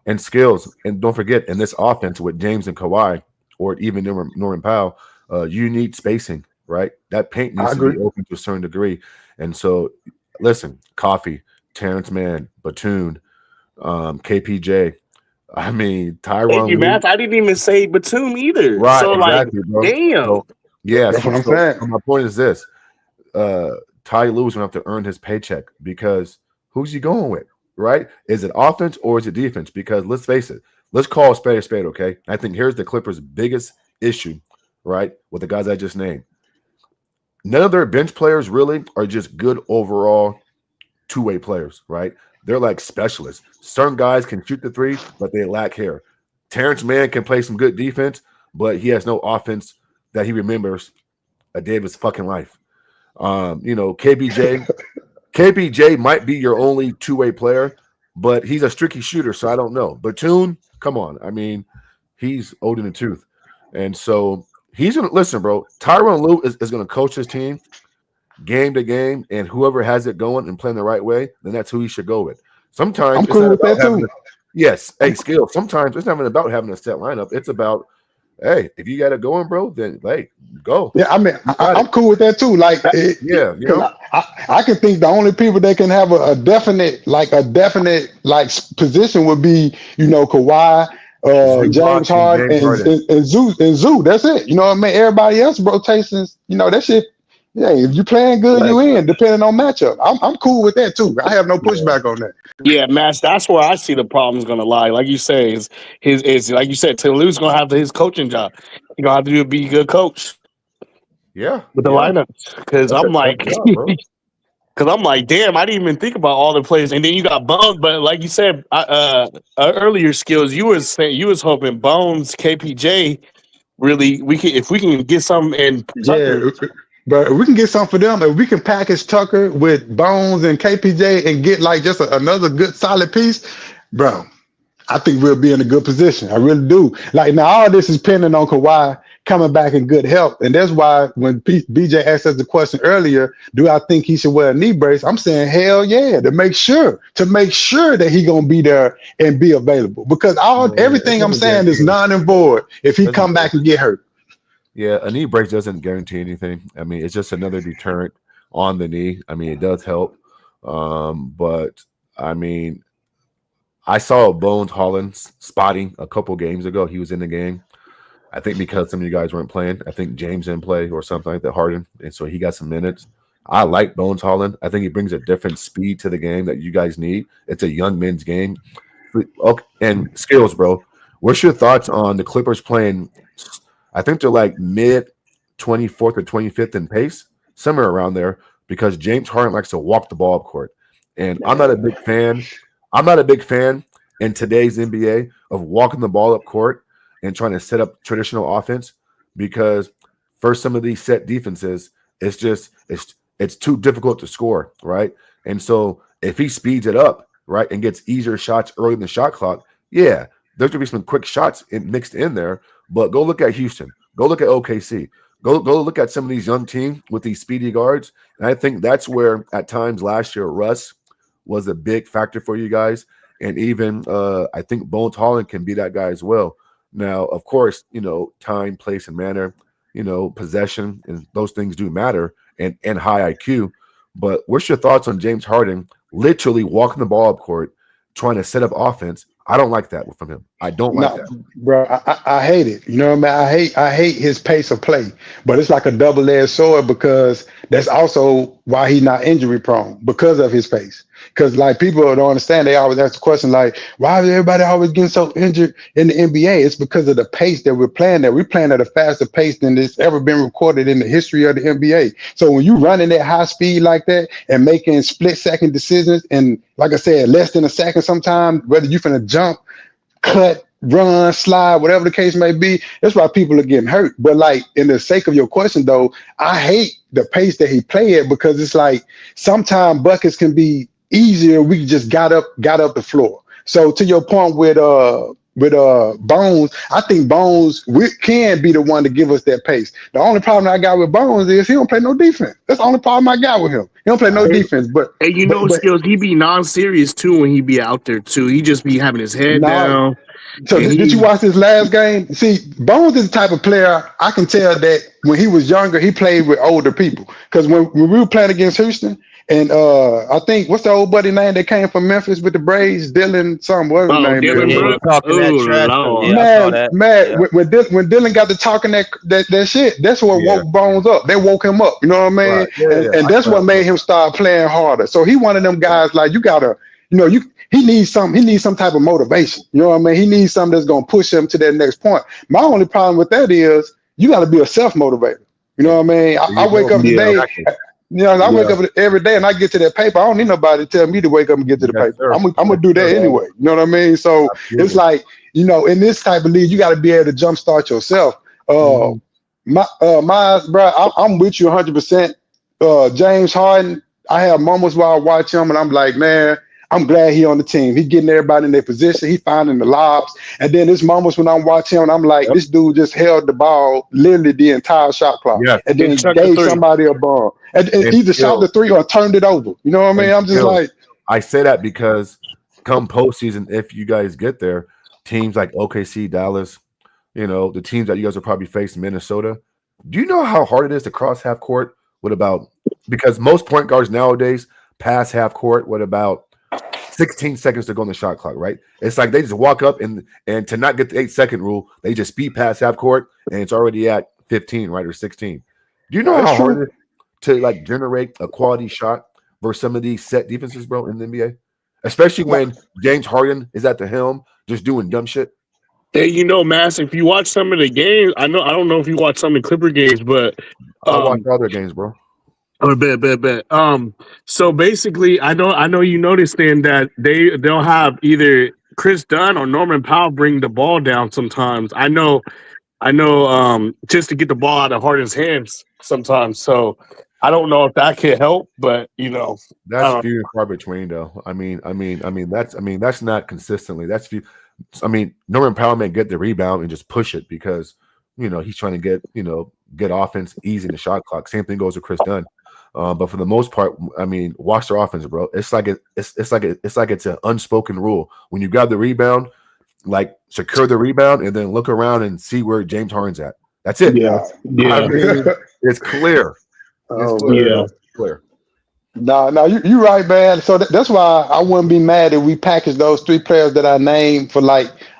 And skills. And don't forget, in this offense with James and Kawhi, or even Norman Powell, You need spacing, right? That paint I needs to agree. be open to a certain degree. And so, listen, Coffee, Terrence Mann, Batum, KPJ. I mean, Thank Tyronn you, Lue. Matt. I didn't even say Batum either. Right, So, like, exactly, bro. damn. So, yeah, That's so, what I'm so saying. my point is this. Ty Lue is going to have to earn his paycheck because who's he going with, right? Is it offense or is it defense? Because let's face it. Let's call a spade, okay? I think here's the Clippers' biggest issue, right, with the guys I just named. None of their bench players really are just good overall two-way players, right? They're like specialists. Certain guys can shoot the three, but they lack hair. Terrence Mann can play some good defense, but he has no offense that he remembers a day of his fucking life. KBJ might be your only two-way player, but he's a streaky shooter, so I don't know. Batum, come on. I mean, he's old in the tooth. And so he's going to – listen, bro, Tyronn Lue is going to coach his team game to game, and whoever has it going and playing the right way, then that's who he should go with. Sometimes I'm cool with that too. Skill. Sometimes it's not even about having a set lineup. It's about, hey, if you got it going, bro, then like go. Yeah, I mean, I'm cool with that too. Like, I can think the only people that can have a definite position would be, Kawhi, James Harden, and Zoo. That's it. You know what I mean? Everybody else rotations, that shit. Yeah, if you're playing good, you in, depending on matchup. I'm cool with that too. I have no pushback on that. Yeah, Matt, that's where I see the problem's gonna lie. Like you say, is like you said, Ty Lue's gonna have his coaching job. He's gonna have to be a good coach. Yeah. With the lineups. Because I'm like, damn, I didn't even think about all the players. And then you got Bones, but like you said, earlier skills, you was hoping Bones, KPJ, really if we can get some in Tucker. Yeah. But we can get something for them. If we can package Tucker with Bones and KPJ and get like just another good solid piece, bro, I think we'll be in a good position. I really do. Like now, all this is pending on Kawhi coming back in good health. And that's why when BJ asked us the question earlier, do I think he should wear a knee brace? I'm saying hell yeah, to make sure that he gonna be there and be available. Because everything I'm saying is non and void if he come back and get hurt. Yeah, a knee brace doesn't guarantee anything. I mean, it's just another deterrent on the knee. I mean, it does help. But, I mean, I saw Bones Holland spotting a couple games ago. He was in the game. I think because some of you guys weren't playing. I think James didn't play or something like that, Harden. And so he got some minutes. I like Bones Holland. I think he brings a different speed to the game that you guys need. It's a young men's game. Okay, and skills, bro. What's your thoughts on the Clippers playing – I think they're like mid 24th or 25th in pace, somewhere around there, because James Harden likes to walk the ball up court. And I'm not a big fan. I'm not a big fan in today's NBA of walking the ball up court and trying to set up traditional offense because for some of these set defenses, it's too difficult to score, right? And so if he speeds it up, right, and gets easier shots early in the shot clock, yeah, there's going to be some quick shots mixed in there. But go look at Houston. Go look at OKC. Go look at some of these young teams with these speedy guards. And I think that's where at times last year Russ was a big factor for you guys. And even I think Bones Holland can be that guy as well. Now, of course, time, place, and manner, possession, and those things do matter and high IQ. But what's your thoughts on James Harden literally walking the ball up court, trying to set up offense? I don't like that from him. I don't like that, bro. I hate it. You know what I mean? I hate his pace of play. But it's like a double-edged sword because that's also why he's not injury prone because of his pace. Because like people don't understand, they always ask the question like, why is everybody always getting so injured in the NBA? It's because of the pace that we're playing at. We're playing at a faster pace than it's ever been recorded in the history of the NBA. So when you running at high speed like that and making split-second decisions, and like I said, less than a second sometimes, whether you're finna jump, cut, run, slide, whatever the case may be, that's why people are getting hurt. But like in the sake of your question though, I hate the pace that he play at because it's like sometimes buckets can be easier. We just got up the floor. So to your point with Bones, I think Bones can be the one to give us that pace. The only problem I got with Bones is he don't play no defense. That's the only problem I got with him. He don't play no defense. But Skills, he be non-serious too when he be out there too. He just be having his head down. So did you watch this last game? See, Bones is the type of player I can tell that when he was younger, he played with older people. Because when we were playing against Houston, and I think what's the old buddy name that came from Memphis with the Braids, Dylan something, whatever his name Dylan is. Brooks. Talking that trash. Man, I saw that. when Dylan got to talking that shit, that's what woke Bones up. They woke him up. You know what I mean? Right. Yeah, and that's what made him start playing harder. So he one of them guys like you gotta, he needs some type of motivation. You know what I mean? He needs something that's gonna push him to that next point. My only problem with that is you gotta be a self-motivator. You know what I mean? I wake up today. I wake up every day and I get to that paper. I don't need nobody to tell me to wake up and get to the paper. I'm gonna do that anyway. You know what I mean? So it's like, in this type of league, you got to be able to jumpstart yourself. Miles, bro, I'm with you 100%. James Harden, I have moments where I watch him and I'm like, man, I'm glad he on the team. He getting everybody in their position. He finding the lobs. And then there's moments when I'm watching him and I'm like, this dude just held the ball literally the entire shot clock. And then gave somebody a ball. And either shot the three or turned it over. You know what I mean? I'm just like. I say that because come postseason, if you guys get there, teams like OKC, Dallas, the teams that you guys will probably face, Minnesota. Do you know how hard it is to cross half court? Because most point guards nowadays pass half court with about 16 seconds to go on the shot clock, right? It's like they just walk up and to not get the 8-second rule, they just speed past half court and it's already at 15, right, or 16. Do you know how hard it is to generate a quality shot versus some of these set defenses, bro, in the NBA? Especially when James Harden is at the helm just doing dumb shit. Hey, Mass, if you watch some of the games, I don't know if you watch some of the Clipper games, but I watch other games, bro. Oh, bet. So basically, I know you noticed then that they'll have either Chris Dunn or Norman Powell bring the ball down sometimes. I know, just to get the ball out of Harden's hands sometimes. So I don't know if that could help, but that's few and far between, though. I mean, that's not consistently. That's few. Norman Powell may get the rebound and just push it because he's trying to get offense easy in the shot clock. Same thing goes with Chris Dunn. But for the most part, watch their offense, bro. It's like it's an unspoken rule. When you grab the rebound, secure the rebound and then look around and see where James Harden's at. That's it. Yeah. It's clear. Clear. No, you're right, man. So that's why I wouldn't be mad if we package those three players that I named for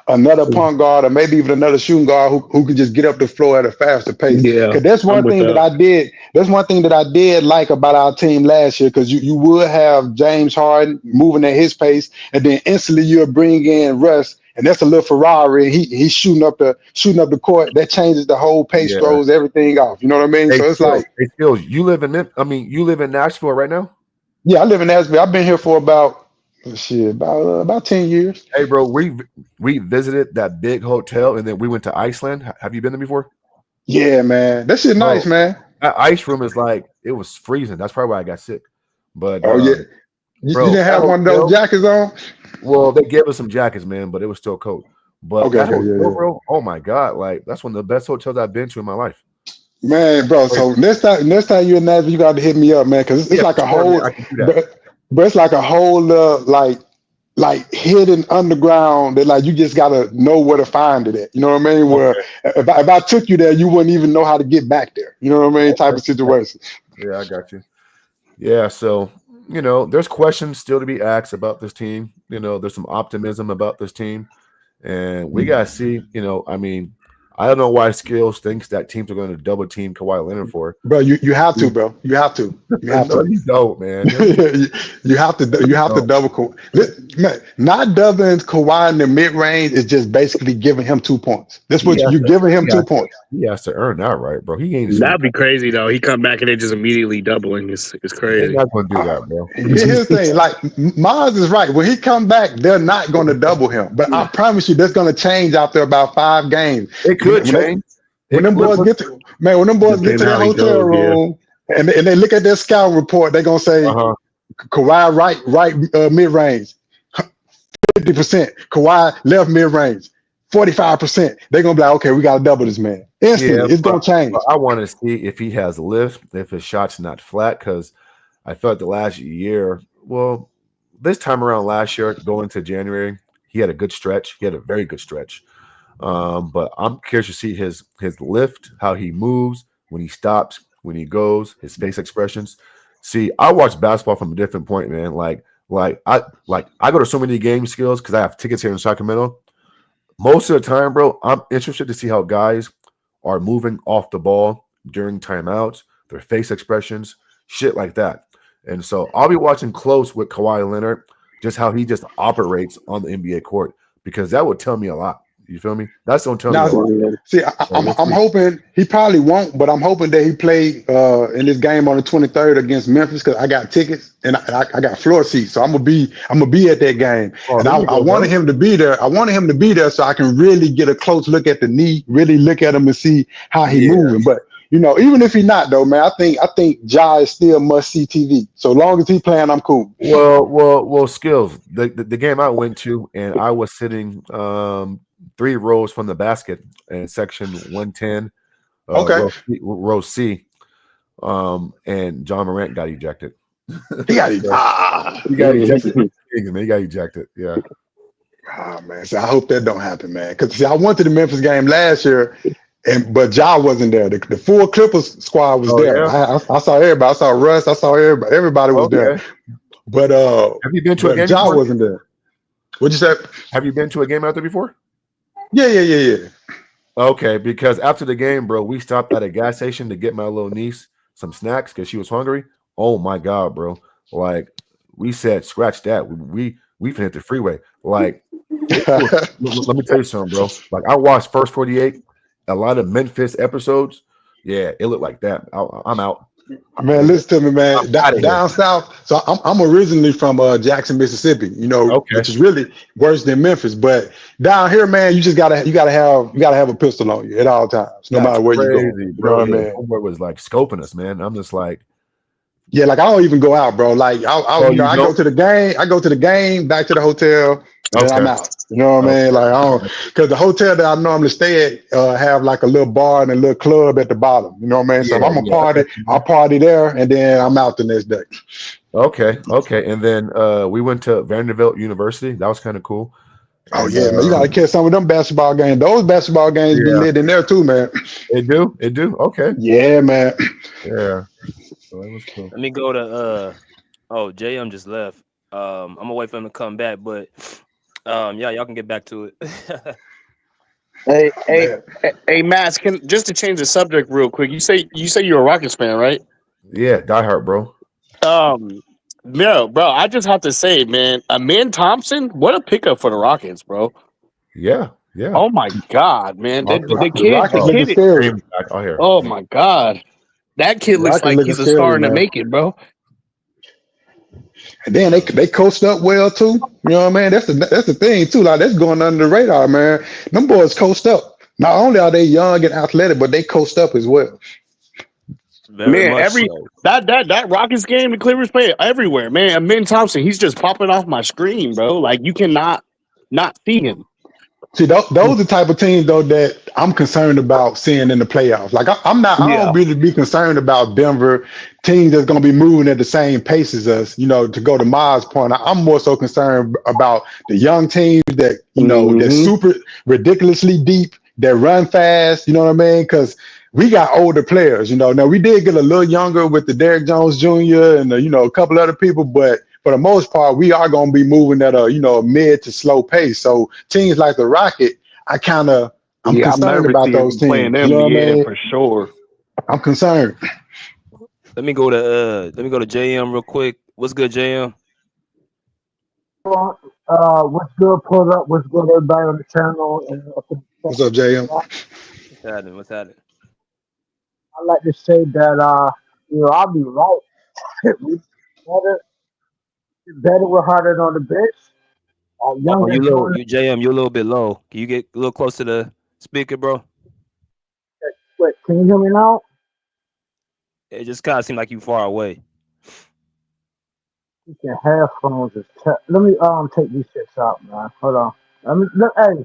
another point guard or maybe even another shooting guard who could just get up the floor at a faster pace. Yeah, because that's one thing that I did. That's one thing that I did like about our team last year. Because you would have James Harden moving at his pace, and then instantly you'll bring in Russ, and that's a little Ferrari. He's shooting up the court. That changes the whole pace, throws everything off. You know what I mean? So it's Skills, you live in Nashville right now? Yeah, I live in Nashville. I've been here for about 10 years. Hey, bro, we visited that big hotel and then we went to Iceland. Have you been there before? Yeah, man. That shit nice, man. That ice room is it was freezing. That's probably why I got sick. But yeah. You didn't have one of those jackets on? Well, they gave us some jackets, man, but it was still cold. But bro, oh my God, that's one of the best hotels I've been to in my life. Man, bro. So next time you're in Nashville, you got to hit me up, man, because it's like a whole. But it's like a whole like hidden underground that you just gotta know where to find it at. You know what I mean? Where if I took you there, you wouldn't even know how to get back there. You know what I mean? Type of situation. Yeah, I got you. Yeah, so there's questions still to be asked about this team. There's some optimism about this team, and we gotta see. I don't know why Skills thinks that teams are going to double team Kawhi Leonard for. Bro, you have to, bro. You have to. You have to. You don't, man. you have to double. Man, not doubling Kawhi in the mid range is just basically giving him 2 points. That's what you're giving him 2 points. He has to earn that, right, bro? He ain't. That'd be crazy though. He come back and they just immediately doubling. It's crazy. He's not going to do that, bro. Here's the thing. Miles is right. When he come back, they're not going to double him. But I promise you, that's going to change after about 5 games. It could change. When them boys get to the hotel room and they look at their scout report, they're gonna say Kawhi right mid range, 50%. Kawhi left mid range, 45%. They're gonna be like, okay, we gotta double this man. Instantly, it's gonna change. But I want to see if he has lift, if his shot's not flat, because I felt the last year, well, this time around last year, going to January, he had a good stretch. He had a very good stretch. But I'm curious to see his lift, how he moves, when he stops, when he goes, his face expressions. See, I watch basketball from a different point, man. Like I go to so many game skills because I have tickets here in Sacramento. Most of the time, bro, I'm interested to see how guys are moving off the ball during timeouts, their face expressions, shit like that. And so I'll be watching close with Kawhi Leonard, just how he just operates on the NBA court, because that would tell me a lot. You feel me? That's gonna tell me a lot. See, I'm hoping he probably won't, but I'm hoping that he play in this game on the 23rd against Memphis, because I got tickets and I got floor seats, so I'm gonna be at that game. And I wanted him to be there. I wanted him to be there so I can really get a close look at the knee, really look at him and see how he moving. But you know, even if he's not though, man, I think Ja is still must see TV. So long as he playing, I'm cool. Well, skills. The game I went to, and I was sitting 3 rows from the basket in section 110, row C. And John Morant got ejected. He got ejected. He got ejected. Yeah. Oh man, so I hope that don't happen, man. Because I went to the Memphis game last year, but Ja wasn't there. The full Clippers squad was there. Yeah? I saw everybody. I saw Russ. I saw everybody. Everybody was there. But have you been to a game? Ja wasn't there. What'd you say? Have you been to a game out there before? Yeah. Okay, because after the game, bro, we stopped at a gas station to get my little niece some snacks because she was hungry. Oh my god, bro! Like we said, scratch that. We hit the freeway. Like, let me tell you something, bro. Like I watched First 48, a lot of Memphis episodes. Yeah, it looked like that. I'm out. Man, listen to me, man. Down south. So I'm originally from Jackson, Mississippi. You know, which is really worse than Memphis. But down here, man, you just gotta have a pistol on you at all times, no matter where you go. You know what I mean? Homeboy was like scoping us, man. I'm just like, yeah, like I don't even go out, bro. Like I go to the game, back to the hotel, and then I'm out. You know what I mean? Like I don't, because the hotel that I normally stay at have like a little bar and a little club at the bottom. You know what I mean? So if I'm a party, I'll party there, and then I'm out the next day. Okay. And then we went to Vanderbilt University. That was kind of cool. Oh yeah, man, you gotta catch some of them basketball games. Those basketball games be lit in there too, man. It do. Okay. Yeah, man. Yeah. So that was cool. Let me go to JM just left. I'm gonna wait for him to come back, but y'all can get back to it. Hey, Matt, just to change the subject real quick, you say you're a Rockets fan, right? Yeah, diehard, bro. No, bro, I just have to say, man, Amin Thompson, what a pickup for the Rockets, bro. Yeah. Oh my God, man, the kid. Oh my God, that kid looks like he's a star to make it, bro. And then they coached up well too. You know what I mean? That's the thing too. Like that's going under the radar, man. Them boys coached up. Not only are they young and athletic, but they coached up as well. That Rockets game, the Clippers play everywhere, man. Amin Thompson, he's just popping off my screen, bro. Like you cannot not see him. See, those are the type of teams though that I'm concerned about seeing in the playoffs. Like I don't really be concerned about Denver teams that's going to be moving at the same pace as us. You know, to go to Ma's point, I'm more so concerned about the young teams that they're super ridiculously deep, that run fast. You know what I mean? Because we got older players. You know, now we did get a little younger with the Derrick Jones Jr. and a couple other people, but for the most part, we are going to be moving at a mid to slow pace. So teams like the Rocket, I'm concerned about those teams. Playing them, you know what I mean? For sure. I'm concerned. Let me go to JM real quick. What's good, JM? What's good? Pulled up. What's good, everybody on the channel? What's up, JM? What's happening? I like to say that I'll be right. We better with harder on the bench. JM, you're a little bit low. Can you get a little close to the speaker, bro? Wait, can you hear me now? It just kind of seemed like you far away. Your headphones is let me take these shits out, man. Hold on. Hey,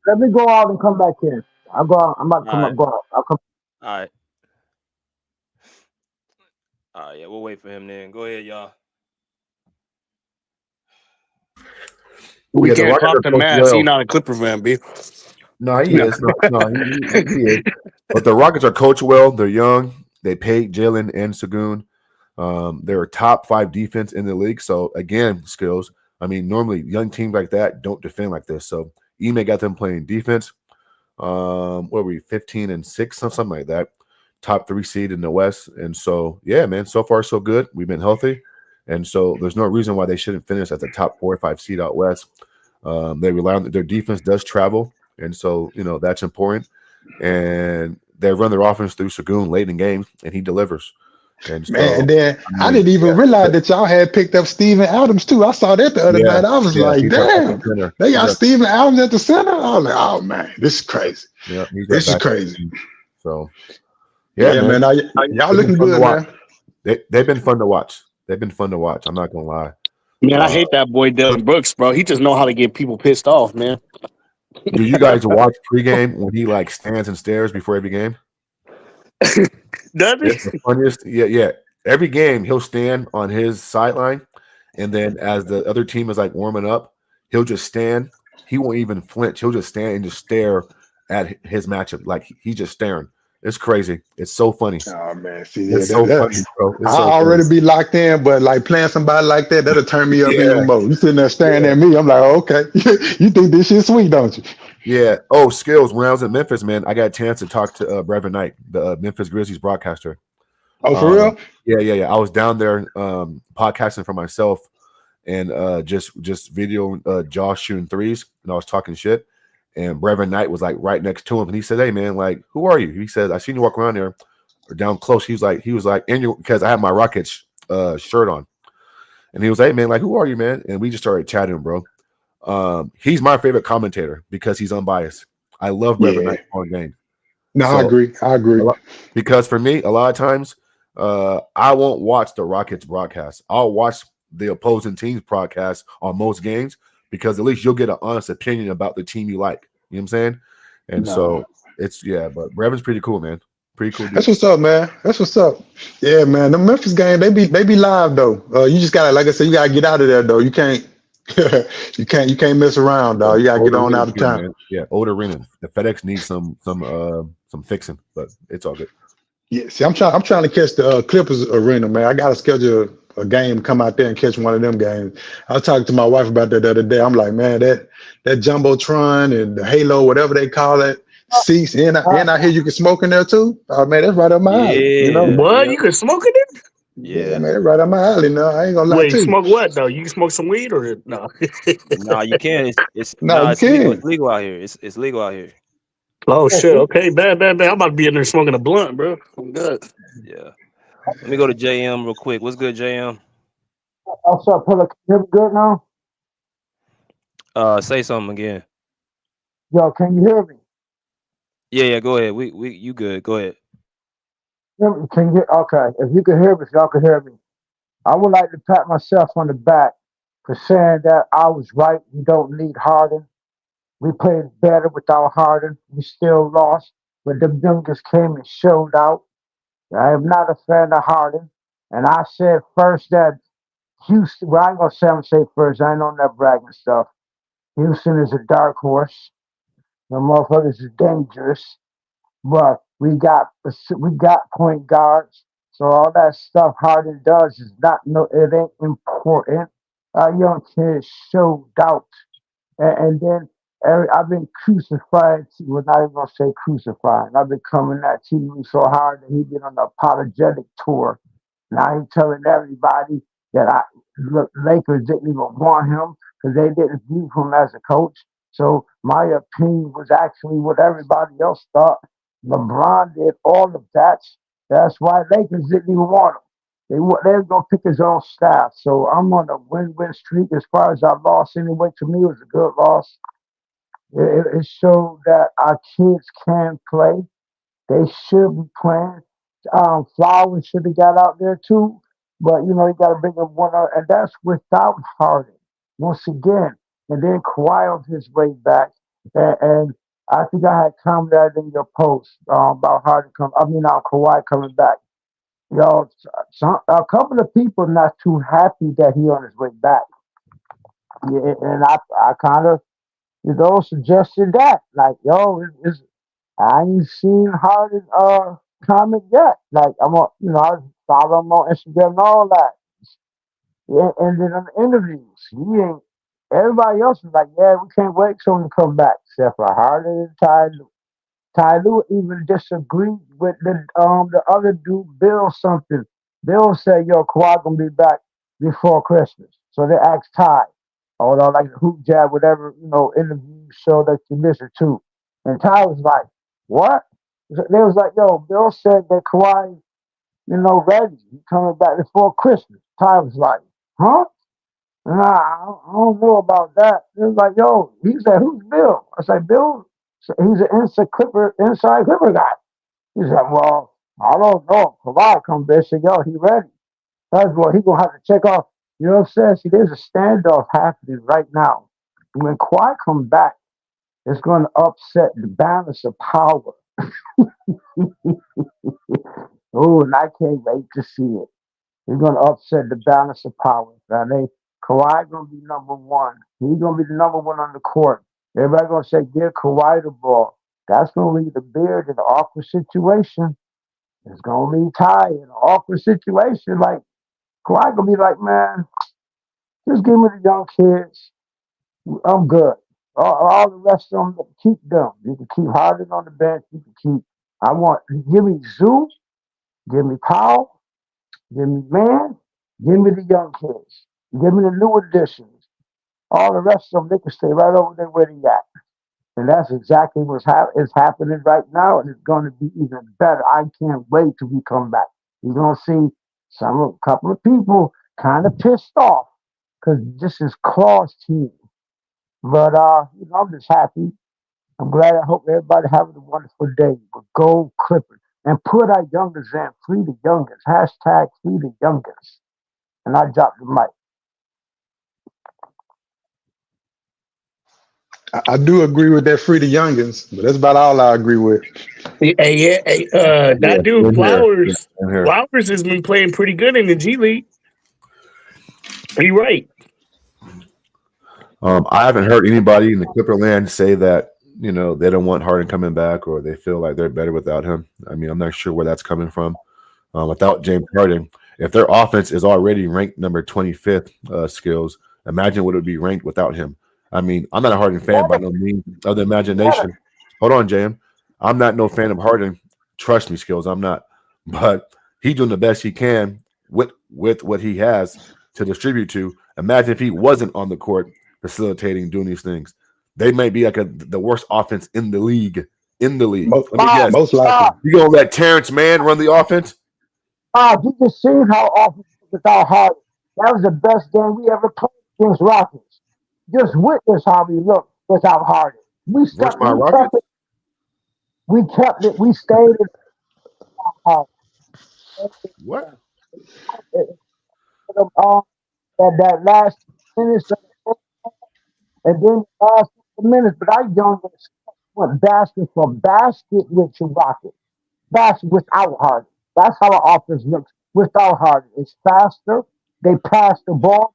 Let me go out and come back in. I'll go out. I'm about to All right. go out. I'll come. All right. All right. Yeah, we'll wait for him then. Go ahead, y'all. We Yeah, the can't Rockets clock are the coached mask. well. He's not a Clipper fan, B. No, he is. No, he is. But the Rockets are coached well. They're young. They paid Jalen and Sagoon. They're a top 5 defense in the league. So again, skills. I mean, normally young teams like that don't defend like this. So Ime got them playing defense. What were we, 15-6, something like that. Top 3 seed in the West. And so, yeah, man, so far so good. We've been healthy. And so there's no reason why they shouldn't finish at the top 4 or 5 seed out West. They rely on their defense does travel. And so, that's important. And they run their offense through Sagoon late in games, and he delivers. And Man, so, and then I didn't even realize that y'all had picked up Steven Adams too. I saw that the other night. I was like, he's damn, they got Steven Adams at the center. I was like, oh man, this is crazy. Yeah, this is crazy. So, yeah, man, y'all looking good, man. They've been fun to watch. They've been fun to watch. I'm not gonna lie. Man, I hate that boy Dylan Brooks, bro. He just know how to get people pissed off, man. Do you guys watch pregame when he like stands and stares before every game? Does he? It's the funniest. Yeah. Every game he'll stand on his sideline, and then as the other team is like warming up, he'll just stand. He won't even flinch. He'll just stand and just stare at his matchup like he's just staring. It's crazy. It's so funny. Oh man, see, it's so funny, bro. It's I already be locked in, but like playing somebody like that, that'll turn me up even more. You sitting there staring at me, I'm like, okay, you think this shit sweet, don't you? Yeah. Oh, skills. When I was in Memphis, man, I got a chance to talk to Brevin Knight, the Memphis Grizzlies broadcaster. Oh, for real? Yeah. I was down there podcasting for myself and just videoing Josh shooting threes, and I was talking shit. And Brevin Knight was like right next to him, and he said, "Hey man, like, who are you?" He said, "I seen you walk around there or down close." He was like, and you, because I had my Rockets shirt on, and he was, "Hey man, like, who are you, man?" And we just started chatting, bro. He's my favorite commentator because he's unbiased. I love Brevin Knight on game. No, I agree. Because for me, a lot of times, I won't watch the Rockets broadcast. I'll watch the opposing team's broadcast on most games because at least you'll get an honest opinion about the team you like. You know what I'm saying? And so it's but Brevin's pretty cool, man. Pretty cool. That's what's up, man. That's what's up. Yeah, man. The Memphis game, they be live though. You just gotta, like I said, you gotta get out of there though. You can't you can't mess around, dog. You gotta get on out of town. Man. Yeah, old arena. The FedEx needs some fixing, but it's all good. Yeah, see, I'm trying to catch the Clippers arena, man. I gotta schedule a game, come out there and catch one of them games. I was talking to my wife about that the other day. I'm like, man, that Jumbotron and the Halo, whatever they call it, seats, and I hear you can smoke in there too. Oh man, that's right up my alley. You know what? You can smoke in there? Yeah, man, that's right up my alley. No, I ain't gonna lie Wait, to you. smoke what though? You can smoke some weed or no? No, you can. It's No, you it's legal. can. It's legal out here. It's legal out here. Oh shit! Okay, bad. I'm about to be in there smoking a blunt, bro. I'm good. Yeah. Let me go to JM real quick. What's good, JM? What's up, Pillar? Can you hear me good now? Say something again. Yo, can you hear me? Yeah. Go ahead. We you good? Go ahead. Can you? Okay, if you can hear me, if y'all can hear me, I would like to pat myself on the back for saying that I was right. We don't need Harden. We played better without Harden. We still lost, but the youngest came and showed out. I am not a fan of Harden, and I said first that Houston. Well, I ain't gonna say first. I ain't on that bragging stuff. Houston is a dark horse. The motherfuckers is dangerous, but we got point guards. So all that stuff Harden does is it ain't important. Young kids showed out, and then I've been crucified. Well, not even gonna say crucified. I've been coming at TV so hard that he been on the apologetic tour. Now he's telling everybody that Lakers didn't even want him because they didn't view him as a coach. So my opinion was actually what everybody else thought. LeBron did all of that. That's why Lakers didn't even want him. They were gonna pick his own staff. So I'm on a win-win streak as far as I lost anyway. To me, it was a good loss. It showed that our kids can play. They should be playing. Flowers should have got out there too, but you got to bring up one out, and that's without Harden once again. And then Kawhi on his way back, And I think I had commented in your post about Harden Kawhi coming back. A couple of people not too happy that he on his way back. Yeah, and I kind of suggested that. Like, I ain't seen Harden comment yet. Like, I follow him on Instagram and all that. Yeah, and then on the interviews, he ain't. Everybody else is like, yeah, we can't wait till him to come back. Except for Harden and Ty Lue. Ty Lue even disagreed with the other dude, Bill something. Bill said, yo, Kawhi gonna be back before Christmas. So they asked Ty, although like the hoop jab, whatever, interview show that you listen to. And Ty was like, what? They was like, yo, Bill said that Kawhi, ready. He coming back before Christmas. Ty was like, huh? Nah, I don't know about that. It was like, yo, he said, who's Bill? I said, Bill, he's an inside Clipper guy. He said, well, I don't know. Kawhi come there, said, yo, he ready. That's what he gonna have to check off. You know what I'm saying? See, there's a standoff happening right now. When Kawhi come back, it's gonna upset the balance of power. Oh, and I can't wait to see it. He's gonna upset the balance of power. Now Kawhi gonna be number one. He's gonna be the number one on the court. Everybody gonna say, give Kawhi the ball. That's gonna leave the Beard in an awkward situation. It's gonna leave Ty in an awkward situation. Like Kawhi gonna be like, man, just give me the young kids. I'm good. All the rest of them, keep them. You can keep Harden on the bench. You can give me Zoo, give me Powell, give me Man, give me the young kids. Give me the new additions. All the rest of them, they can stay right over there where they at. And that's exactly what's happening right now, and it's going to be even better. I can't wait till we come back. You're going to see a couple of people kind of pissed off because this is Claw's team. But I'm just happy. I'm glad. I hope everybody having a wonderful day. But go Clippers and put our youngest in. Free the youngest. Hashtag free the youngest. And I dropped the mic. I do agree with that free the youngins, but that's about all I agree with. That dude Flowers has been playing pretty good in the G League. You're right. I haven't heard anybody in the Clipperland say that they don't want Harden coming back or they feel like they're better without him. I mean, I'm not sure where that's coming from. Without James Harden, if their offense is already ranked number 25th skills, imagine what it would be ranked without him. I mean, I'm not a Harden fan by no means of the imagination. Hold on, JM. I'm not no fan of Harden. Trust me, Skills, I'm not. But he's doing the best he can with what he has to distribute to. Imagine if he wasn't on the court facilitating, doing these things. They may be like the worst offense in the league. Most likely. You gonna let Terrence Mann run the offense? You just seen how offense without Harden. That was the best game we ever played against Rockets. Just witness how we look without Harden. We kept it. We stayed in. What? That last minutes, and then the last minutes. But our youngest went basket for basket with your Rocket. Basket without Harden. That's how our offense looks without Harden. It's faster. They pass the ball.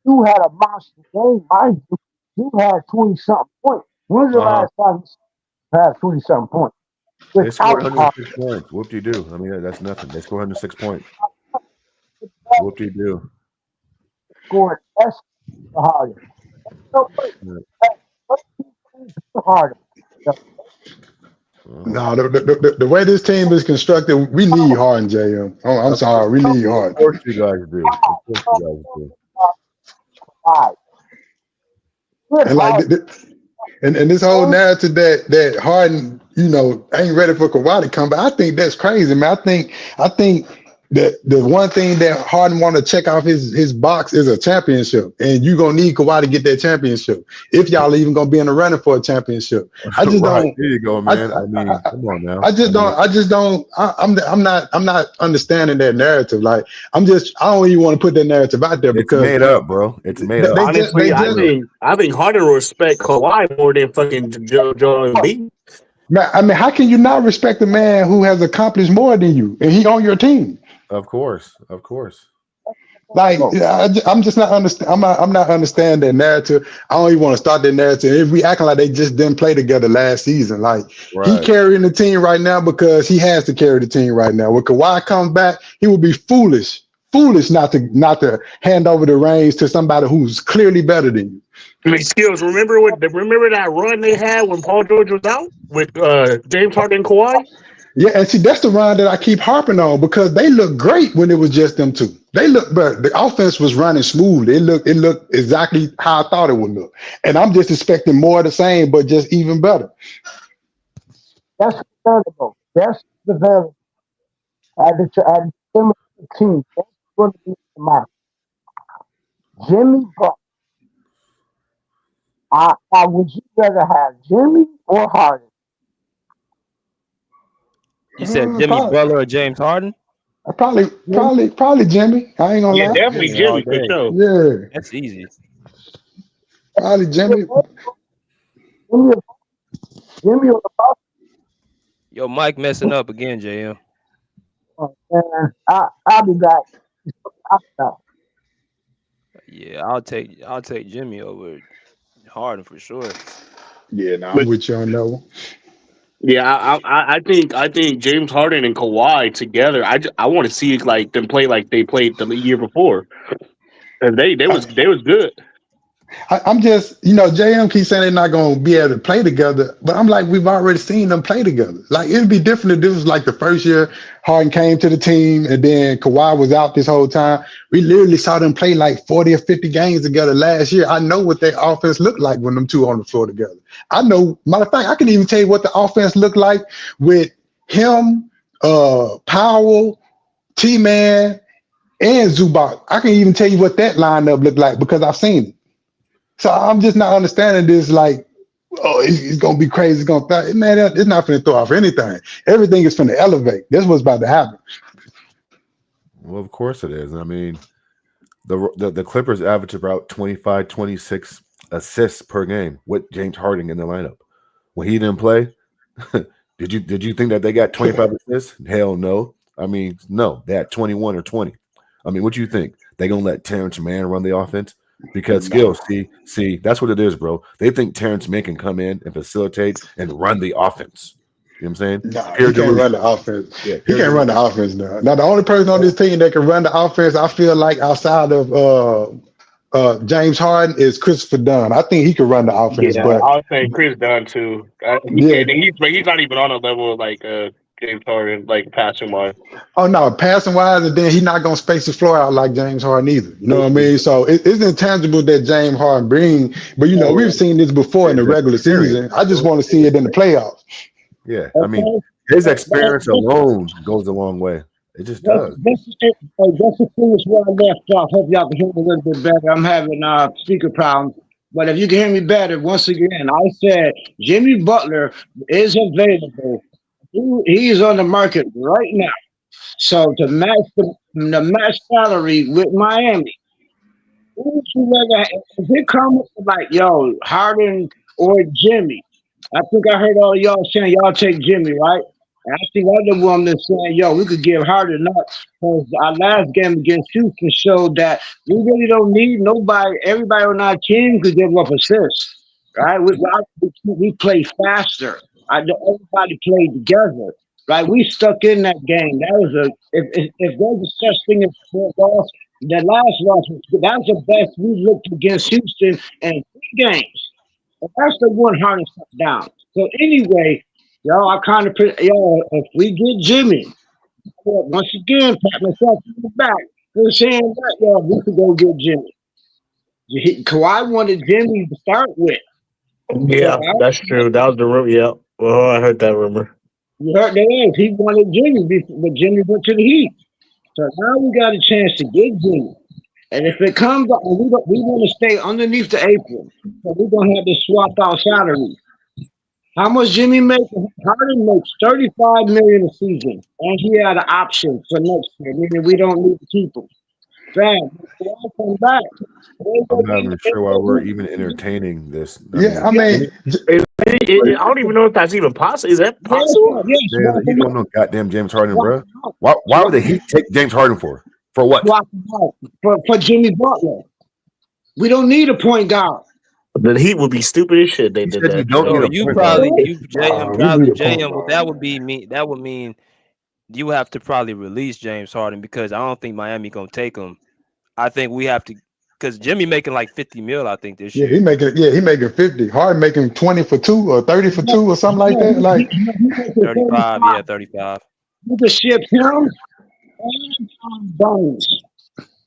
You had a monster game, mind you. You had 20-something points. When's the last time you had 20-something points? They scored 106 points. Whoop-de-doo. I mean, that's nothing. They scored 106 points. Whoop-de-doo. Scored S Harden. Harden. No, the way this team is constructed, we need Harden, JM. Oh, I'm sorry, we need Harden. Of course you guys do. And like, and this whole narrative that Harden, ain't ready for Kawhi to come back. I think that's crazy, man. I think the one thing that Harden want to check off his box is a championship, and you're gonna need Kawhi to get that championship if y'all even gonna be in the running for a championship. I just right. don't. There you go, man. I mean, come on now. I'm not understanding that narrative. Like I don't even want to put that narrative out there because it's made up, bro. It's made up. Honestly, I think Harden will respect Kawhi more than fucking Joel Embiid. I mean, how can you not respect a man who has accomplished more than you and he on your team? Of course. Like I'm just not understand. I'm not understanding that narrative. I don't even want to start that narrative. If we acting like they just didn't play together last season, like he carrying the team right now because he has to carry the team right now. When Kawhi comes back, he would be foolish not to hand over the reins to somebody who's clearly better than you. I mean, Skills. Remember that run they had when Paul George was out with James Harden and Kawhi? Yeah, and see, that's the run that I keep harping on because they look great when it was just them two. But the offense was running smooth. It looked exactly how I thought it would look. And I'm just expecting more of the same, but just even better. That's available. That's available. At the team. That's going to be the match. Jimmy Butler. Would you rather have Jimmy or Harden? You said Jimmy Butler or James Harden? Probably Jimmy. I ain't gonna lie. Definitely Jimmy for sure. Yeah, that's easy. Probably Jimmy. Jimmy or the Yo, Mike messing up again, JM. Oh, man. I'll be back. Yeah, I'll take Jimmy over Harden for sure. Yeah, I'm with you on that one. Yeah, I think James Harden and Kawhi together. I want to see like them play like they played the year before, and they was good. I'm just, JM keeps saying they're not going to be able to play together, but I'm like, we've already seen them play together. Like, it'd be different if this was like the first year Harden came to the team and then Kawhi was out this whole time. We literally saw them play like 40 or 50 games together last year. I know what their offense looked like when them two on the floor together. I know, matter of fact, I can even tell you what the offense looked like with him, Powell, T-Man, and Zubac. I can even tell you what that lineup looked like because I've seen it. So I'm just not understanding this. Like, oh, it's gonna be crazy. It's gonna man, it's not gonna throw off anything. Everything is gonna elevate. That's what's about to happen. Well, of course it is. I mean, the Clippers average about 25, 26 assists per game with James Harden in the lineup. When he didn't play, did you think that they got 25 assists? Hell no. I mean, no, they had 21 or 20. I mean, what do you think? They gonna let Terrence Mann run the offense? Because Skills, see, that's what it is, bro. They think Terrence Mann can come in and facilitate and run the offense. You know what I'm saying? No, he can't run the offense. Yeah, he can't run the offense now. Now, the only person on this team that can run the offense, I feel like outside of James Harden is Christopher Dunn. I think he can run the offense. Yeah, but I'll say Chris Dunn too. He's not even on a level like James Harden, like passing wise. Oh no, passing wise, and then he's not gonna space the floor out like James Harden either. You know what I mean? So it's intangible that James Harden bring, but we've seen this before in the regular season. I just want to see it in the playoffs. Yeah, I mean, his experience alone goes a long way. It just does. Just to finish where I left off. Hope y'all can hear me a little bit better. I'm having speaker problems. But if you can hear me better, once again, I said Jimmy Butler is available. He's on the market right now. So to match the match salary with Miami, who would you rather have? If it comes like, yo, Harden or Jimmy, I think I heard all y'all saying y'all take Jimmy, right? And I think other one that's saying, yo, we could give Harden up because our last game against Houston showed that we really don't need nobody. Everybody on our team could give up assists, right? We play faster. Everybody played together, right? We stuck in that game. That was if there's a such thing as a loss, the last loss that was the best we looked against Houston in 3 games. And that's the one Harden stuck down. So anyway, I kind of if we get Jimmy, once again, pat myself on the back. We're saying that we could go get Jimmy. Kawhi wanted Jimmy to start with. Yeah, that's true. That was the rumor. Yeah, well, I heard that rumor. You heard that? He wanted Jimmy, but Jimmy went to the Heat. So now we got a chance to get Jimmy. And if it comes up, we want to stay underneath the apron. So we're going to have to swap out salaries. How much Jimmy makes? Harden makes $35 million a season. And he had an option for next year, meaning we don't need to keep him. Fam, I'll come back. I'm not even sure why we're even entertaining this. I mean, I don't even know if that's even possible. Is that possible? man, you don't know goddamn James Harden, bro. Why would the Heat take James Harden for? For what? For Jimmy Butler. We don't need a point guard. The Heat would be stupid as shit. They did that. That would be me. That would mean you have to probably release James Harden because I don't think Miami gonna take him. I think we have to, because Jimmy making like 50 mil. I think this year. He making 50. Harden making 20 for 2 or 30 for 2 or something like that. Like 35, yeah, 35. You can ship him and Bones.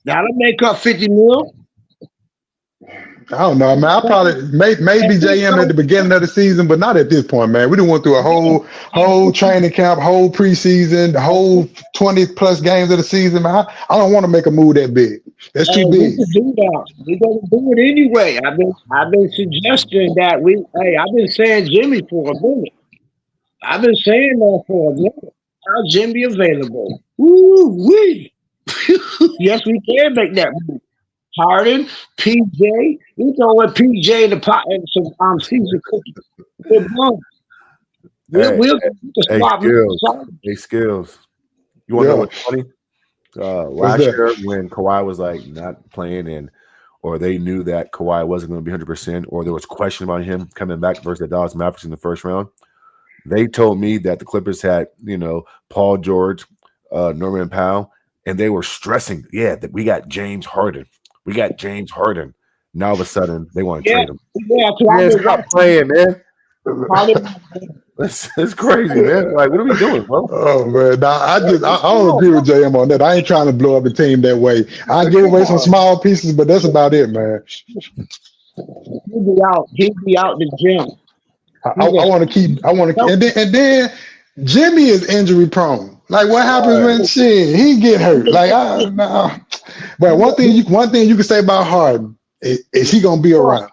That'll make up 50 mil. I don't know, man. I probably maybe JM at the beginning of the season, but not at this point, man. We done went through a whole training camp, whole preseason, the whole 20 plus games of the season, man. I don't want to make a move that big. That's too big. We can do that. We're gonna do it anyway. I've been suggesting that I've been saying Jimmy for a minute. I've been saying that for a minute. How's Jimmy available? Woo-wee. Yes, we can make that move. Harden, PJ, we throw with PJ in the pot and some season cookies. Hey, Skills. You want to know what's funny? Last year when Kawhi was like not playing or they knew that Kawhi wasn't going to be 100%, or there was question about him coming back versus the Dallas Mavericks in the first round, they told me that the Clippers had, Paul George, Norman Powell, and they were stressing, that we got James Harden. We got James Harden. Now all of a sudden they want to trade him. Stop playing, man. It's crazy, man. Like, what are we doing, bro? Oh man, I don't agree with JM on that. I ain't trying to blow up a team that way. I give away some small pieces, but that's about it, man. He'll be out the gym. I want to, and then Jimmy is injury prone. Like, what happens when he get hurt? Like, but one thing you can say about Harden is he gonna be around.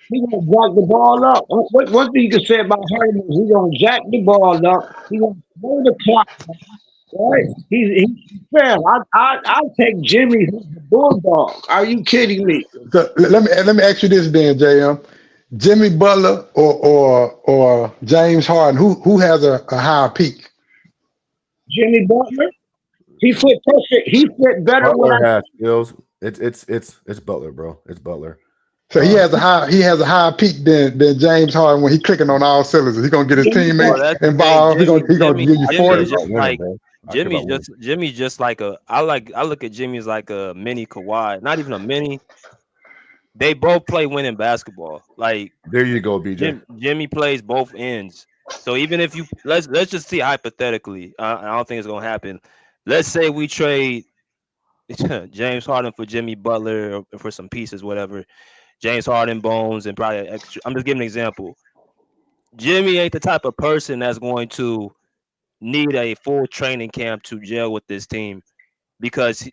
He gonna jack the ball up. One thing you can say about Harden is he gonna jack the ball up. He gonna blow the clock. Right? He's fair. I'll take Jimmy the Bulldog. Are you kidding me? So let me ask you this then, JM. Jimmy Butler or James Harden, who has a higher peak? Jimmy Butler. He fit perfect. He fit better Butler has skills. It's Butler, bro. It's Butler. So he has a higher peak than James Harden when he clicking on all cylinders. He's gonna get his teammates involved. He's gonna give you 40. Jimmy's just like I look at Jimmy as like a mini Kawhi, not even a mini. They both play winning basketball. Like, there you go, BJ. Jimmy plays both ends. So even if you let's just see hypothetically, I don't think it's gonna happen. Let's say we trade James Harden for Jimmy Butler or for some pieces, whatever. James Harden, Bones, and probably extra. I'm just giving an example. Jimmy ain't the type of person that's going to need a full training camp to gel with this team, because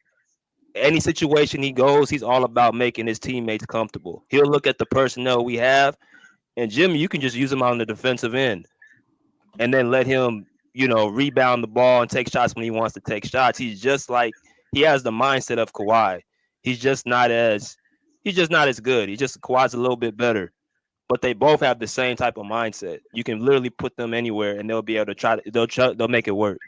any situation he goes, he's all about making his teammates comfortable. He'll look at the personnel we have, and Jimmy, you can just use him on the defensive end and then let him, rebound the ball and take shots when he wants to take shots. He's just like, he has the mindset of Kawhi. He's just not as good. Kawhi's a little bit better, but they both have the same type of mindset. You can literally put them anywhere and they'll be able to they'll make it work.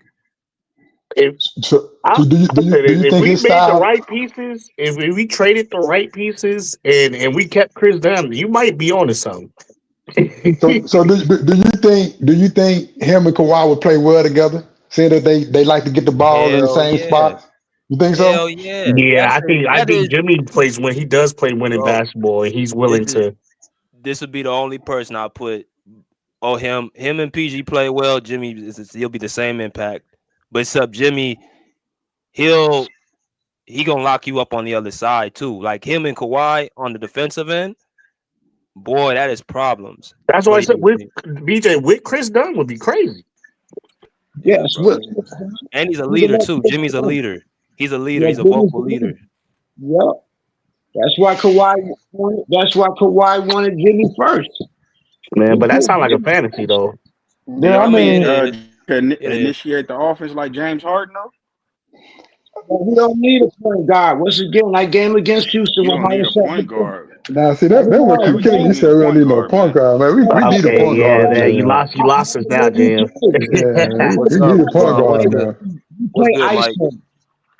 If we made the right pieces, if we traded the right pieces and we kept Chris Dunn, you might be onto something. So do you think him and Kawhi would play well together? Seeing that they like to get the ball in the same spot. You think so? Hell yeah. Yeah, I think Jimmy plays when he does play winning basketball, and he's willing to. This would be the only person I'll put. Oh, him and PG play well. Jimmy, he'll be the same impact. But except Jimmy, he gonna lock you up on the other side too. Like him and Kawhi on the defensive end, boy, that is problems. That's why I said with BJ, with Chris Dunn would be crazy. Yes, and he's a leader too. Jimmy's a leader. He's a leader. Yeah, He's a Jimmy's vocal the leader. leader. Yep. That's why Kawhi wanted Jimmy first. Man, He but that put sounds like a Jimmy fantasy first. though. Do Yeah, I y'all need It mean, is. to It is. initiate the offense like James Harden though? But we don't need a point guard. Once again, that game against Houston You when don't need Harden a shut the point door. guard. now see That that was that what keep Every Harden's killing me. team You game. need said a we don't point need no guard, point man. guard, man. We need a Okay, point yeah, guard, man. You man. lost us now, Jam. Yeah, What's we up? need a point What's guard good? now. We What's play good, Mike? ISO.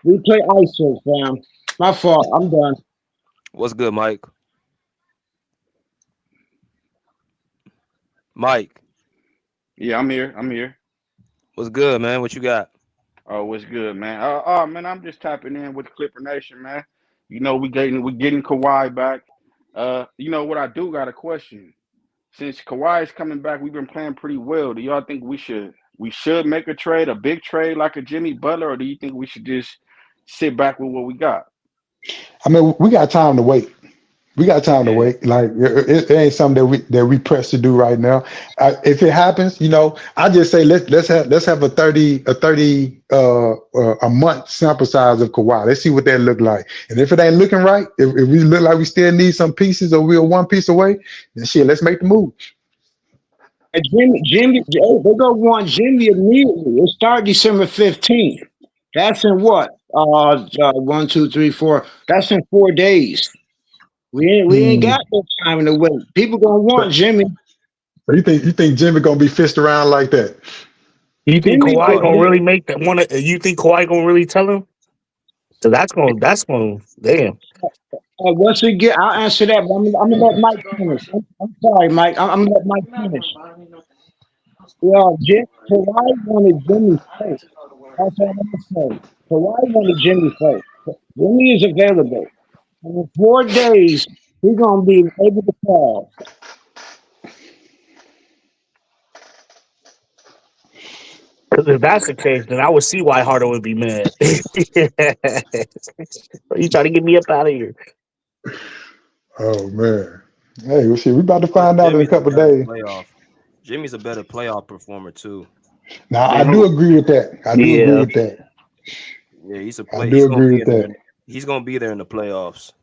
We play ISO, fam. My fault. I'm done. What's good, Mike? Mike, Yeah, I'm here. I'm here. what's good, man? What you got? Oh, what's good, man? Man, I'm just tapping in with Clipper Nation, man. You know, we getting Kawhi back. You know what? I do got a question. Since Kawhi is coming back, we've been playing pretty well. Do y'all think we should make a trade, a big trade like a Jimmy Butler, or do you think we should just sit back with what we got? I mean, we got time to wait. We got time to Yeah. wait. Like it ain't something that we press to do right now. If it happens, I just say let's have a 30 a month sample size of Kawhi. Let's see what that look like. And if it ain't looking right, if we look like we still need some pieces or we're one piece away, then shit, let's make the move. And Jimmy, they're gonna want Jimmy immediately. It started December 15th. That's in what? 1, 2, 3, 4. That's in 4 days. We ain't got no time to wait. People gonna want Jimmy. So you think Jimmy gonna be fished around like that? You think Jimmy, Kawhi gonna really make that one? You think Kawhi gonna really tell him? So that's gonna damn. once again, I'll answer that, but I'm gonna let Mike finish. I'm sorry, Mike. I'm gonna let Mike finish. Well, Kawhi wanted Jimmy first. That's all I'm gonna say. Kawhi wanted Jimmy first. Jimmy is available. And in 4 days, he's gonna be able to call. Because if that's the case, then I would see why Harden would be mad. You trying to get me up out of here? Oh man. Hey, well, shit, we about to Plus, find out in a Jimmy's a couple of better days. playoff. Jimmy's a better playoff performer too. Now I Then do who? agree with that. I do agree with that. Yeah, he's a I play. do He's gonna agree be with in there. that. He's gonna be there in the playoffs.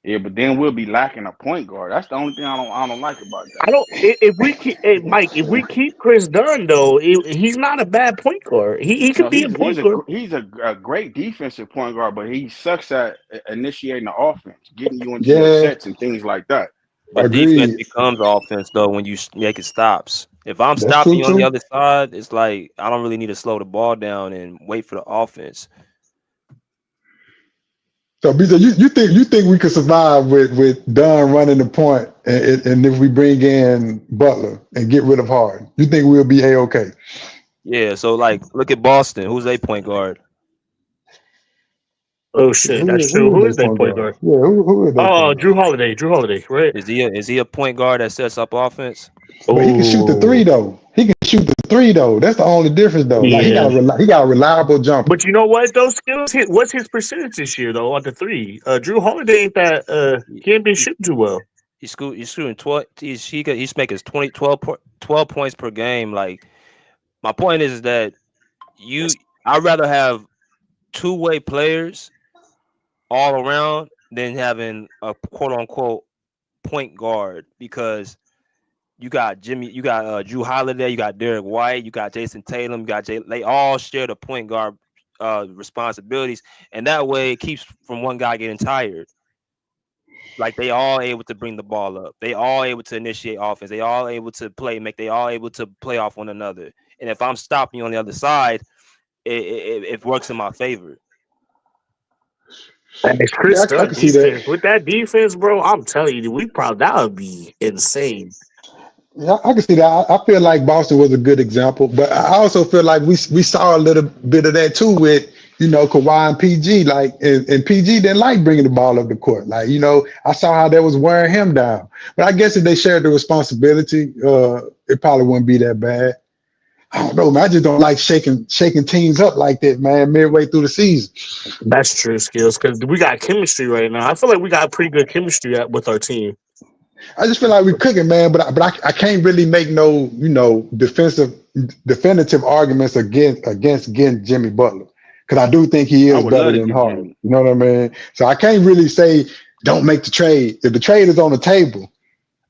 Yeah, but then we'll be lacking a point guard. That's the only thing I don't like about that. I don't. If we keep Mike, if we keep Chris Dunn though, he's not a bad point guard. He No, could be a point guard. he's a great defensive point guard, but he sucks at initiating the offense, getting you into your Yeah, sets and things like that. But defense agreed. becomes offense though when you make it stops. If I'm That's stopping true you on the too. other side, it's like I don't really need to slow the ball down and wait for the offense. So BJ, you think we could survive with Dunn running the point, and if we bring in Butler and get rid of Harden, you think we'll be A-okay? Yeah, so like look at Boston. Who's their point guard? Oh shit, that's true. Who is Who their is their point point guard? guard? Yeah, who is their Oh, point Drew guard? Holiday. Drew Holiday, right? Is he a point guard that sets up offense? But he can shoot the three Oh, though. He can shoot the three though. That's the only difference though. Like he yeah. got a reliable jumper. But you know what? Those skills. What's his percentage this year though on the three? Drew Holiday ain't that. He ain't been shooting too well. He's shooting 12. He's making 12 points per game. Like my point is that I'd rather have two-way players all around than having a quote unquote point guard because you got Drew Holiday, you got Derek White, you got Jason Tatum, they all share the point guard responsibilities, and that way it keeps from one guy getting tired. Like they all able to bring the ball up, they all able to initiate offense, they all able to they all able to play off one another. And if I'm stopping you on the other side, it works in my favor. And it's Yeah, Chris I Dunn can see that. defense. With that defense, bro, I'm telling you, that would be insane. Yeah, I can see that. I feel like Boston was a good example, but I also feel like we saw a little bit of that too with Kawhi and PG. Like and PG didn't like bringing the ball up the court. Like I saw how that was wearing him down. But I guess if they shared the responsibility, it probably wouldn't be that bad. I don't know, man. I just don't like shaking teams up like that, man. Midway through the season. That's true, Skills, because we got chemistry right now. I feel like we got pretty good chemistry with our team. I just feel like we're cooking, man. But I can't really make no definitive arguments against getting Jimmy Butler. because I do think he I is would better love to than get Harden. Jimmy. You know what I mean? So I can't really say don't make the trade. If the trade is on the table,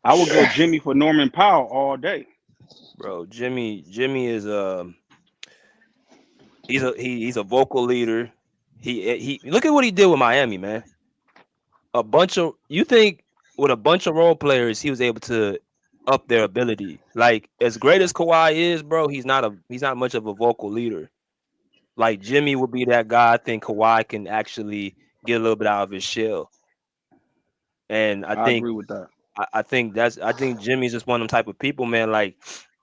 I would go Jimmy for Norman Powell all day. Bro, Jimmy is he's a vocal leader. He look at what he did with Miami, man. You think with a bunch of role players, he was able to up their ability. Like as great as Kawhi is, bro, he's not much of a vocal leader. Like Jimmy would be that guy. I think Kawhi can actually get a little bit out of his shell. And I think agree with that. I think Jimmy's just one of them type of people, man. Like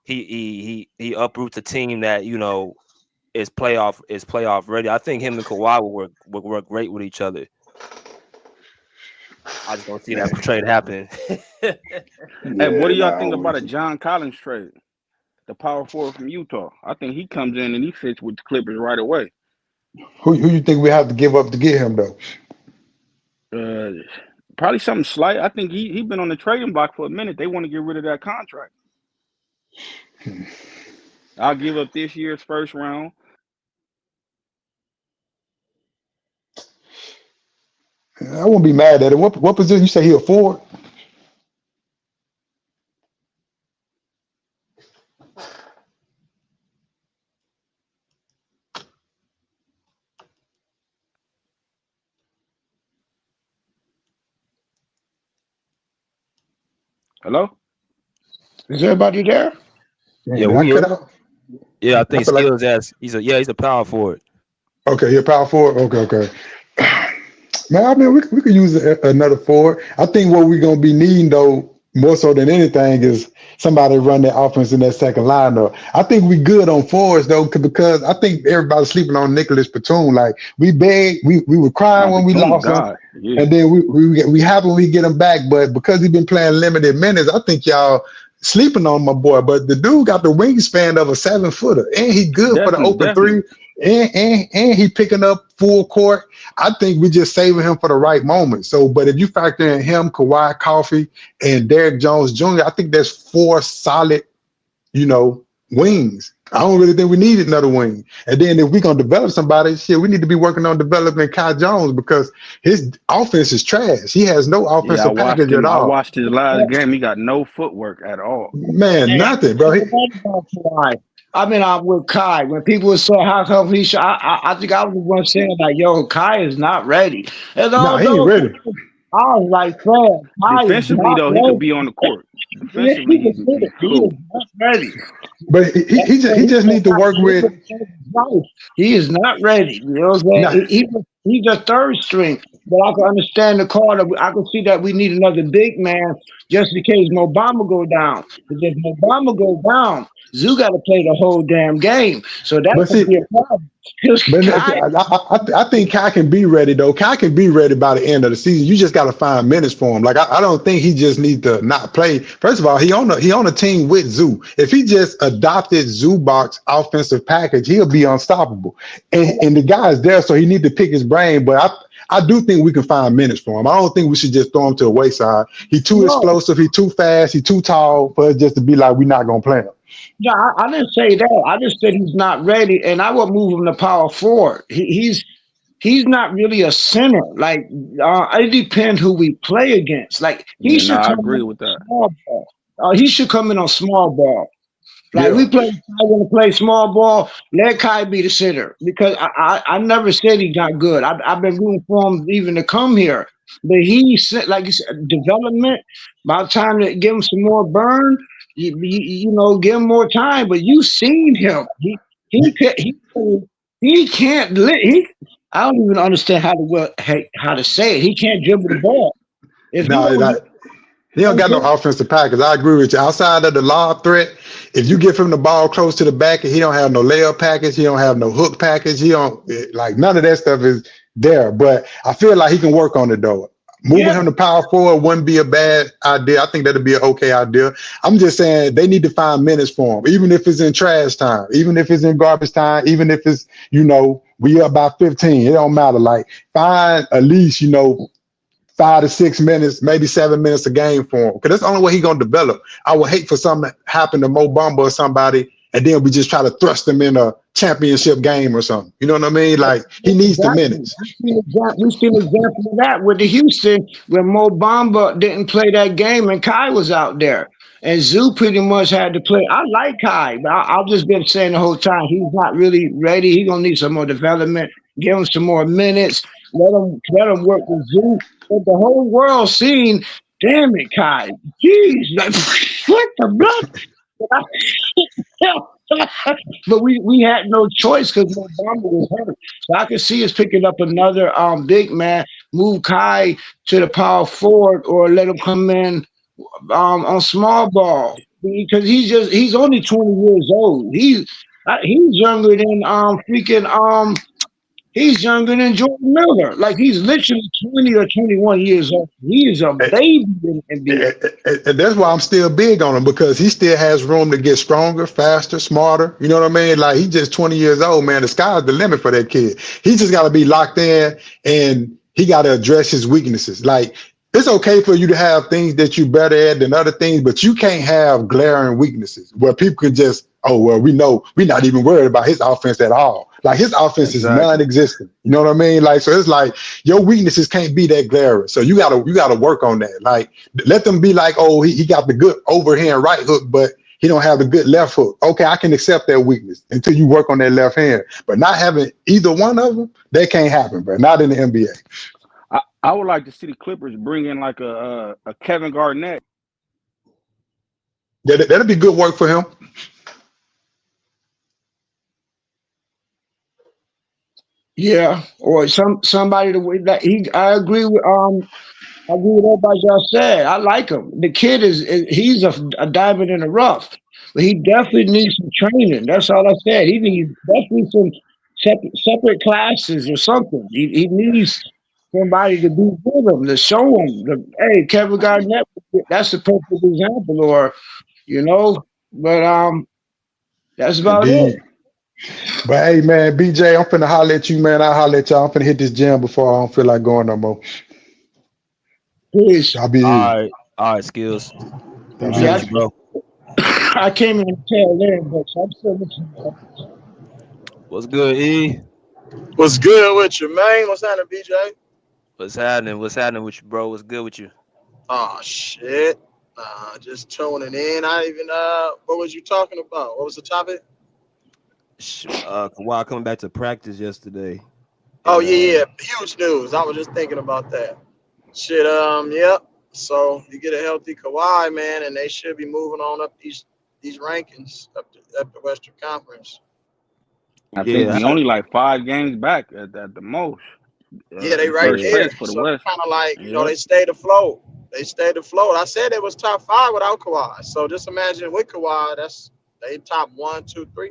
he uproots a team that, you know, is playoff ready. I think him and Kawhi would work great with each other. I just don't see that trade happening. Hey, what do y'all think about a John Collins trade? The power forward from Utah. I think he comes in and he fits with the Clippers right away. who you think we have to give up to get him though? Probably something slight. I think he been on the trading block for a minute. They want to get rid of that contract. I'll give up this year's first round. I won't be mad at it. What position you say he a forward? Hello? Is everybody there? Yeah, we here. Yeah, I think Skills he's a power forward. Okay, you're a power forward. Okay. Man, I mean, we could use another forward. I think what we're gonna be needing though, more so than anything, is somebody to run that offense in that second lineup. I think we good on forwards though, because I think everybody's sleeping on Nicholas Batum. Like we were crying when we lost him, and then we happy when we get him back. But because he's been playing limited minutes, I think y'all sleeping on my boy. But the dude got the wingspan of a 7-footer, and he good for the open three. And he picking up full court. I think we just saving him for the right moment. So, but if you factor in him, Kawhi, Coffey, and Derrick Jones Jr., I think there's 4 solid, wings. I don't really think we need another wing. And then if we're gonna develop somebody, we need to be working on developing Kai Jones because his offense is trash. He has no offensive package at all. I watched his last game. He got no footwork at all. Man, nothing, bro. I mean, I'm with Kai. When people would say how come he should, I think I was the one saying like, "Yo, Kai is not ready." And no, he ain't ready. I was like, "Man, Kai defensively though, he could be on the court. Defensively, he's cool. Not ready." But he just needs to work with. He is not ready. You know what I'm saying? He's a third string. But I can understand the call. I can see that we need another big man just in case Mobama go down. Because if Mobama go down, Zoo got to play the whole damn game. So that could be a problem. But I think Kai can be ready though. Kai can be ready by the end of the season. You just got to find minutes for him. Like I don't think he just needs to not play. First of all, he on a team with Zoo. If he just adopted Zubac's offensive package, he'll be unstoppable. And the guy's there, so he need to pick his brain. But I do think we can find minutes for him. I don't think we should just throw him to the wayside. He's too explosive. He's too fast. He's too tall for it just to be like we're not gonna play him. Yeah, I didn't say that. I just said he's not ready, and I would move him to power forward. He's not really a center. Like it depends who we play against. Like he should come. I agree with that. Small ball. He should come in on small ball. Like we play, I want to play small ball. Let Kai be the center because I never said he's not good. I've been rooting for him even to come here, but he's like you said, development. About time to give him some more burn. You know, give him more time. But you seen him. He can't. I don't even understand how to say it. He can't dribble the ball. He don't got no offensive package. I agree with you. Outside of the lob threat, if you give him the ball close to the back and he don't have no layup package, he don't have no hook package, he don't like none of that stuff is there. But I feel like he can work on it though. Moving him to power forward wouldn't be a bad idea. I think that'd be an okay idea. I'm just saying they need to find minutes for him, even if it's in trash time, even if it's in garbage time, even if it's, we up by 15. It don't matter. Like find at least, 5 to 6 minutes, maybe 7 minutes a game for him. Because that's the only way he's going to develop. I would hate for something to happen to Mo Bamba or somebody, and then we just try to thrust him in a championship game or something. You know what I mean? Like he needs the minutes. We seen an example of that with the Houston when Mo Bamba didn't play that game and Kai was out there. And Zoo pretty much had to play. I like Kai, but I've just been saying the whole time he's not really ready. He's gonna need some more development. Give him some more minutes. Let him work with Zoo. But the whole world seen, damn it, Kai. Jeez, like, what the blood? But we had no choice because Obama was hurt. So I could see us picking up another big man, move Kai to the power forward, or let him come in on small ball because he's only 20 years old. He's younger than he's younger than Jordan Miller. Like he's literally 20 or 21 years old. He is a baby in NBA. And that's why I'm still big on him because he still has room to get stronger, faster, smarter. You know what I mean? Like he's just 20 years old, man. The sky's the limit for that kid. He just got to be locked in and he got to address his weaknesses. Like it's okay for you to have things that you're better at than other things, but you can't have glaring weaknesses where people can just, oh, well, we know we're not even worried about his offense at all. Like his offense is non-existent. You know what I mean? Like, so it's like your weaknesses can't be that glaring. So you gotta work on that. Like let them be like, oh, he got the good overhand right hook, but he don't have the good left hook. Okay, I can accept that weakness until you work on that left hand. But not having either one of them, that can't happen, bro. Not in the NBA. I would like to see the Clippers bring in like a Kevin Garnett. That'll be good work for him. Yeah, or somebody that I agree with everybody y'all said. I like him. The kid he's a diamond in the rough, but he definitely needs some training. That's all I said. He needs definitely some separate classes or something. He needs somebody to be with him to show him. Hey, Kevin Garnett, that's a perfect example. Or but that's about it. But hey, man, BJ, I'm finna holler at you, man. I'll holler at y'all. I'm finna hit this gym before I don't feel like going no more. Peace. I'll be All right, Skills. Yeah, Bro. I came in the tail end, but I'm still listening. What's good, E? What's good with you, man? What's happening, BJ? What's happening? What's happening with you, bro? What's good with you? Oh shit. Just tuning in. I even what was you talking about? What was the topic? Kawhi coming back to practice yesterday. Oh yeah, huge news. I was just thinking about that. Shit, yep. So you get a healthy Kawhi, man, and they should be moving on up these rankings up the Western Conference. I think we only like 5 games back at the most. Yeah, they right there. For the so West. Kind of like, they stayed afloat. They stayed afloat. I said it was top 5 without Kawhi. So just imagine with Kawhi, they top 1, 2, 3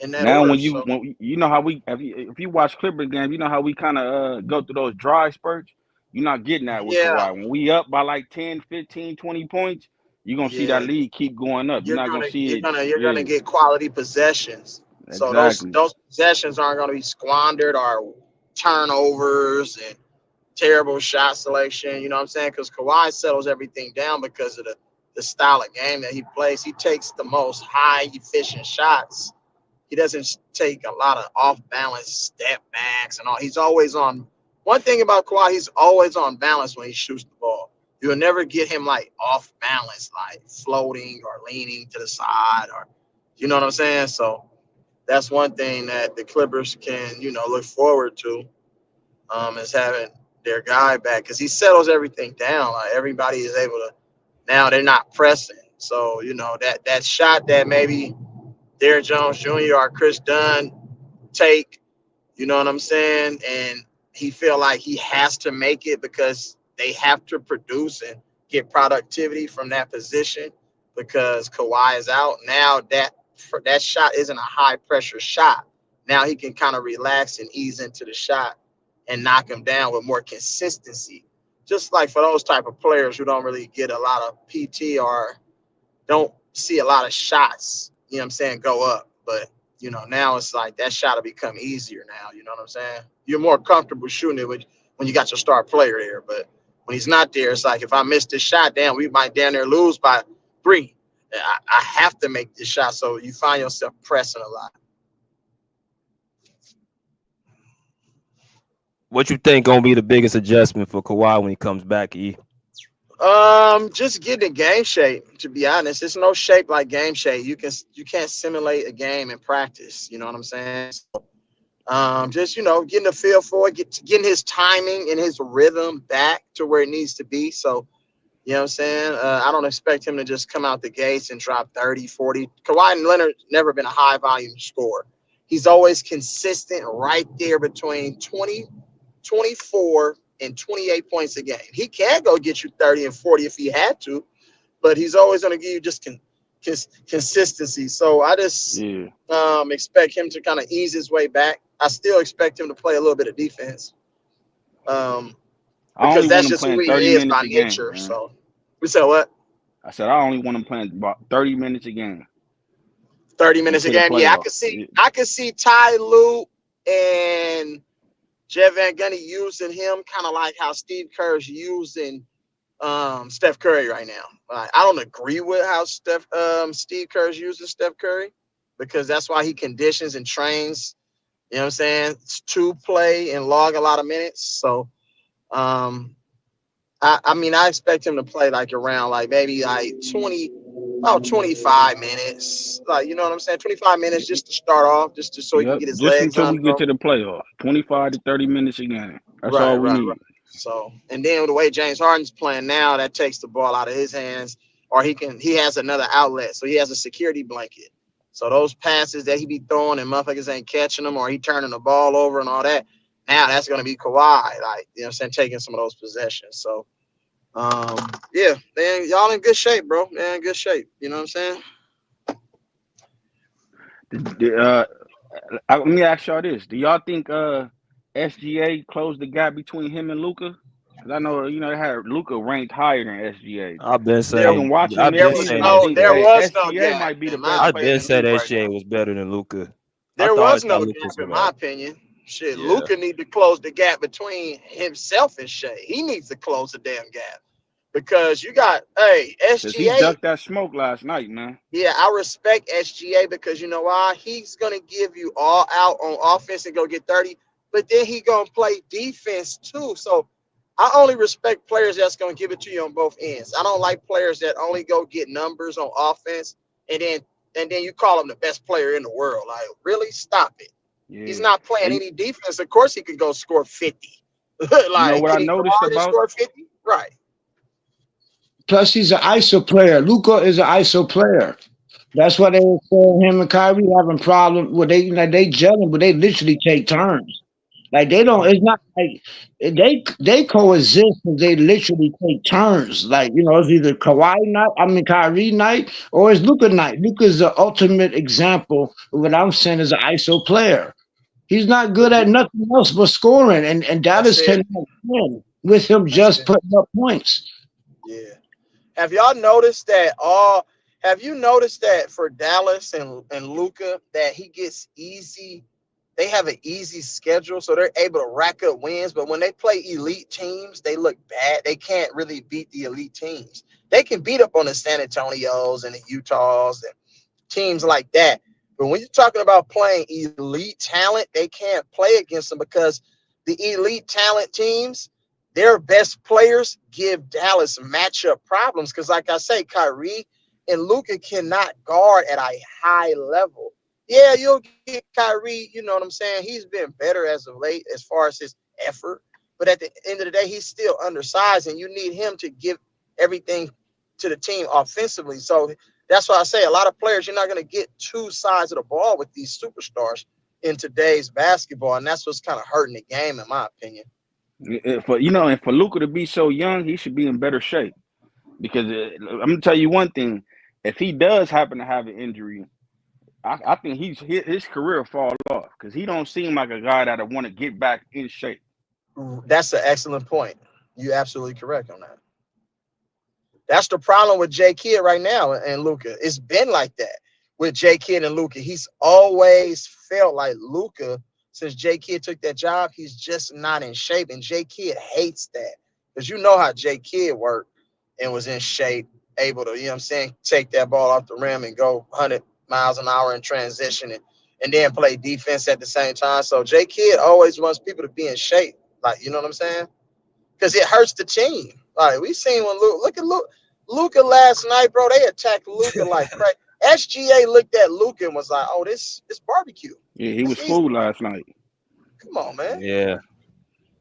in that now order. when you know how we if you watch Clippers games, you know how we kind of go through those dry spurts. You're not getting that with Kawhi. When we up by like 10, 15, 20 points, you're gonna see that lead keep going up. You're not gonna see it. You're gonna get quality possessions. Exactly. So those possessions aren't gonna be squandered or turnovers and terrible shot selection. You know what I'm saying? Because Kawhi settles everything down because of the style of game that he plays. He takes the most high efficient shots. He doesn't take a lot of off balance step backs and all. He's always on. One thing about Kawhi, he's always on balance when he shoots the ball. You'll never get him like off balance, like floating or leaning to the side, or you know what I'm saying? So that's one thing that the Clippers can, look forward to, is having their guy back because he settles everything down. Like everybody is able to now they're not pressing. So, that shot that maybe Derrick Jones Jr. or Chris Dunn take, you know what I'm saying? And he feel like he has to make it because they have to produce and get productivity from that position because Kawhi is out. Now that shot isn't a high pressure shot. Now he can kind of relax and ease into the shot and knock him down with more consistency. Just like for those type of players who don't really get a lot of PT or don't see a lot of shots, you know what I'm saying, go up. But, now it's like that shot will become easier now. You know what I'm saying? You're more comfortable shooting it when you got your star player there. But when he's not there, it's like if I miss this shot, damn, we might down there lose by 3. I have to make this shot. So you find yourself pressing a lot. What you think gonna be the biggest adjustment for Kawhi when he comes back? E. Just get in game shape. To be honest, it's no shape like game shape. You can't simulate a game in practice. You know what I'm saying? So, just getting a feel for it, getting his timing and his rhythm back to where it needs to be. So, you know what I'm saying? I don't expect him to just come out the gates and drop 30, 40. Kawhi Leonard never been a high volume scorer. He's always consistent right there between 20, 24, and 28 points a game. He can go get you 30 and 40 if he had to, but he's always going to give you just consistency. So I just expect him to kind of ease his way back. I still expect him to play a little bit of defense. Because that's just who he is by nature. So we said what? I said I only want him playing about 30 minutes a game. 30 minutes a game. Yeah, I could see Ty Lue and Jeff Van Gundy using him kind of like how Steve Kerr's using Steph Curry right now. I don't agree with how Steve Kerr's using Steph Curry because that's why he conditions and trains, you know what I'm saying, to play and log a lot of minutes. So I expect him to play like around like maybe like 25 minutes. Like, you know what I'm saying? 25 minutes just to start off, so he can get his just legs until we get under to him. the playoffs. 25 to 30 minutes a game. That's all we need. So, and then the way James Harden's playing now, that takes the ball out of his hands, or he has another outlet. So he has a security blanket. So those passes that he be throwing and motherfuckers ain't catching them, or he turning the ball over and all that, now that's going to be Kawhi, like, you know what I'm saying, taking some of those possessions. So, yeah, man, y'all in good shape, bro. Man, in good shape. You know what I'm saying? Let me ask y'all this. Do y'all think SGA closed the gap between him and Luka? Because I know, they had Luka ranked higher than SGA. I've been saying. I've been watching I've this been season. saying I think no SGA gap, might be the in best my I've player been in the saying league right SGA now. was better than Luka. There was no Luka gap, was in better. my opinion. Shit, Yeah. Luka need to close the gap between himself and Shea. He needs to close the damn gap because you got, hey, Because he SGA. ducked that smoke last night, man. Yeah, I respect SGA because you know why? He's gonna give you all out on offense and go get 30, but then he gonna play defense too. So I only respect players that's gonna give it to you on both ends. I don't like players that only go get numbers on offense and then you call him the best player in the world. Like, really? Stop it. Yeah. He's not playing any defense. Of course he could go score 50. Like, can he go hard and score 50? Right. Plus, he's an ISO player. Luka is an ISO player. That's why they were saying him and Kyrie having problems. Well, they gelling, but they literally take turns. Like they don't. It's not like they coexist, but they literally take turns. Like it's either Kyrie night, or it's Luka night. Luka's the ultimate example of what I'm saying is an ISO player. He's not good at nothing else but scoring, and Dallas cannot win with him just putting up points. Yeah. Have y'all noticed that have you noticed that for Dallas and Luka that he gets easy, they have an easy schedule, so they're able to rack up wins, but when they play elite teams, they look bad. They can't really beat the elite teams. They can beat up on the San Antonios and the Utahs and teams like that. But when you're talking about playing elite talent, they can't play against them because the elite talent teams, their best players give Dallas matchup problems because, like I say, Kyrie and Luka cannot guard at a high level. Yeah, you'll get Kyrie, you know what I'm saying? He's been better as of late as far as his effort. But at the end of the day, he's still undersized, and you need him to give everything to the team offensively. So that's why I say a lot of players, you're not going to get two sides of the ball with these superstars in today's basketball, and that's what's kind of hurting the game, in my opinion. And for Luka to be so young, he should be in better shape. Because I'm gonna tell you one thing: if he does happen to have an injury, I think his career will fall off because he don't seem like a guy that want to get back in shape. That's an excellent point. You're absolutely correct on that. That's the problem with J. Kidd right now and Luka. It's been like that with J. Kidd and Luka. He's always felt like Luka, since J. Kidd took that job, he's just not in shape. And J. Kidd hates that because you know how J. Kidd worked and was in shape, able to, take that ball off the rim and go 100 miles an hour in transition and then play defense at the same time. So J. Kidd always wants people to be in shape. Like, you know what I'm saying? Because it hurts the team. Like, we seen when look at Luka last night, bro. They attacked Luka like crazy. SGA looked at Luka and was like, "Oh, this barbecue." Yeah, he It's was easy. fooled last night. Come on, man. Yeah,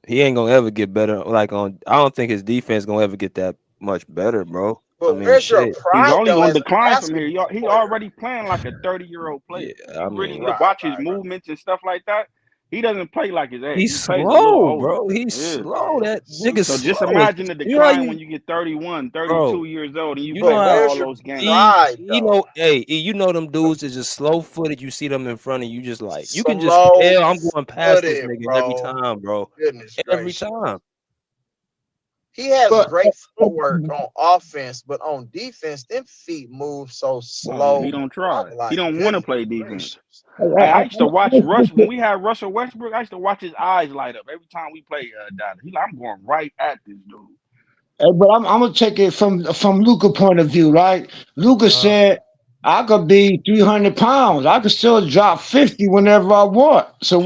he ain't gonna ever get better. Like I don't think his defense gonna ever get that much better, bro. I But mean, where's your shit. He's pride only though going as to a decline from here. basketball He player? already playing like a 30-year-old player. Yeah, If I you really mean, watch his movements and stuff like that, he doesn't play like his age. he's He plays a little slow, older. bro. He's Yeah. slow. That nigga's So just slow. imagine the You know how decline you, when you get 31, 32 bro. years old and you You know play But for how where's all your those games. pride you though? know, hey, you know them dudes is just slow footed. You see them in front of you, just like you can just Slow tell I'm going past this footed, nigga every bro. time, bro. Goodness Every gracious. time. He has But great footwork on offense, but on defense, them feet move so He slow. don't I'm try. He like, don't want to goodness play defense. gracious. I used to watch Russ when we had Russell Westbrook. I used to watch his eyes light up every time we play Dallas. He like, I'm going right at this dude. but I'm gonna take it from Luca point of view, right? Luca said I could be 300 pounds. I could still drop 50 whenever I want. So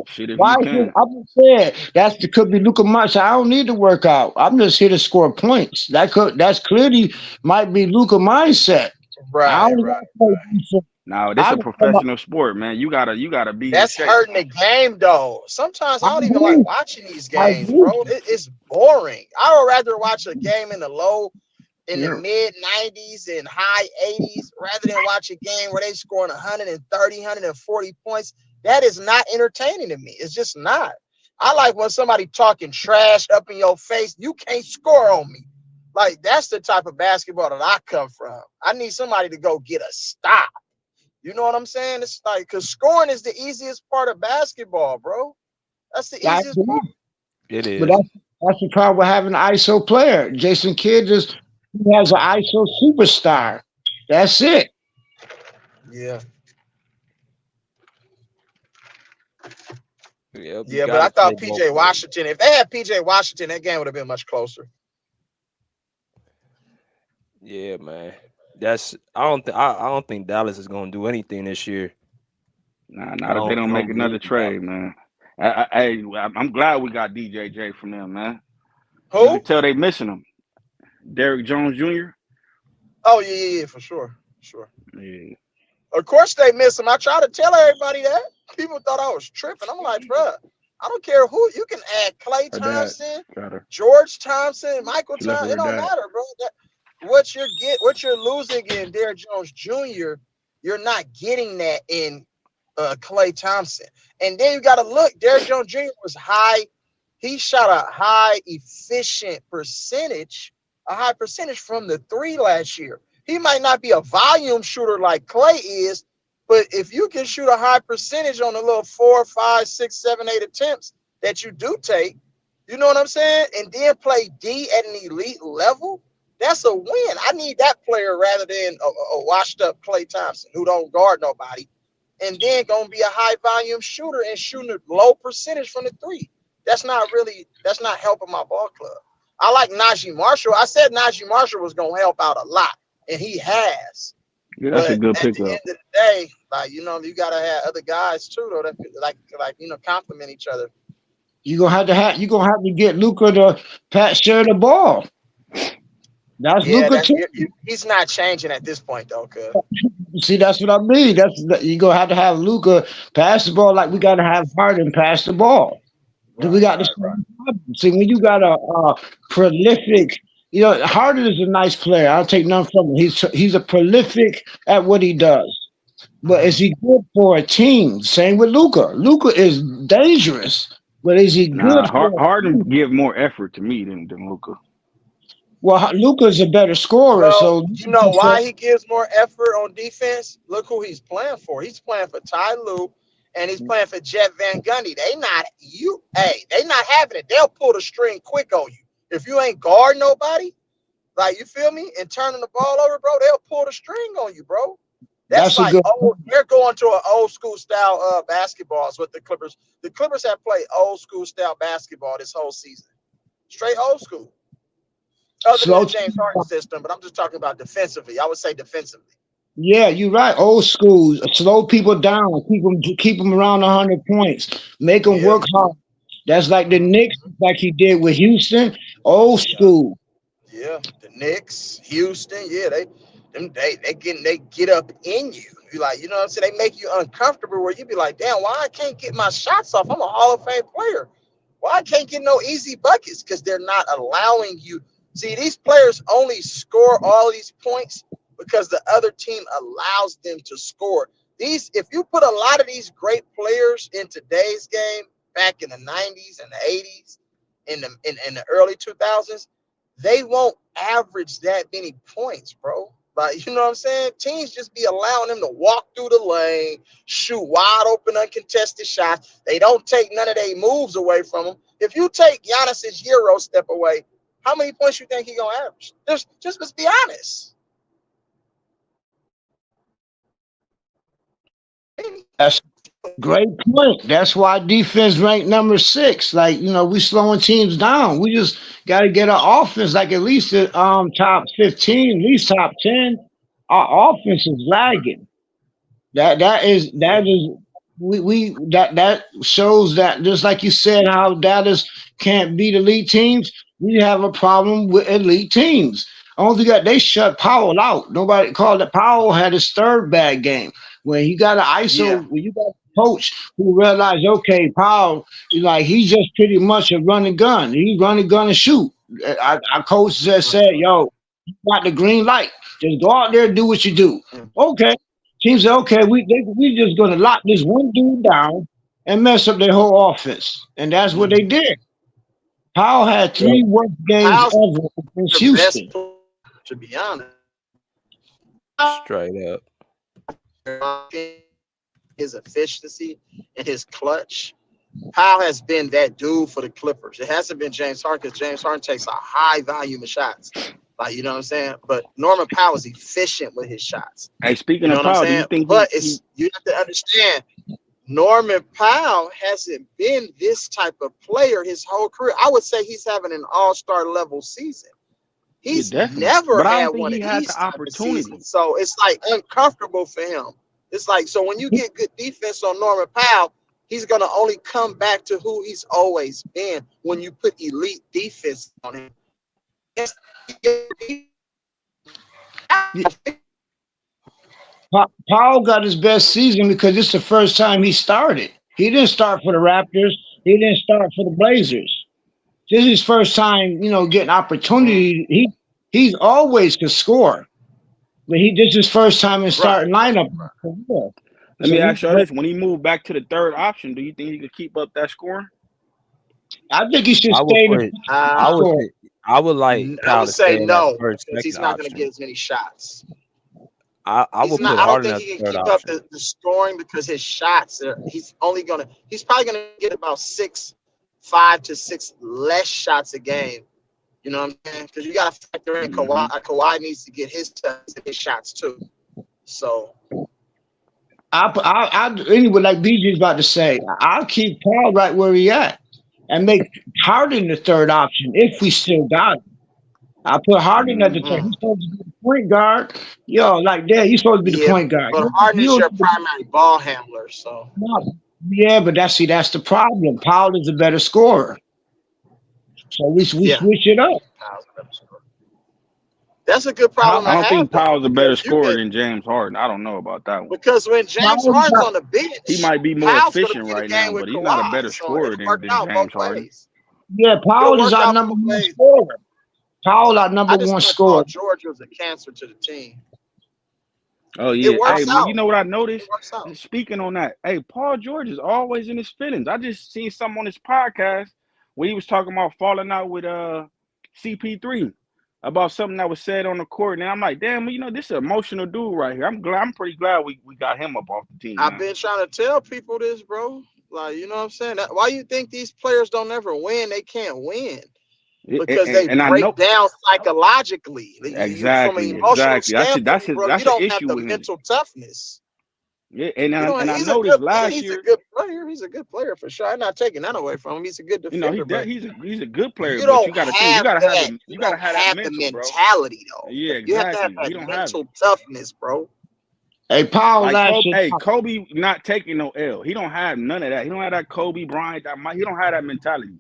Shit if you is it? can. I'm just saying could be Luca mindset. I don't need to work out. I'm just here to score points. That's clearly might be Luca mindset. I Right, only right. gotta play defense. Now this I a can come up. professional sport, man. You gotta be in That's shape. hurting the game, though. Sometimes I I don't even like agree. watching these I games, agree. bro. It's boring. I would rather watch a game in the Yeah. mid 90s and high 80s rather than watch a game where they scoring 130, 140 points. That is not entertaining to me. It's just not. I like when somebody talking trash up in your face. You can't score on me. Like, that's the type of basketball that I come from. I need somebody to go get a stop. You know what I'm saying? It's like, because scoring is the easiest part of basketball, bro. That's the I easiest part. agree. It But is. that's the problem with having an ISO player. Jason Kidd he has an ISO superstar. That's it. Yeah. Yep, you Yeah, but I gotta play thought both PJ ways. Washington, if they had PJ Washington, that game would have been much closer. Yeah, man. I don't think Dallas is gonna do anything this year. Nah, I not if they don't I don't make don't another believe in Dallas. trade, man. I'm glad we got DJJ from them, man. You can Who? tell they missing him. Derrick Jones Jr. Oh, yeah, for sure. Sure. Yeah. Of course they miss him. I try to tell everybody that. People thought I was tripping. I'm like, bro, I don't care who. You can add Klay Her dad Thompson, got her. George Thompson, Michael She left with Thompson. It her don't dad. matter, bro. What you're losing in Derrick Jones Jr., you're not getting that in Klay Thompson. And then you got to look. Derrick Jones Jr. was high. He shot a high percentage from the three last year. He might not be a volume shooter like Klay is, but if you can shoot a high percentage on the little 4, 5, 6, 7, 8 attempts that you do take, you know what I'm saying? And then play D at an elite level, that's a win. I need that player rather than a washed up Klay Thompson who don't guard nobody, and then gonna be a high volume shooter and shooting a low percentage from the three. That's not helping my ball club. I like Najee Marshall. I said Najee Marshall was gonna help out a lot, and he has. Yeah, that's a But good at the pickup. end of the day, like, you gotta have other guys too, though, that like complement each other. You're gonna have to get Luca to share the ball. That's Yeah, Luca too. he's not changing at this point though, cuz. See, that's what I mean. You're gonna have Luca pass the ball like we gotta have Harden pass the ball. We got the same problem. See, when you got a prolific, Harden is a nice player. I'll take none from him. He's a prolific at what he does. But is he good for a team? Same with Luca. Luca is dangerous, but is he good Nah, for a Harden team? give more effort to me than Luka. Well, Luca is a better scorer, Well, so you know why he gives more effort on defense? Look who he's playing for. He's playing for Ty Lue, and he's playing for Jet Van Gundy. They not having it. They'll pull the string quick on you. If you ain't guard nobody, like, you feel me, and turning the ball over, bro, they'll pull the string on you, bro. That's that's a like, good. they're going to an old school style basketball is what the Clippers. The Clippers have played old school style basketball this whole season. Straight old school. Other than Slow. the James Harden system, but I'm just talking about defensively. I would say defensively. Yeah, you're right. Old school. Slow people down. Keep them around 100 points. Make them Yeah. work hard. That's like the Knicks, like he did with Houston, old school. Yeah, the Knicks, Houston, yeah, they get up in you. You like, you know what I'm saying? They make you uncomfortable where you be like, damn, why I can't get my shots off? I'm a Hall of Fame player. Why I can't get no easy buckets? Because they're not allowing you. See, these players only score all these points because the other team allows them to score. If you put a lot of these great players in today's game, back in the 90s and the 80s, in the early 2000s, they won't average that many points, bro. Like, you know what I'm saying? Teams just be allowing them to walk through the lane, shoot wide open, uncontested shots. They don't take none of their moves away from them. If you take Giannis's Euro step away, how many points you think he gonna average? Just let's be honest. That's a great point. That's why defense ranked number 6. Like, we slowing teams down. We just got to get our offense like at least the top 15, at least top 10. Our offense is lagging. That is that shows that, just like you said, how Dallas can't beat elite teams. We have a problem with elite teams. Only got they shut Powell out. Nobody called it. Powell had his third bad game when you got an ISO. When you got a coach who realized, okay, Powell is like he's just pretty much a running gun. He run a gun and shoot. Our coach just said, "Yo, you got the green light. Just go out there and do what you do." Okay. Teams say, okay, we just gonna lock this one dude down and mess up their whole offense, and that's what they did. Powell had 3 worst games ever against Houston. To be honest, straight up, his efficiency and his clutch. Powell has been that dude for the Clippers. It hasn't been James Harden, because James Harden takes a high volume of shots. Like, you know what I'm saying? But Norman Powell is efficient with his shots. Hey, speaking you know of what Powell, I'm saying? do you think But you have to understand, Norman Powell hasn't been this type of player his whole career. I would say he's having an all-star level season. He's never but I had don't think one he of had these the type of opportunity. seasons. So it's like uncomfortable for him. It's like, so when you get good defense on Norman Powell, he's going to only come back to who he's always been when you put elite defense on him. Powell got his best season because it's the first time he started. He didn't start for the Raptors. He didn't start for the Blazers. This is his first time, getting opportunity. He's always could score, but this is his first time in starting lineup. Let me ask you this: when he moved back to the third option, do you think he could keep up that scoring? I think he should I would stay. I would like I Powell would to say stay in no, that first, because he's second not going to option. get as many shots. I would put I don't Harden think as he can third keep option. up the scoring because his shots are. He's probably gonna get about 5 to 6 less shots a game. You know what I'm saying? Because you got to factor in Kawhi. Kawhi needs to get his shots too. So Anyway, like BJ's about to say, I'll keep Powell right where he at and make Harden the third option if we still got him. I put Harden at the third. He's supposed to be the point guard. Like that, he's supposed to be the point guard. but Harden is your primary ball handler. So yeah, but that's the problem. Powell is a better scorer. So we switch it up. That's a good problem I to don't have. think Powell's a better because you scorer can- than James Harden. I don't know about that one. Because when James Harden's on the bench, He might be more Powell's gonna efficient be the right game now, with but he's not a Kawhi, better so scorer it'll than work out James both Harden. ways. Yeah, Powell It'll is work our out number both one ways. scorer. Powell, our number I just one thought scorer. Paul George was a cancer to the team. Oh yeah, It works hey, out. you know what I noticed? It works out. Speaking on that, hey, Paul George is always in his feelings. I just seen something on his podcast where he was talking about falling out with CP3 about something that was said on the court, and I'm like, damn, this is an emotional dude right here. I'm pretty glad we got him up off the team. I've been trying to tell people this, bro. Like, you know what I'm saying? Why you think these players don't ever win? They can't win. Because they break down psychologically. Exactly, From an emotional exactly. standpoint, bro, That's you the don't have issue the with him. mental toughness. Yeah, and I He's a noticed good last He's year. a good player. He's a good player for sure. I'm not taking that away from him. He's a good defender. He's a good player, you but don't you got to have you got to have that. the you got to have that the mental, bro. mentality though. Yeah, You have to have exactly. that We don't have mental it. toughness, bro. Hey, Paul, Like that Kobe, shit. hey, Kobe not taking no L. He don't have none of that. He don't have that Kobe Bryant, that Mike. He don't have that mentality.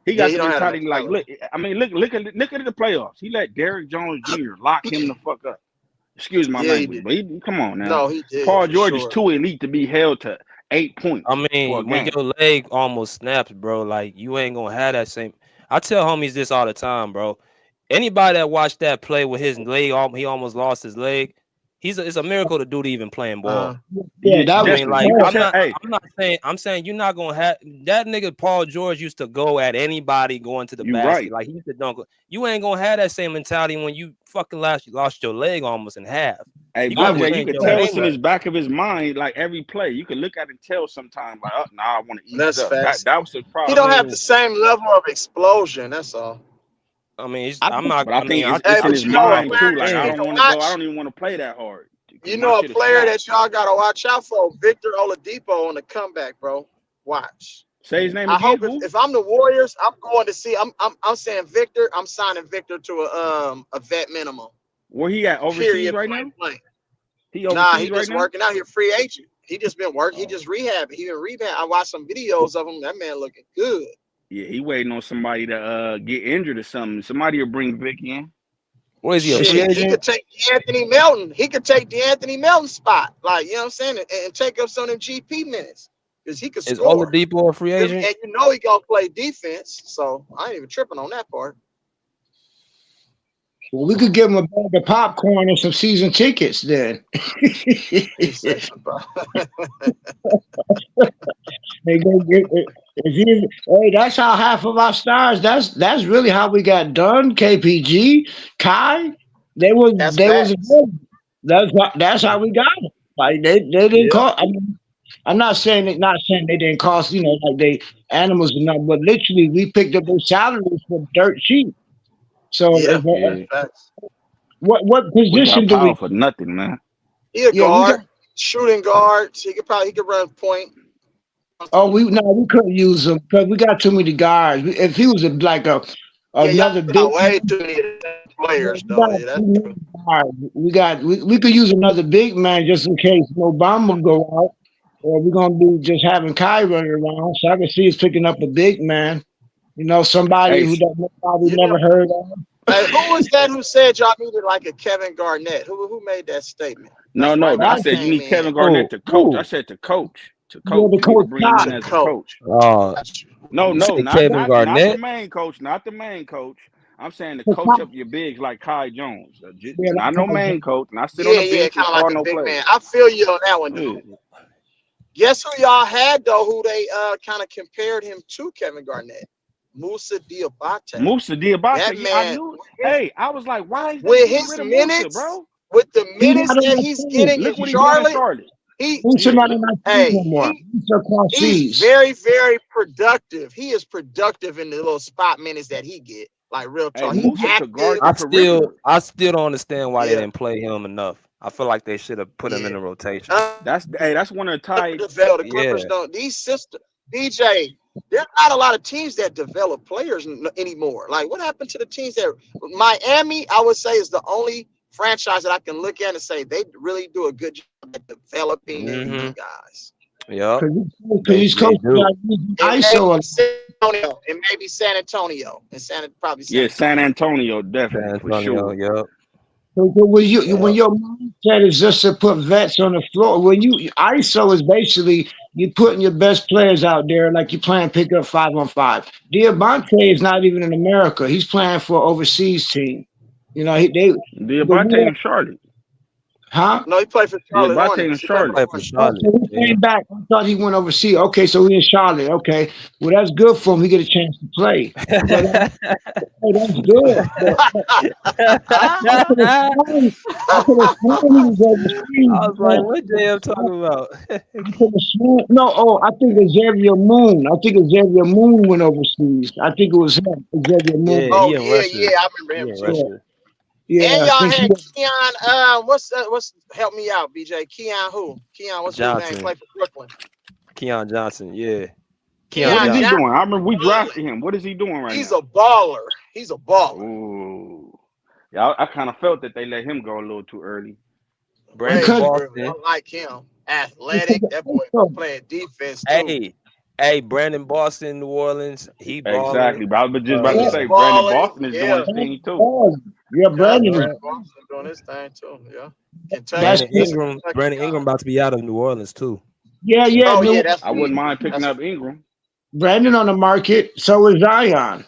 He Yeah, got he the don't have the mentality like, mentality. look, I mean, look at the playoffs. He let Derrick Jones Jr. lock him the fuck up. Excuse my Yeah, he language, did. but come on now. No, he did Paul for George is sure. too elite to be held to 8 points I for a mean, when game. your leg almost snaps, bro, like you ain't gonna have that same. I tell homies this all the time, bro. Anybody that watched that play with his leg, he almost lost his leg. It's a miracle the dude even playing ball. Yeah, Yeah, that I was mean, definitely. like You could hard. tell. Hey, I'm saying you're not gonna have that nigga. Paul George used to go at anybody going to the you basket. right. Like he used to dunk. You ain't gonna have that same mentality when you fucking lost your leg almost in half. Hey, You gonna That was BJ, you change could your tell game what's in plan. his back of his mind, like every play. You could look at it and tell sometimes, like, oh, nah, I want to ease That's up. facts. That was the He problem. I don't have the mean, same level of explosion. That's all. I I'm think not. But I I mean, think I Hey, it's in but his you know a about mind what player too. you're Like that you I need don't saying. to want to go. I watch. don't even want to play that hard because You my know a shit is player snapped. that y'all gotta watch out for. Victor Oladipo on the comeback, bro. Watch. Say his name I again. hope Who? if I'm the Warriors, I'm going to see. I'm saying Victor. I'm signing Victor to a vet minimum. Where he at? Overseas Period. right Point now? blank. He Nah, he overseas right just now? working out here, free agent. He just been working. He Oh, just rehabbing. He been rehab. I watched some videos of him. That man looking good. yeah. He waiting on somebody to get injured or something. Somebody will bring Vic in. What is he, a Shit, free he agent? could take D'Anthony Melton. He could take D'Anthony Melton's spot. Like, you know what I'm saying? And take up some of them GP minutes. Because he could Is score. Oladipo a free And agent? you know he gonna play defense. So I ain't even tripping on that part. we could give him a bag of popcorn and some season tickets then. He said something. They go get it. Hey, that's how half of our stars. That's really how we got done. KPG, Kai, That's they was facts. that's how we got it. Like they didn't Yeah. call. I mean, I'm not saying they didn't cost, like they animals or nothing, but literally we picked up their salaries for dirt cheap. So Yeah. That's Yeah. facts. what We got position do power we? for nothing, man. He a Yeah, we got. guard, shooting guard. He could run point. Oh, we couldn't use him because we got too many guys. If he was like Yeah, another y'all big got way too many Yeah, players we though. got Yeah, that's too many guys. We could use another big man just in case Obama go out, or we're gonna be just having Kai running around. So I can see us picking up a big man. Somebody Hey, who that nobody yeah. never heard of. Hey, who was that who said y'all needed like a Kevin Garnett? Who made that statement? no, That's right when I he said you came need in. Kevin Garnett to coach. I Who? said to coach. To Yeah, coach. the You need to coach bring him Kai. in To as a coach. coach. No, You no, say Kevin not the Garnett? main coach, not the main coach. I'm saying to The coach Kai. up your bigs like Kai Jones. Yeah, Not that no Kai. main coach, not sit on Yeah, the yeah, bench and kind of like call a no big plays. man. I feel you on that one, Yeah. dude. Guess who y'all had though? Who they kind of compared him to Kevin Garnett? Musa Diabate. Musa That Diabate, I man, knew. Hey, I was like, why is they with getting his rid of Musa, minutes, bro? with the He's minutes not on that my he's team. getting in Look what he doing in Charlotte, Charlotte. He's Yeah, not look. on my team hey, no more. He's across he's seas. very, very productive. He is productive in the little spot minutes that he get. Like real Hey, talk, he Musa could guard active. the I perimeter. still don't understand why they Yeah, didn't play him enough. I feel like they should have put him in yeah. the rotation. That's one of the Ty. Develop. The Yeah. Clippers don't. These systems, DJ. There's not a lot of teams that develop players anymore. Like what happened to the teams that Miami? I would say is the only franchise that I can look at and say they really do a good job at developing their Mm-hmm. young guys. Yep. Because They these coaches do. are using And ISO. maybe San Antonio, and maybe San Antonio, and probably San Yeah, San Antonio. Antonio, definitely San for Antonio. sure. Yep. So when Yep. your mindset is just to put vets on the floor, when you ISO is basically you putting your best players out there like you playing pickup 5-on-5. Diabate is not even in America; he's playing for an overseas team. Diabate in Charlotte. Huh? No, he played for Charlotte Diabate in Hornets. He played for the Charlotte. Play for Hornets. Oh, Charlotte. so he Yeah. came back. I thought he went overseas. Okay, so we in Charlotte. Okay, well that's good for him. He get a chance to play. But hey, that's good. But I could have sworn he was overseas. I was like, what JM talking about? I could have sworn. No, I think Xavier Moon. I think Xavier Moon went overseas. I think it was him, Xavier Yeah, Moon. Oh he in yeah, Russia. yeah, I remember He him in too. Yeah, Russia. And yeah. I y'all think had Keon. What's help me out, BJ? Keon who? Keon, what's his name? Johnson. Play for Brooklyn. Keon Johnson. Yeah. What Keon is Keon he Johnson. Johnson. doing? I remember we drafted him. What is he doing right He's now? a baller. He's a baller. Ooh. Yeah, I kind of felt that they let him go a little too early. Brandon Way improved. Boston. I like him. Athletic. That boy playing defense too. Hey, Brandon Boston, New Orleans. He balling. Exactly. But I was just about to He's say, Brandon balling. Boston is doing Yeah. his thing too. Yeah, Yeah, Brandon. Brandon Boston doing his thing too. Yeah. Kentucky. That's He's a Brandon Kentucky guy. Ingram about to be out of New Orleans too. yeah. Oh New, yeah, that's I wouldn't mind picking that's up Ingram. Brandon on the market. So is Zion.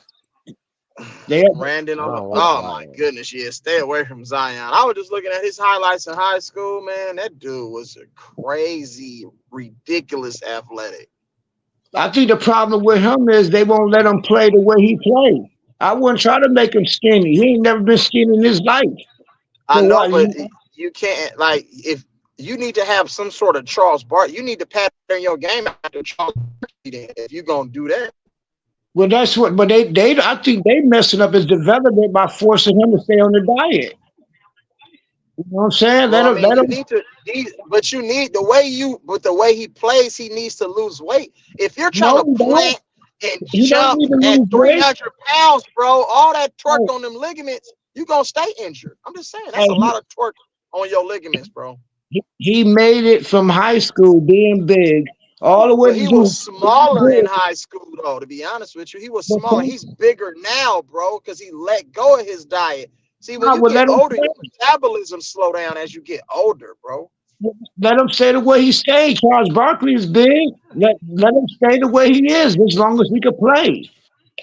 They have, Brandon I on the. don't like Oh my Zion. goodness, yeah. Stay away from Zion. I was just looking at his highlights in high school, man. That dude was a crazy, ridiculous athletic. I think the problem with him is they won't let him play the way he plays. I wouldn't try to make him skinny. He ain't never been skinny in his life. I So know, what? but you can't like if you need to have some sort of Charles Barkley. You need to pattern your game after Charles Barkley. If you're gonna do that, Well, that's what. But I think they messing up his development by forcing him to stay on the diet. You know what I'm saying? well, I mean, Let you him. need to, but you need the way the way he plays, he needs to lose weight. If you're trying No, to he don't. plant and He don't jump need to at lose weight. 300 pounds, bro, all that torque Hey, on them ligaments, you're gonna stay injured. I'm just saying hey, that's a lot of torque on your ligaments, bro. he made it from high school being big all the way But to he was do. smaller in high school, though. To be honest with you, he was smaller. He's bigger now, bro, because he let go of his diet. See, when I you would get let him older, play. your metabolism slow down as you get older, bro. Let him stay the way he stayed. Charles Barkley is big. Let him stay the way he is as long as he can play.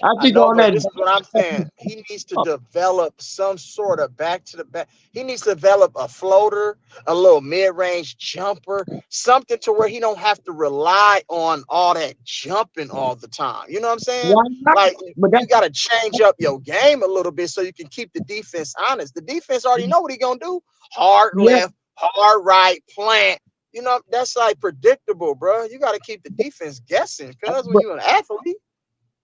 I I think know, all but that. this is what I'm saying. He needs to develop some sort of back to the back. He needs to develop a floater, a little mid-range jumper, something to where he don't have to rely on all that jumping all the time. You know what I'm saying? Why not? Like But you got to change up your game a little bit so you can keep the defense honest. The defense already know what he gonna do. Hard yeah, left, hard right, plant. You know that's like predictable, bro. You got to keep the defense guessing, cause when but, you're an athlete.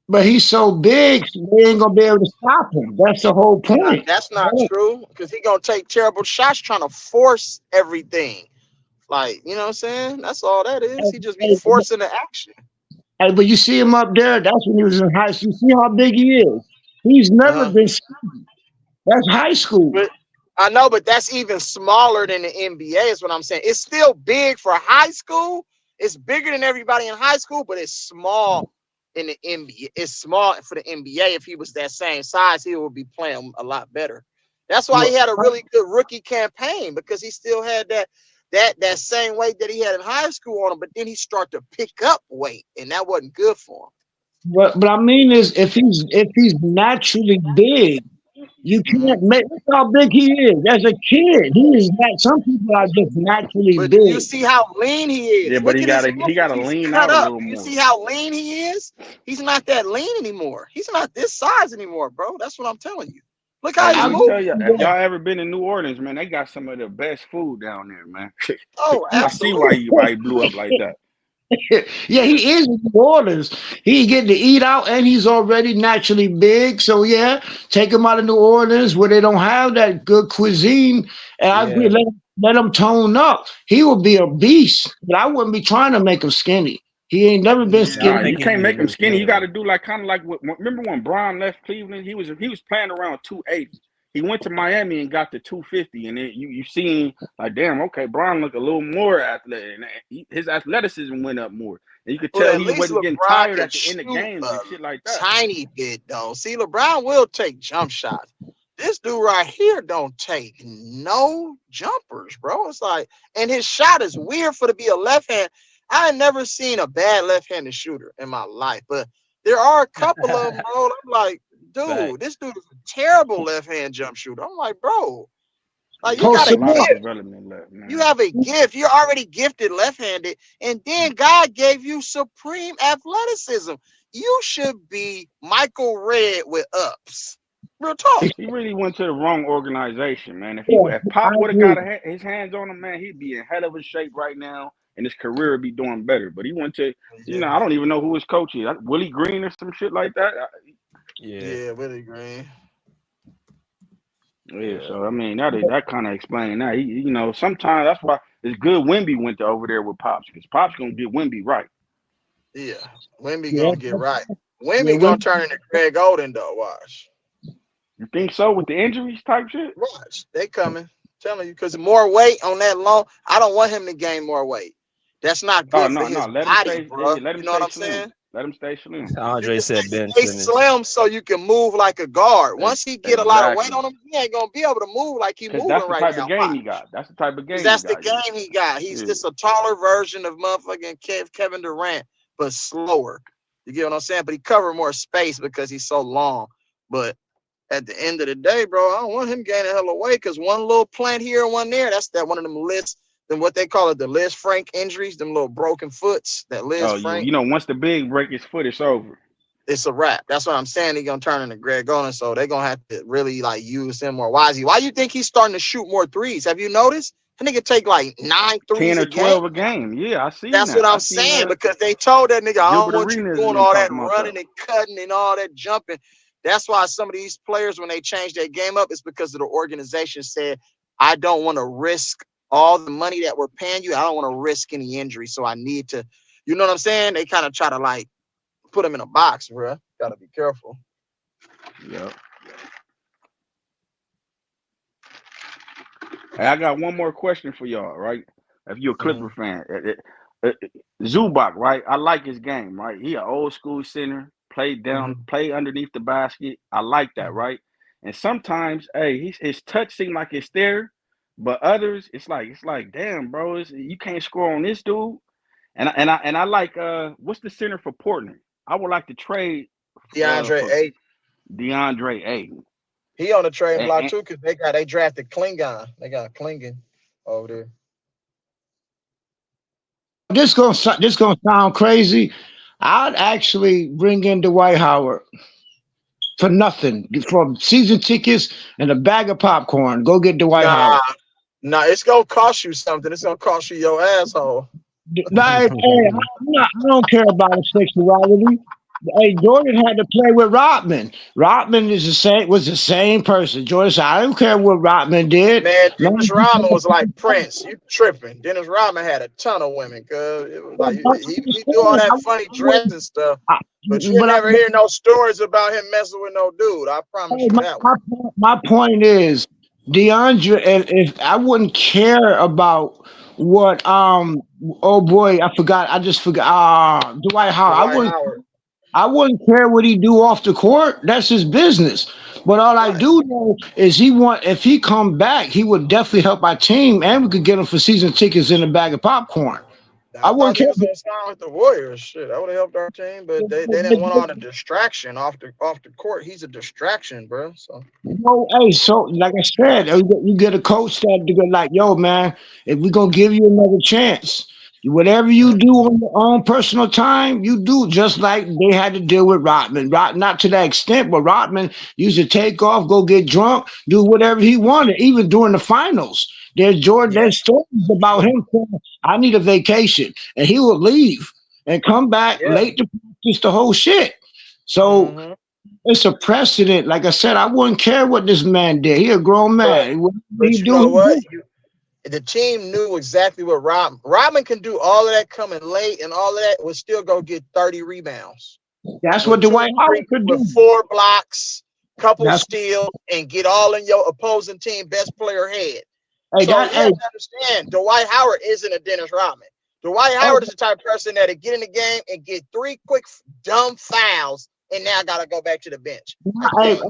but he's so big, they ain't gonna be able to stop him. That's the whole point. That's not true because he gonna take terrible shots trying to force everything. Like, you know what I'm saying? That's all that is. He just be Hey, forcing the action. but you see him up there. That's when he was in high school. You see how big he is. He's never Uh-huh. been skinny. That's high school. But I know, but that's even smaller than the NBA, is what I'm saying. It's still big for high school. It's bigger than everybody in high school, but it's small in the NBA. It's small for the NBA. If he was that same size, he would be playing a lot better. That's why he had a really good rookie campaign because he still had that same weight that he had in high school on him, but then he started to pick up weight, and that wasn't good for him. But I mean is if he's naturally big, you can't make look how big he is. As a kid, he is not. Some people are just naturally But you big. see how lean he Yeah, is. but Look he at his gotta muscles. He's lean cut out a up. little You more. see how lean he is? He's not that lean anymore. He's not this size anymore, bro. That's what I'm telling you. Look how Hey, he's let me moving. tell you, if y'all ever been to New Orleans, man, they got some of the best food down there, man. Oh, I see why absolutely. he blew up like that. Yeah, he is in New Orleans. He getting to eat out, and he's already naturally big. So yeah, take him out of New Orleans where they don't have that good cuisine, and I agree. Yeah. Let him tone up. He will be a beast, but I wouldn't be trying to make him skinny. He ain't never been I Nah, don't skinny. you think he can't needs to make him be skinny. You skinny got though. to do like kind of like remember when Bron left Cleveland? He was playing around 280. He went to Miami and got to 250, and then you seen like, damn, okay, Bron look a little more athletic, and his athleticism went up more, and you could Well, tell at he least wasn't getting LeBron tired can at the end of shoot games a and shit like that. tiny bit, though. See, LeBron will take jump shots. This dude right here don't take no jumpers, bro. It's like, and his shot is weird for to be a left hand. I ain't never seen a bad left-handed shooter in my life, but there are a couple of them, bro. I'm like, Fact. dude, this dude is a terrible left-hand jump shooter. I'm like, bro, like Yeah, you he got got a a lot of gift. development left, You man. have a gift. You're already gifted left-handed, and then God gave you supreme athleticism. You should be Michael Redd with ups. Real talk. He really went to the wrong organization, man. Yeah, If I Pop would have agree. got his hands on him, man, he'd be in hell of a shape right now, and his career would be doing better. But he went to, Yeah, I don't even know who his coach is. Willie Green or some shit like that. Yeah. yeah, Willie Green. Yeah, Yeah. so I mean that kind of explain that. Sometimes that's why it's good Wemby went to over there with Pops because Pops gonna get Wemby right. Yeah, Wemby Yeah, gonna get right. yeah. Wemby gonna turn into Greg Oden though. Watch, You think so with the injuries type shit? watch. They coming. telling you, because more weight on that long, I don't want him to gain more weight. That's not Oh good for no, his let him body, stay. bro. Let him You know what stay I'm slim. saying? Let him stay slim. Andre said Ben Stay Simmons. slim so you can move like a guard. Once he get a lot of weight Exactly. on him, he ain't gonna be able to move like he Because that's moving the right type now. of game Why? he got. That's the type of Because game he that's the got. Yeah. game he got. He's Yeah. just a taller version of motherfucking Kevin Durant, but slower. You get what I'm saying? But he covered more space because he's so long. But at the end of the day, bro, I don't want him gaining hella weight because one little plant here and one there, that's that one of them lists, then what they call it, the Liz Frank injuries, them little broken foots, that Liz Oh, Frank. you know, once the big break his foot, it's over. It's a wrap. That's what I'm saying. He's gonna turn into Greg Oden, so they're gonna have to really like use him more wisely. Why do you think he's starting to shoot more threes? Have you noticed? That nigga take like 9 threes 10 a or game. 12 a game. Yeah, I seen That's that. what I I'm seen saying because they told that nigga, I don't Gilbert want you Arenas doing been all that talking about running that. and cutting and all that jumping. That's why some of these players, when they change their game up, it's because of the organization said, I don't want to risk all the money that we're paying you. I don't want to risk any injury. So I need to, you know what I'm saying? They kind of try to like put him in a box, bro. Gotta be careful. Yeah. Hey, I got one more question for y'all, right? If you're a Clipper fan, Zubac, right? I like his game, right? He an old school center, play underneath the basket. I like that, right? And sometimes, hey, his touch seems like it's there, but others, it's like, damn, bro, you can't score on this dude. And I like what's the center for Portland? I would like to trade DeAndre for Ayton. DeAndre Ayton. He on the trade block And too because they drafted Klingon. They got Klingon over there. This gonna sound crazy. I'd actually bring in Dwight Howard for nothing, from season tickets and a bag of popcorn. Go get Dwight Howard. Nah, it's gonna cost you something. It's gonna cost you your asshole. I don't care about his sexuality. Hey, Jordan had to play with Rodman. Rodman was the same person. Jordan said, I don't care what Rodman did. Man, Dennis Rodman was like Prince. You tripping? Dennis Rodman had a ton of women, cause it was like he do all that funny dressing stuff, but you never hear no stories about him messing with no dude. I promise you that one. My point is, DeAndre, and if I wouldn't care about what oh boy, I just forgot Dwight Howard. Dwight Howard. I wouldn't care what he do off the court. That's his business. But all I do know is if he come back, he would definitely help our team, and we could get him for season tickets and a bag of popcorn. I wouldn't thought he care. was gonna sign with the Warriors. Shit, that would have helped our team, but they didn't want all the distraction off the court. He's a distraction, bro. So No, hey, so like I said, you get a coach that to go like, yo, man, if we're gonna give you another chance, whatever you do on your own personal time, you do just like they had to deal with Rodman. Not to that extent, but Rodman used to take off, go get drunk, do whatever he wanted, even during the finals. There's stories about him saying, I need a vacation, and he would leave and come back late to practice the whole shit. So it's a precedent. Like I said, I wouldn't care what this man did. He a grown man. What but he you do, know he what? do. The team knew exactly what Rodman can do. All of that coming late and all of that would still go get 30 rebounds. That's what Dwight Howard could do. With 4 blocks, couple That's- steals, and get all in your opposing team best player head. Hey, So you have to understand, Dwight Howard isn't a Dennis Rodman. Dwight Howard is the type of person that'll get in the game and get 3 quick dumb fouls, and now got to go back to the bench. I can't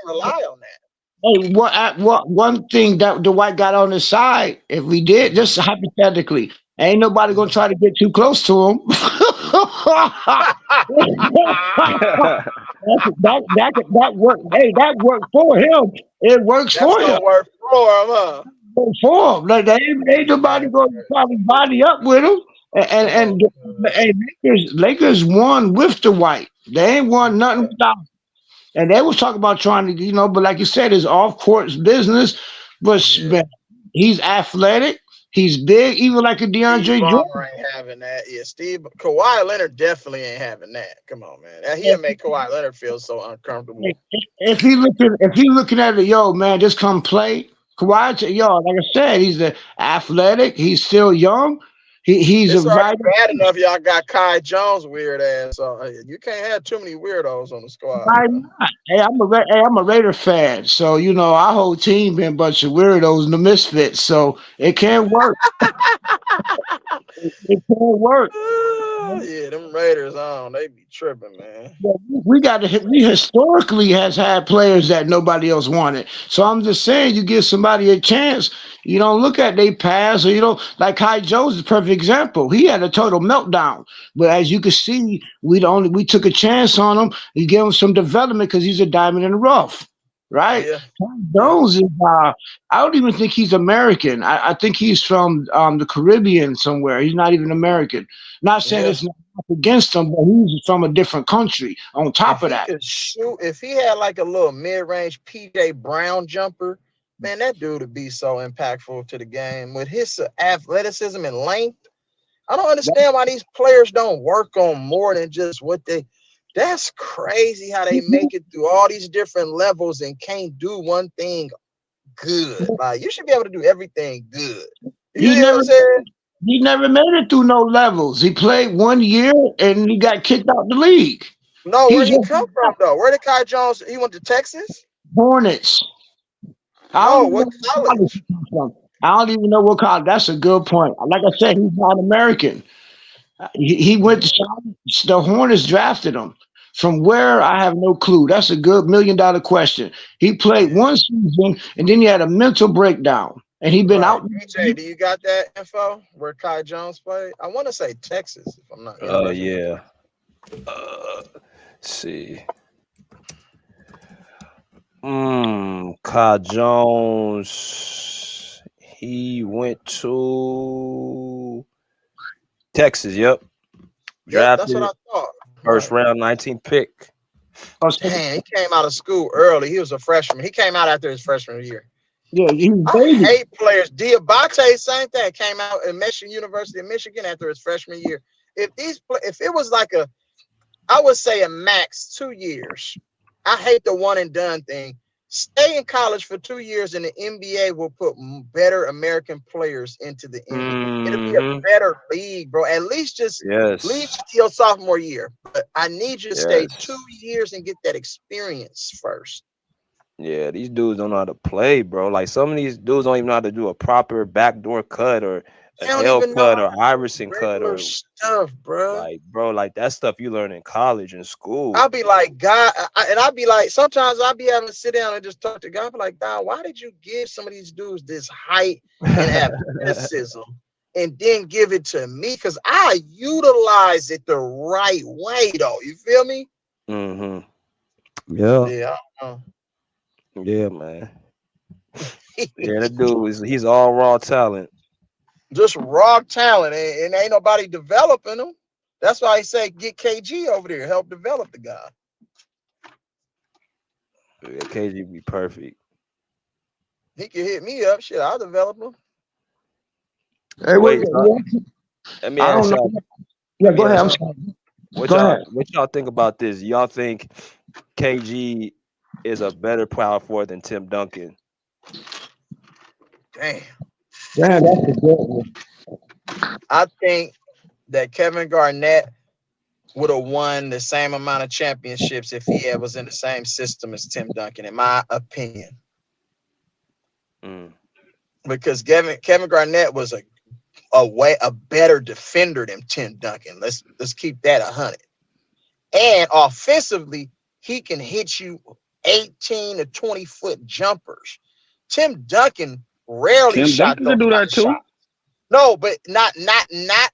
rely on that. Hey, what one thing that Dwight got on his side, if we did, just hypothetically, ain't nobody gonna try to get too close to him. that worked. Hey, that worked for him. It works for him. Work for him, huh? For him. Like ain't nobody gonna try to body up with him. And Lakers won with Dwight. They ain't won nothing without. And they was talking about trying to, but like you said, it's off court business. But man, he's athletic. He's big, even like a DeAndre Jordan. Ain't having that. Yeah, Kawhi Leonard definitely ain't having that. Come on, man. He'll make Kawhi Leonard feel so uncomfortable. If he looking at it, yo, man, just come play. Kawhi, yo, like I said, he's athletic. He's still young. He's a It's already vital. bad enough y'all got Kai Jones weird ass. So you can't have too many weirdos on the squad. Why not? Hey, I'm a Raider fan, so you know our whole team been a bunch of weirdos and the misfits. So it can't work. It can't work. Yeah, them Raiders on. They be tripping, man. Yeah, we historically has had players that nobody else wanted. So I'm just saying, you give somebody a chance. You don't look at they past, or you know, like Kai Jones is a perfect example. He had a total meltdown, but as you can see, we took a chance on him. You give him some development because he's a diamond in the rough, right? Yeah. Kai Jones is. I don't even think he's American. I think he's from the Caribbean somewhere. He's not even American. Not saying Yeah. it's not against him, but he's from a different country. On top If of he that, could shoot, if he had like a little mid-range PJ Brown jumper, man, that dude would be so impactful to the game with his athleticism and length. I don't understand why these players don't work on more than just what they. That's crazy how they make it through all these different levels and can't do one thing good. Like you should be able to do everything good. You he know what never I'm saying? he never made it through no levels. He played 1 year and he got kicked out the league. No, He where'd he just come from though? Where did Kai Jones? He went to Texas? Hornets. I No, don't even know what what college college? he comes from. I don't even know what college. That's a good point. Like I said, he's not American. He went to Charlotte. The Hornets drafted him. From where, I have no clue. That's a good $1 million question. He played one season and then he had a mental breakdown. And he been Right. out. BJ, do you got that info where Kai Jones played? I want to say Texas, if I'm not University. Yeah. Let's see. Kai Jones. He went to Texas. Yep. Yep, that's what Drafted I thought. first round, 19th pick. Damn, he came out of school early. He was a freshman. He came out after his freshman year. Yeah, he's I baby. hate players. Diabate, same thing. Came out at Michigan University of Michigan after his freshman year. If it was like I would say a max 2 years. I hate the one and done thing. Stay in college for 2 years, and the NBA will put better American players into the NBA. It'll be a better league, bro. At least just leave your sophomore year. But I need you to stay 2 years and get that experience first. Yeah, these dudes don't know how to play, bro. Like some of these dudes don't even know how to do a proper backdoor cut or They an don't L even know cut how or to do Iverson cut regular or stuff, bro. like, bro, like that stuff you learn in college and school. I'll be like, God, and I'll be like, sometimes I'll be having to sit down and just talk to God. I'll be like, God, why did you give some of these dudes this height and athleticism and then give it to me? Because I utilize it the right way, though. You feel me? Yeah. Yeah, I don't know. Yeah, man. Yeah, that dude he's all raw talent. Just raw talent, and ain't nobody developing them. That's why I say get KG over there, help develop the guy. Yeah, KG be perfect. He can hit me up. Shit, I'll develop him. Hey, Wait, let me I ask don't know. y'all. Yeah, Let me go ahead. ask I'm y'all. sorry. Go ahead. What y'all think about this? Y'all think KG is a better power forward than Tim Duncan? Damn. Yeah, that's a good one. I think that Kevin Garnett would have won the same amount of championships if he was in the same system as Tim Duncan, in my opinion. Because Kevin Garnett was a better defender than Tim Duncan. Let's keep that 100. And offensively, he can hit you 18 to 20 foot jumpers. Tim Duncan rarely Tim shot Duncan those can do kind that of too. shots. No, but not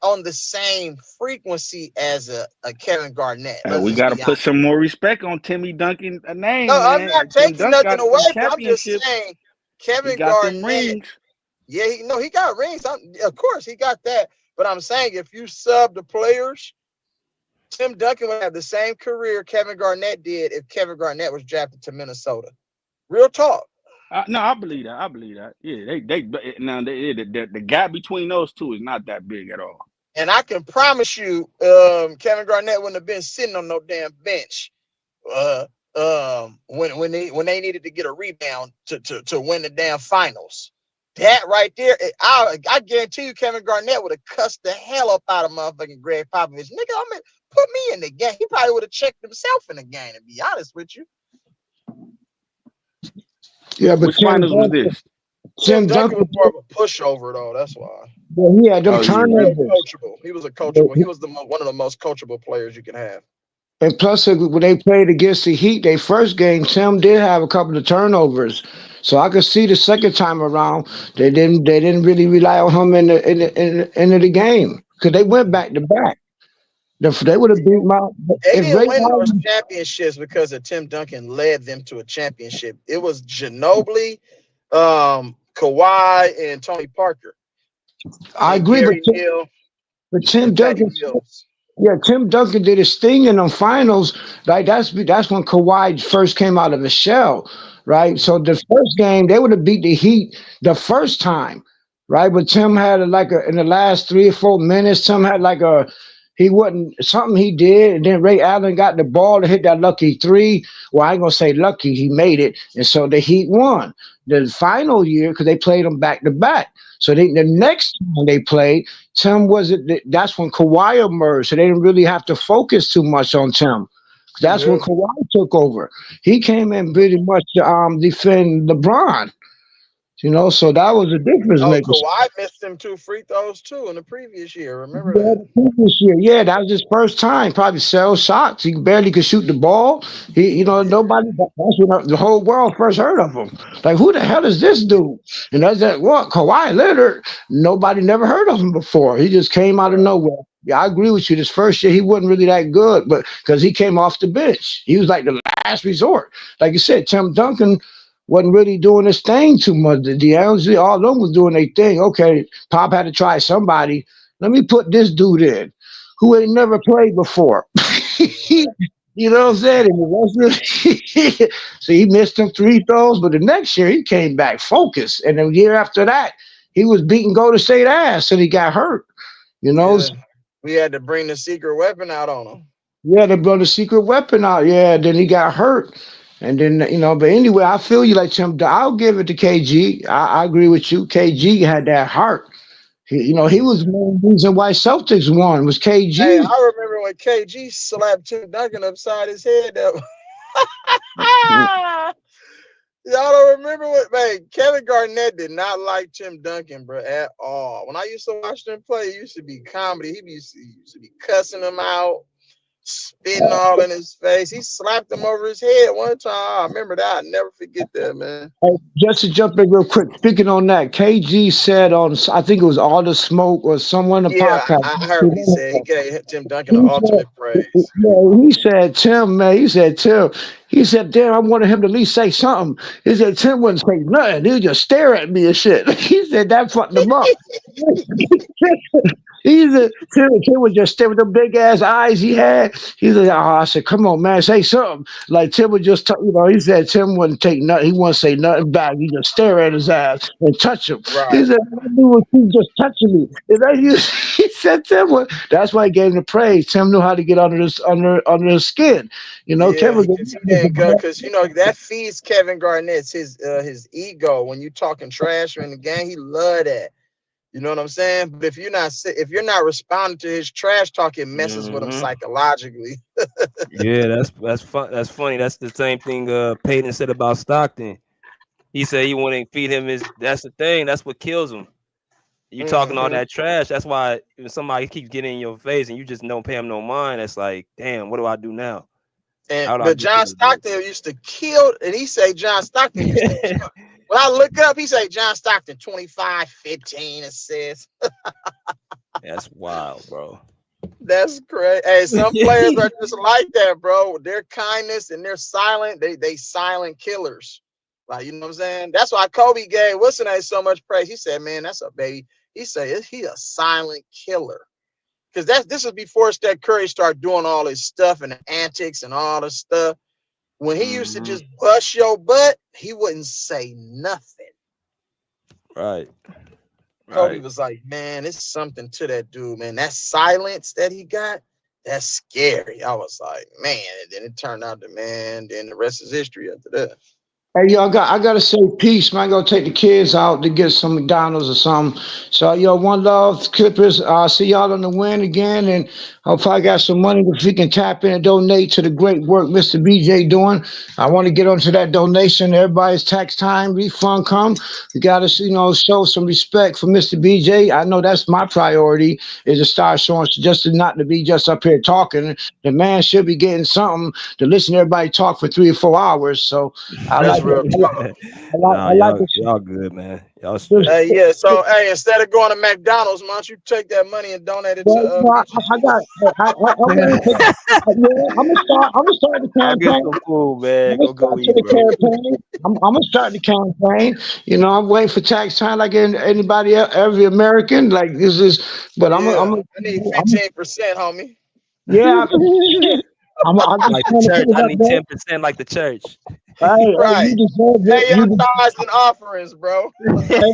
on the same frequency as a Kevin Garnett. Hey, Let's we just got to be put honest. some more respect on Timmy Duncan's name, No, I'm man. not Tim taking Duncan nothing got away, them but I'm just championships. saying He Kevin got them Garnett. rings. Yeah, he got rings. Of course, he got that. But I'm saying if you sub the players, Tim Duncan would have the same career Kevin Garnett did if Kevin Garnett was drafted to Minnesota. Real talk. No, I believe that. I believe that. Yeah, the gap between those two is not that big at all. And I can promise you, Kevin Garnett wouldn't have been sitting on no damn bench when they needed to get a rebound to win the damn finals. That right there, I guarantee you, Kevin Garnett would have cussed the hell up out of motherfucking Greg Popovich. Nigga, put me in the game. He probably would have checked himself in the game, to be honest with you. Yeah, but Which finals was this? Tim Duncan was more of a pushover, though. That's why. Yeah, he had them turnovers. Coachable. He was a coachable. He was one of the most coachable players you can have. And plus, when they played against the Heat, their first game, Tim did have a couple of turnovers. So I could see the second time around, they didn't really rely on him in the end of the game because they went back to back. They would have beat my. They If didn't Ray win those Allen, championships because of Tim Duncan led them to a championship. It was Ginobili, Kawhi, and Tony Parker. I And agree, Gary Neal but Tim and Patty Duncan. Mills. Yeah, Tim Duncan did his thing in them finals. Like that's when Kawhi first came out of his shell, right? So the first game they would have beat the Heat the first time, right? But Tim had in the last 3 or 4 minutes, Tim had he wasn't something he did, and then Ray Allen got the ball to hit that lucky three. Well, I ain't gonna say lucky, he made it, and so the Heat won the final year because they played them back to back. So the next time they played, Tim that's when Kawhi emerged, so they didn't really have to focus too much on Tim. That's when Kawhi took over. He came in pretty much to defend LeBron. So that was a difference Oh, maker. Kawhi missed him 2 free throws too in the previous year. Remember Yeah, that? the previous year. Yeah, that was his first time. Probably sell shots. He barely could shoot the ball. Nobody. That's when the whole world first heard of him. Like, who the hell is this dude? And that's that. What Kawhi Leonard? Nobody never heard of him before. He just came out of nowhere. Yeah, I agree with you. This first year, he wasn't really that good, but because he came off the bench, he was like the last resort. Like you said, Tim Duncan wasn't really doing his thing too much. The D'Angelo, all of them was doing their thing. Okay, Pop had to try somebody. Let me put this dude in who ain't never played before. You know what I'm saying? And the rest of so he missed them 3 throws, but the next year he came back focused. And the year after that, he was beating Golden State ass and he got hurt. Yeah. We had to bring the secret weapon out on him. Yeah, they brought the secret weapon out. Yeah, then he got hurt. And then, but anyway, I feel you like Tim. I'll give it to KG. I agree with you. KG had that heart. He was the main reason why Celtics won was KG. Hey, I remember when KG slapped Tim Duncan upside his head. Y'all don't remember Kevin Garnett did not like Tim Duncan, bro, at all. When I used to watch them play, it used to be comedy. He used to be cussing him out, spitting all in his face. He slapped him over his head one time. I remember that. I'll never forget that, man. Hey, just to jump in real quick, speaking on that, KG said I think it was All the Smoke or someone in the podcast. I heard what he said. He gave Tim Duncan the ultimate praise. Yeah, he said, Tim, man, he said, damn, I wanted him to at least say something. He said, Tim wouldn't say nothing. He would just stare at me and shit. He said, that fucked him up. He said, Tim would just stare with the big ass eyes he had. He said, I said, come on, man, say something. Like Tim would just, he said Tim wouldn't take nothing. He wouldn't say nothing back. He just stare at his ass and touch him. Right. He said, I knew was he just touching me. He said Tim would. That's why he gave him the praise. Tim knew how to get under his skin. Kevin. Because that feeds Kevin Garnett's his ego. When you talking trash in the game, he love that. You know what I'm saying? But if you're not responding to his trash talk, it messes with him psychologically. Yeah, that's fun. That's funny. That's the same thing Peyton said about Stockton. He said he wouldn't feed him that's the thing. That's what kills him. You talking all that trash. That's why if somebody keeps getting in your face and you just don't pay him no mind, it's like, damn, what do I do now? But John Stockton used to kill, and he say John Stockton used to kill. When I look up, he say John Stockton 25, 15 assists. That's wild, bro. That's crazy. Hey, some players are just like that, bro. Their kindness and they're silent. They silent killers. Like, you know what I'm saying? That's why Kobe gave what's-his-name so much praise. He said, man, that's a baby. He said he a silent killer. Because this is before Steph Curry started doing all his stuff and the antics and all the stuff. When he used to just bust your butt, he wouldn't say nothing. Right. Kobe was like, man, it's something to that dude, man. That silence that he got, that's scary. I was like, man. And then it turned out then the rest is history after that. Hey, yo, I gotta say peace, man. I gotta take the kids out to get some McDonald's or something. So, yo, one love, Clippers. See y'all on the win again, and if I got some money, if we can tap in and donate to the great work Mr. BJ doing, I want to get onto that donation. Everybody's tax time refund come. We gotta, show some respect for Mr. BJ. I know that's my priority is to start showing, just to not to be just up here talking. The man should be getting something to listen to everybody talk for 3 or 4 hours. So. I That's like real talk. Nah, I like y'all good, man. Y'all this. straight. Hey, yeah. So, hey, instead of going to McDonald's, why don't you take that money and donate it to Well, I got. I'm going to. Yeah, I'm gonna start. I'm gonna start the I'll get campaign. some food, I'm man. gonna Go start to eat, the bro. campaign. I'm gonna start the campaign. I'm waiting for tax time like anybody else, every American. Like this is, but Yeah, I need 15%, homie. yeah. Shit. I just Like the want to put church, it I up need there. 10% like the church. Hey, you Right. deserve it. Hey, your tithes and offerings, bro. Hey, Throw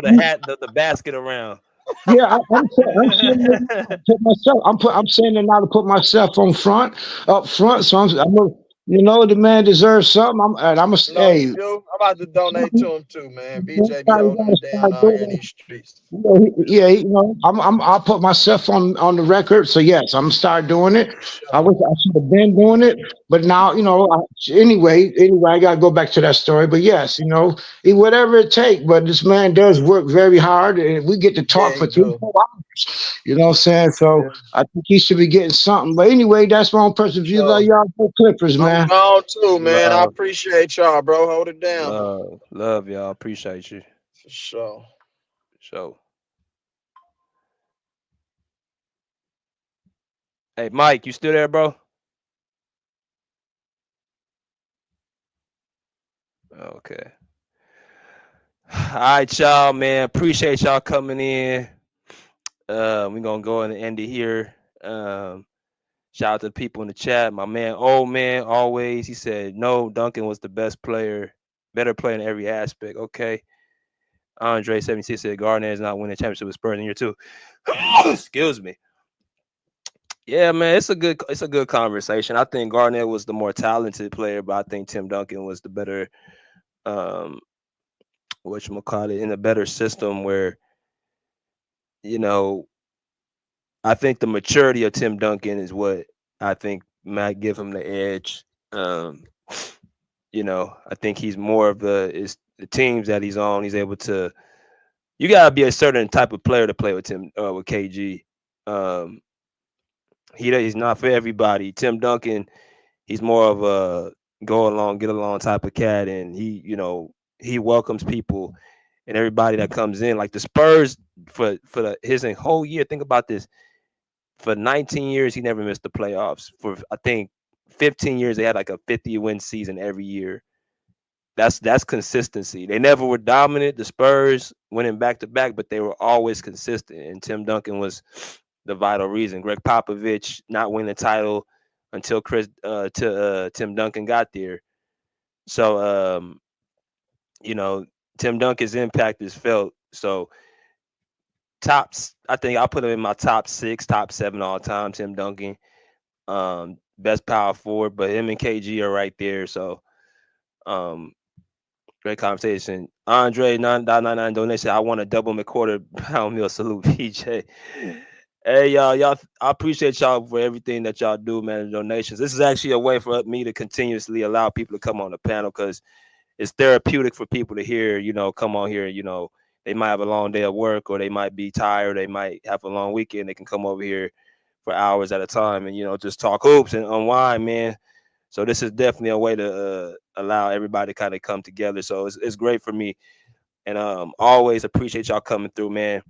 the hat, the basket around. Yeah, I'm saying it now to put myself. I'm saying it now to put myself up front. So the man deserves something. I'm a No, he hey. do. I'm about to donate to him too, man. BJ be Everybody holding gotta it down start out here doing in it. these streets. I'll put myself on the record. So yes, I'm gonna start doing it. I Sure. wish I should have been doing it, but now anyway, I gotta go back to that story. But yes, whatever it takes. But this man does work very hard, and we get to talk Yeah, for he three, do. 4 hours. You know what I'm saying? So Yeah, I think he should be getting something. But anyway, that's my own personal view. Love sure. y'all, go Clippers, I'm man. gone too, man. I Love, appreciate y'all, bro. Hold it down. love y'all. Appreciate you. For sure. So, hey, Mike, you still there, bro? Okay. All right, y'all, man. Appreciate y'all coming in. We're gonna go and end it here. Shout out to the people in the chat. My man, old man, always. He said no. Duncan was the best player, better player in every aspect. Okay. Andre 76 said Garnett is not winning championship with Spurs in year 2. Excuse me. Yeah, man, it's a good conversation. I think Garnett was the more talented player, but I think Tim Duncan was the better whatchamacallit, in a better system where, you know, I think the maturity of Tim Duncan is what I think might give him the edge. I think he's more of the teams that he's on. He's able to. You gotta be a certain type of player to play with with KG. Um, he's not for everybody. Tim Duncan, he's more of a go along, get along type of cat, and he welcomes people and everybody that comes in. Like the Spurs for his whole year. Think about this. For 19 years, he never missed the playoffs. For I think 15 years, they had like a 50-win season every year. That's consistency. They never were dominant. The Spurs winning back to back, but they were always consistent. And Tim Duncan was the vital reason. Greg Popovich not winning the title until Tim Duncan got there. So Tim Duncan's impact is felt. So I think I'll put him in my top 6, top 7 all time. Tim Duncan, best power forward, but him and KG are right there. So great conversation. Andre 9.99 donation. I want a double McQuarter pound meal. Salute, PJ. Hey y'all, I appreciate y'all for everything that y'all do, man. Donations. This is actually a way for me to continuously allow people to come on the panel because it's therapeutic for people to hear. Come on here. They might have a long day of work, or they might be tired. They might have a long weekend. They can come over here for hours at a time and just talk hoops and unwind, man. So this is definitely a way to allow everybody to kind of come together. So it's great for me, and always appreciate y'all coming through, man.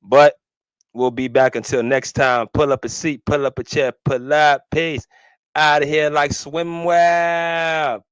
But we'll be back until next time. Pull up a seat, pull up a chair, pull up, peace. Out of here like swim well.